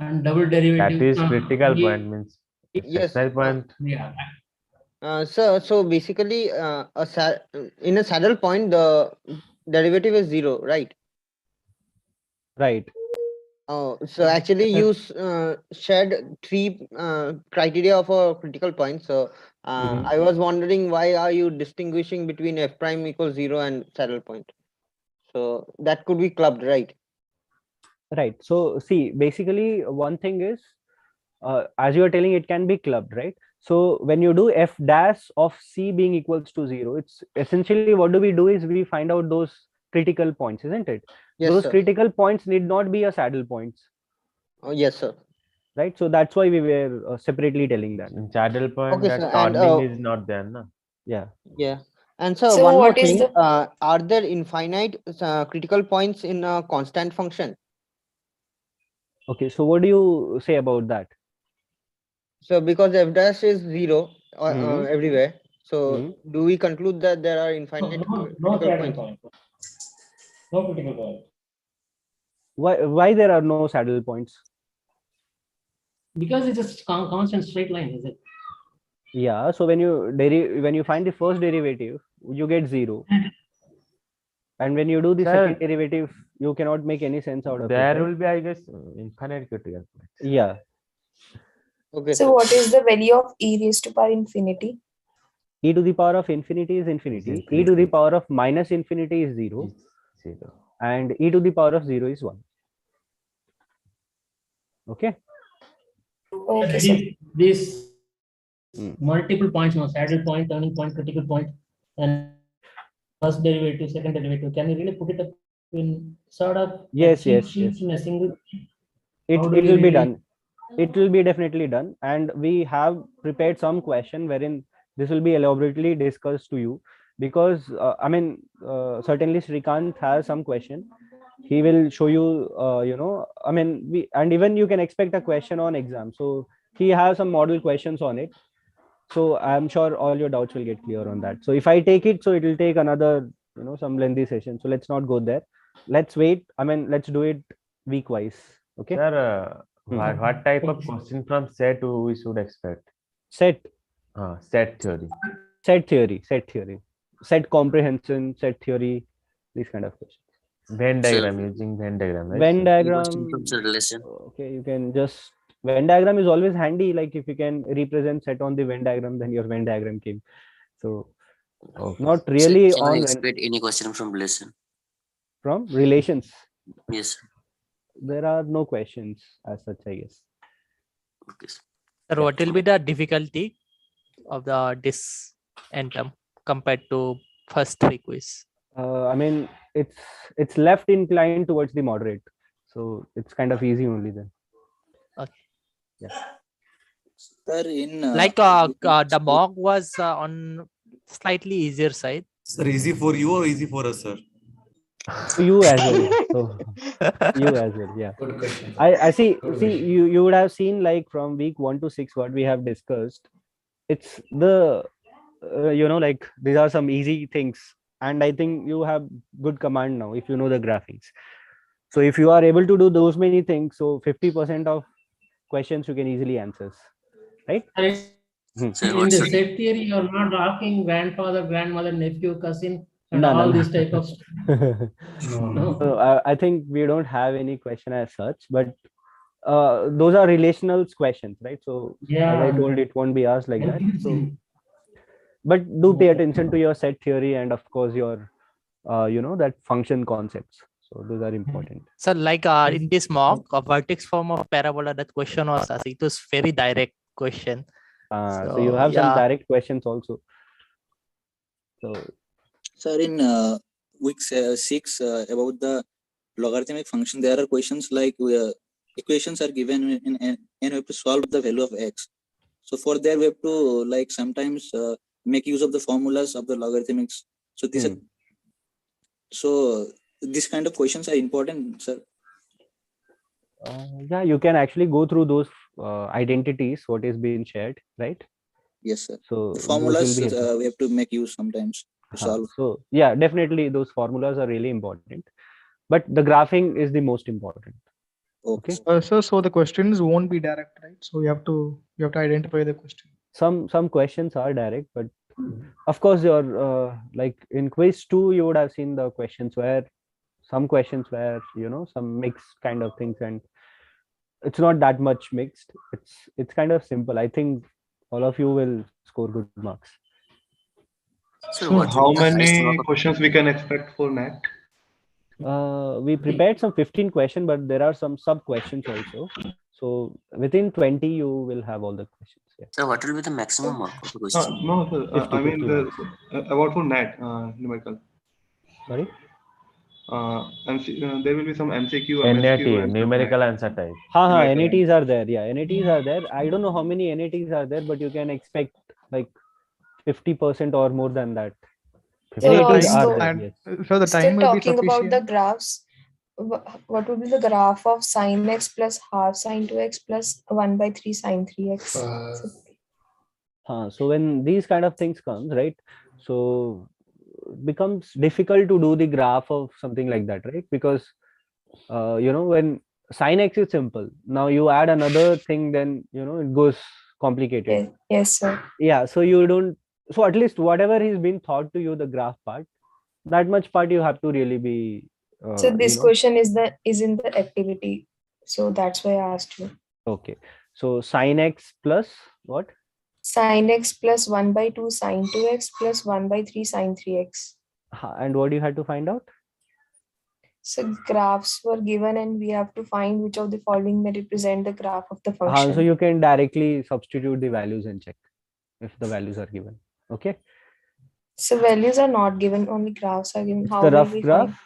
And double derivative. That is critical point, means Yes. stationary point. Yeah. So basically, in a saddle point, the derivative is 0, right? Right. Oh, so actually you shared 3 criteria of a critical point. So I was wondering, why are you distinguishing between f prime equals 0 and saddle point? So that could be clubbed, right? Right. So see, basically one thing is, as you are telling, it can be clubbed, right? So when you do f dash of c being equals to 0, it's essentially, what do we do is we find out those critical points, isn't it? Yes, Those sir. critical points need not be a saddle points. Oh, yes, sir. Right. So that's why we were separately telling that. In saddle point, Okay, that sir, and, turning is not there, no? Yeah. Yeah. And so, So one more what is thing, the- are there infinite critical points in a constant function? Okay. So what do you say about that? So because f dash is 0 everywhere, so do we conclude that there are infinite No critical saddle points? point. No critical point. Why there are no saddle points? Because it's a constant straight line, is it? Yeah. So when you find the first derivative, you get 0. And when you do the second derivative, you cannot make any sense out of it. There Right? will be, I guess, infinite critical points. Yeah. Okay. So what is the value of e raised to power infinity? E to the power of infinity is infinity. E to the power of minus infinity is 0. And e to the power of 0 is 1. Okay. Okay, sir. This multiple points, no saddle point, turning point, critical point, and first derivative, second derivative. Can you really put it up in sort of Yes, cheat yes, sheet yes. in a single? It How do will we be really- done. It will be definitely done. And we have prepared some question wherein this will be elaborately discussed to you, because certainly Srikant has some question. He will show you, and even you can expect a question on exam. So he has some model questions on it. So I'm sure all your doubts will get clear on that. So if I take it, so it will take another, some lengthy session. So let's not go there. Let's wait. Let's do it week wise. Okay. Sir, what type of question from set we should expect? Set. Set theory. Set comprehension, set theory, these kind of questions. Venn diagram, using Venn diagram, right? Venn diagram. From the relation. Okay, you can just, Venn diagram is always handy. Like if you can represent set on the Venn diagram, then your Venn diagram came. So not really Can I on expect any question from relation? from relations. Yes. There are no questions as such, I guess. Okay. Sir, what will be the difficulty of this n term compared to first 3 quiz? It's left inclined towards the moderate, so it's kind of easy only then. Okay. Yeah. Sir, in the mock was on slightly easier side. Sir, easy for you or easy for us, sir? You as well. So you as well. Yeah. Good question. I see. See, you would have seen, like from week 1 to 6 what we have discussed. It's the like these are some easy things, and I think you have good command now if you know the graphics. So if you are able to do those many things, so 50% of questions you can easily answer, right? In the set theory, you're not asking grandfather, grandmother, nephew, cousin, and No, all no, this no. type of stuff. No. So I think we don't have any question as such, but those are relational questions, right? So Yeah. as I told, it won't be asked like that. So, but do pay attention to your set theory and of course your that function concepts. So those are important. So like in this mock, a vertex form of parabola, that question was asked. It was very direct question. So you have some direct questions also. So, sir, in week 6 about the logarithmic function, there are questions like equations are given and we have to solve the value of x. So for that we have to like sometimes make use of the formulas of the logarithmics. So these are, so these kind of questions are important, sir. Yeah, you can actually go through those identities, what is being shared, right? Yes, sir. So The those formulas will be helpful. we have to make use sometimes to solve. So yeah, definitely those formulas are really important, but the graphing is the most important. Okay. So the questions won't be direct, right? So you have to identify the question. Some questions are direct, but of course your like in quiz 2 you would have seen the questions where some questions where some mixed kind of things, and it's not that much mixed. It's kind of simple. I think all of you will score good marks. So how many questions we can expect for NAT? We prepared some 15 questions, but there are some sub questions also. So within 20 you will have all the questions. Yeah. So what will be the maximum mark of the question? No, sir. 50, I mean, 50 marks. about for NAT numerical. Sorry. There will be some MCQ, NAT, MSQ, and numerical answer type. NATs are there. Yeah, NATs are there. I don't know how many NATs are there, but you can expect like 50% or more than that. So NATs are also, there. Yes. So the still time will be talking about the sufficient. graphs, what would be the graph of sine x plus half sine 2x plus 1/3 sine 3x? So when these kind of things comes, right? So it becomes difficult to do the graph of something like that, right? Because when sine x is simple, now you add another thing, then it goes complicated. Yes, sir. Yeah, so you don't. So at least whatever is been taught to you, the graph part, that much part you have to really be. So this question is in the activity, so that's why I asked you. Okay, so sine x plus what? Sine x plus 1/2 sine 2x plus 1/3 sine 3x. And what you had to find out? So graphs were given and we have to find which of the following may represent the graph of the function. So you can directly substitute the values and check if the values are given. Okay. So values are not given, only graphs are given. It's How the will rough we graph. find?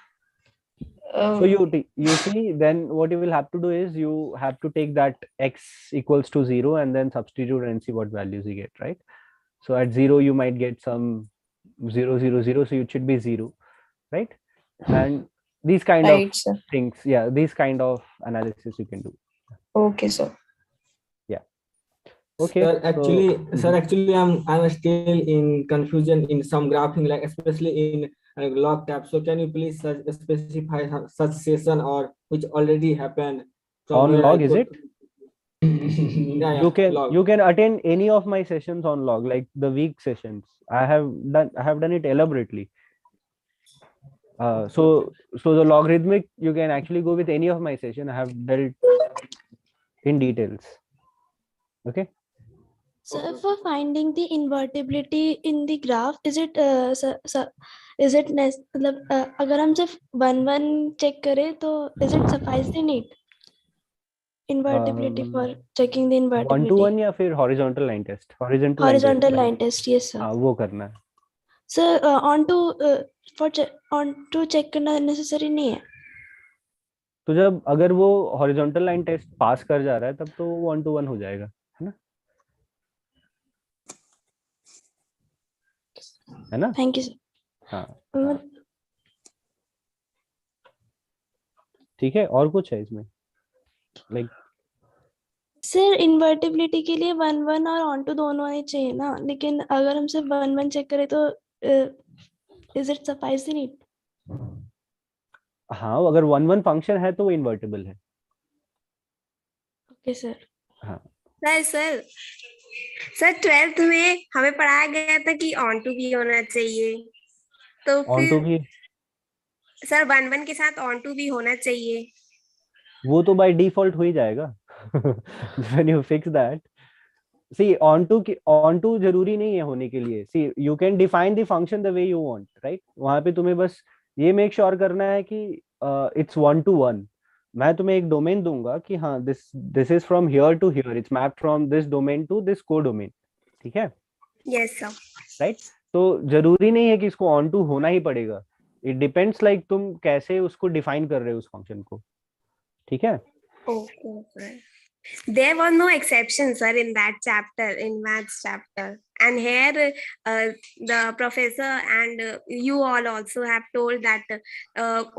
So you see, then what you will have to do is you have to take that x equals to 0 and then substitute and see what values you get, right? So at 0 you might get some 0 0 0, so it should be 0, right? And these kind Right, of sir. things, yeah, these kind of analysis you can do. Okay, sir. Yeah. Okay. Sir, actually, I'm still in confusion in some graphing, like especially in log tab. So can you please specify such session or which already happened? On log, is it? Yeah, log. You can attend any of my sessions on log, like the week sessions. I have done it elaborately. So the logarithmic, you can actually go with any of my session. I have dealt in details. Okay. So for finding the invertibility in the graph, is it अगर हम सिर्फ 1 1 check करें तो is it suffice the need invertibility for checking the invertibility? 1-to-1 या फिर horizontal line test? Horizontal line test, yes sir. हाँ, वो करना है. Sir, on to check करना necessary नहीं है. तो जब अगर वो horizontal line test पास कर जा रहा है तब तो 1-to-1 हो जाएगा, है ना? है ना? Thank you sir. हाँ. ठीक है, और कुछ है इसमें? Like सर इन्वर्टिबिलिटी के लिए 1 1 और ऑन टू दोनों ही चाहिए ना, लेकिन अगर हम सिर्फ 1 1 चेक करें तो इज इट सफिशिएंट? हाँ, अगर 1-1 फंक्शन है तो वो इन्वर्टिबल है. Okay sir. हाँ. सर 12th में हमें पढ़ाया गया था कि ऑन टू भी होना चाहिए, तो ऑन टू भी सर 1 1 के साथ ऑन टू भी होना चाहिए. वो तो बाय डिफॉल्ट हो ही जाएगा. When you fix that, see on to जरूरी नहीं है होने के लिए. See, you can define the function the way you want, right? वहां पे तुम्हें बस ये make sure करना है कि it's 1-to-1. मैं तुम्हें एक डोमेन दूंगा कि हाँ this is from here to here, it's mapped from this domain to this codomain. ठीक है? Yes sir. Right? तो जरूरी नहीं है कि इसको on to होना ही पड़ेगा. It depends like तुम कैसे उसको define कर रहे हो उस function को. ठीक है? Okay. There was no exception, sir, in that chapter, in maths chapter. And here the professor and you all also have told that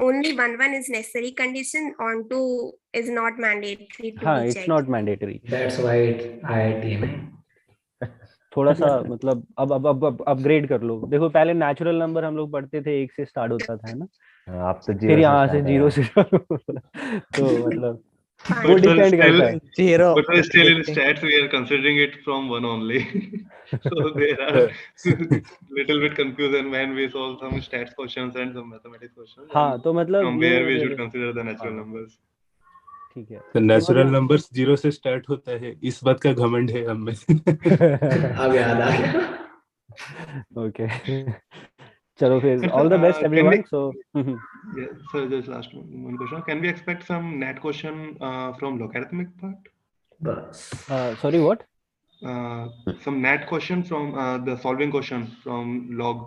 only 1 is necessary condition, on 2 is not mandatory to हाँ, be it's checked. not mandatory. That's why it's IIT में. थोड़ा सा मतलब अब upgrade कर लो. देखो पहले natural number हम लोग पढ़ते थे 1 से स्टार्ट होता था, है ना. आप तो फिर 0 से यहाँ से start 0 है से तो मतलब वो But डिपेंड still, करता है. Zero. but still in Everything. stats we are considering it from 1 only. So there are little bit confusion when we solve some stats questions and some mathematics questions. हाँ, तो मतलब From ये where we should consider the natural numbers. ठीक है. तो natural numbers 0 से start होता है, इस बात का घमंड है हम में. अब याद आ गया. ओके. चलो फिर all the best Can everyone. we, so yeah, so just last one question. Can we expect some net question from logarithmic part? Sorry what? Some net question from the solving question from log.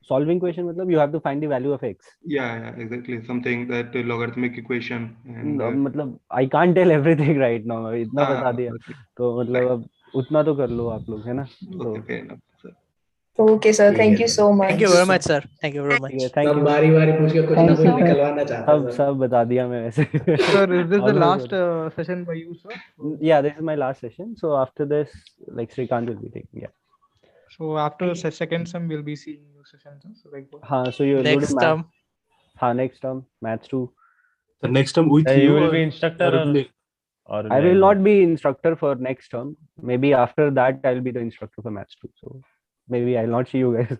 Solving question मतलब you have to find the value of x. Yeah, exactly. Something that logarithmic equation and मतलब I can't tell everything right now. इतना बता दिया okay. तो मतलब अब उतना तो कर लो आप लोग, है ना. तो Okay, fair enough, sir. Okay, sir. Thank you so much. Thank you very much, sir. Thank you very much. Thank सब यू. बारी-बारी पूछ के कुछ ना कुछ निकलवाना चाहता है सब सर. सब बता दिया मैं वैसे. Sir, is this the Almost last बता- session by you, sir? Yeah, this is my last session. So after this, like Srikanth will be taking. Yeah. So after second sem, we'll be seeing new sessions. Huh? So like what? हाँ, so you're Next doing math. term. हाँ, next term maths 2. So next time with You you will or, be instructor or or will- I will not be instructor for next term. Maybe after that I'll be the instructor for maths 2. So maybe I'll not see you guys,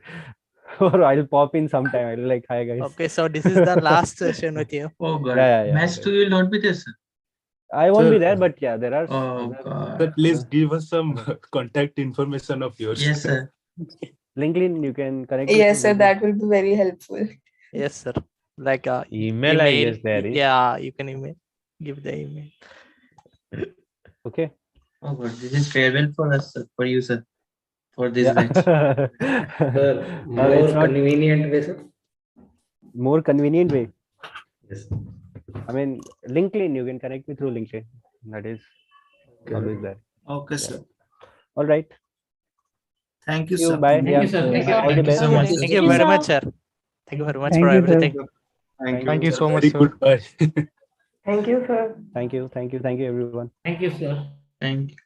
or I'll pop in sometime. I'll be like, hi guys. Okay, so this is the last session with you. Oh God. Yeah. Match 2 will not be there, sir. I won't be Sir, there, but yeah, there are. Oh sir, God. please give us some contact information of yours. Yes, sir. LinkedIn, you can connect. me Yes, through sir. LinkedIn. That will be very helpful. Yes, sir. Like email, I guess there is. Yeah, you can email. Give the email. Okay. Oh God, this is farewell for us, sir, for you, sir, for this Yeah. batch. Sir, more it's not convenient way, sir. more convenient way. Yes. I mean, LinkedIn, you can connect me through LinkedIn. That is always there. Okay, Yeah. sir. All right. Thank you, See you. sir. Bye. Thank Yeah. you, sir. Thank you. All the Thank you best. so much, sir. Thank you very much, sir. Thank you very much Thank for you, sir. everything. Thank Thank you so much, Very sir. good. Bye. Thank you, sir. Thank you. Thank you. Thank you, everyone. Thank you, sir. Thank you.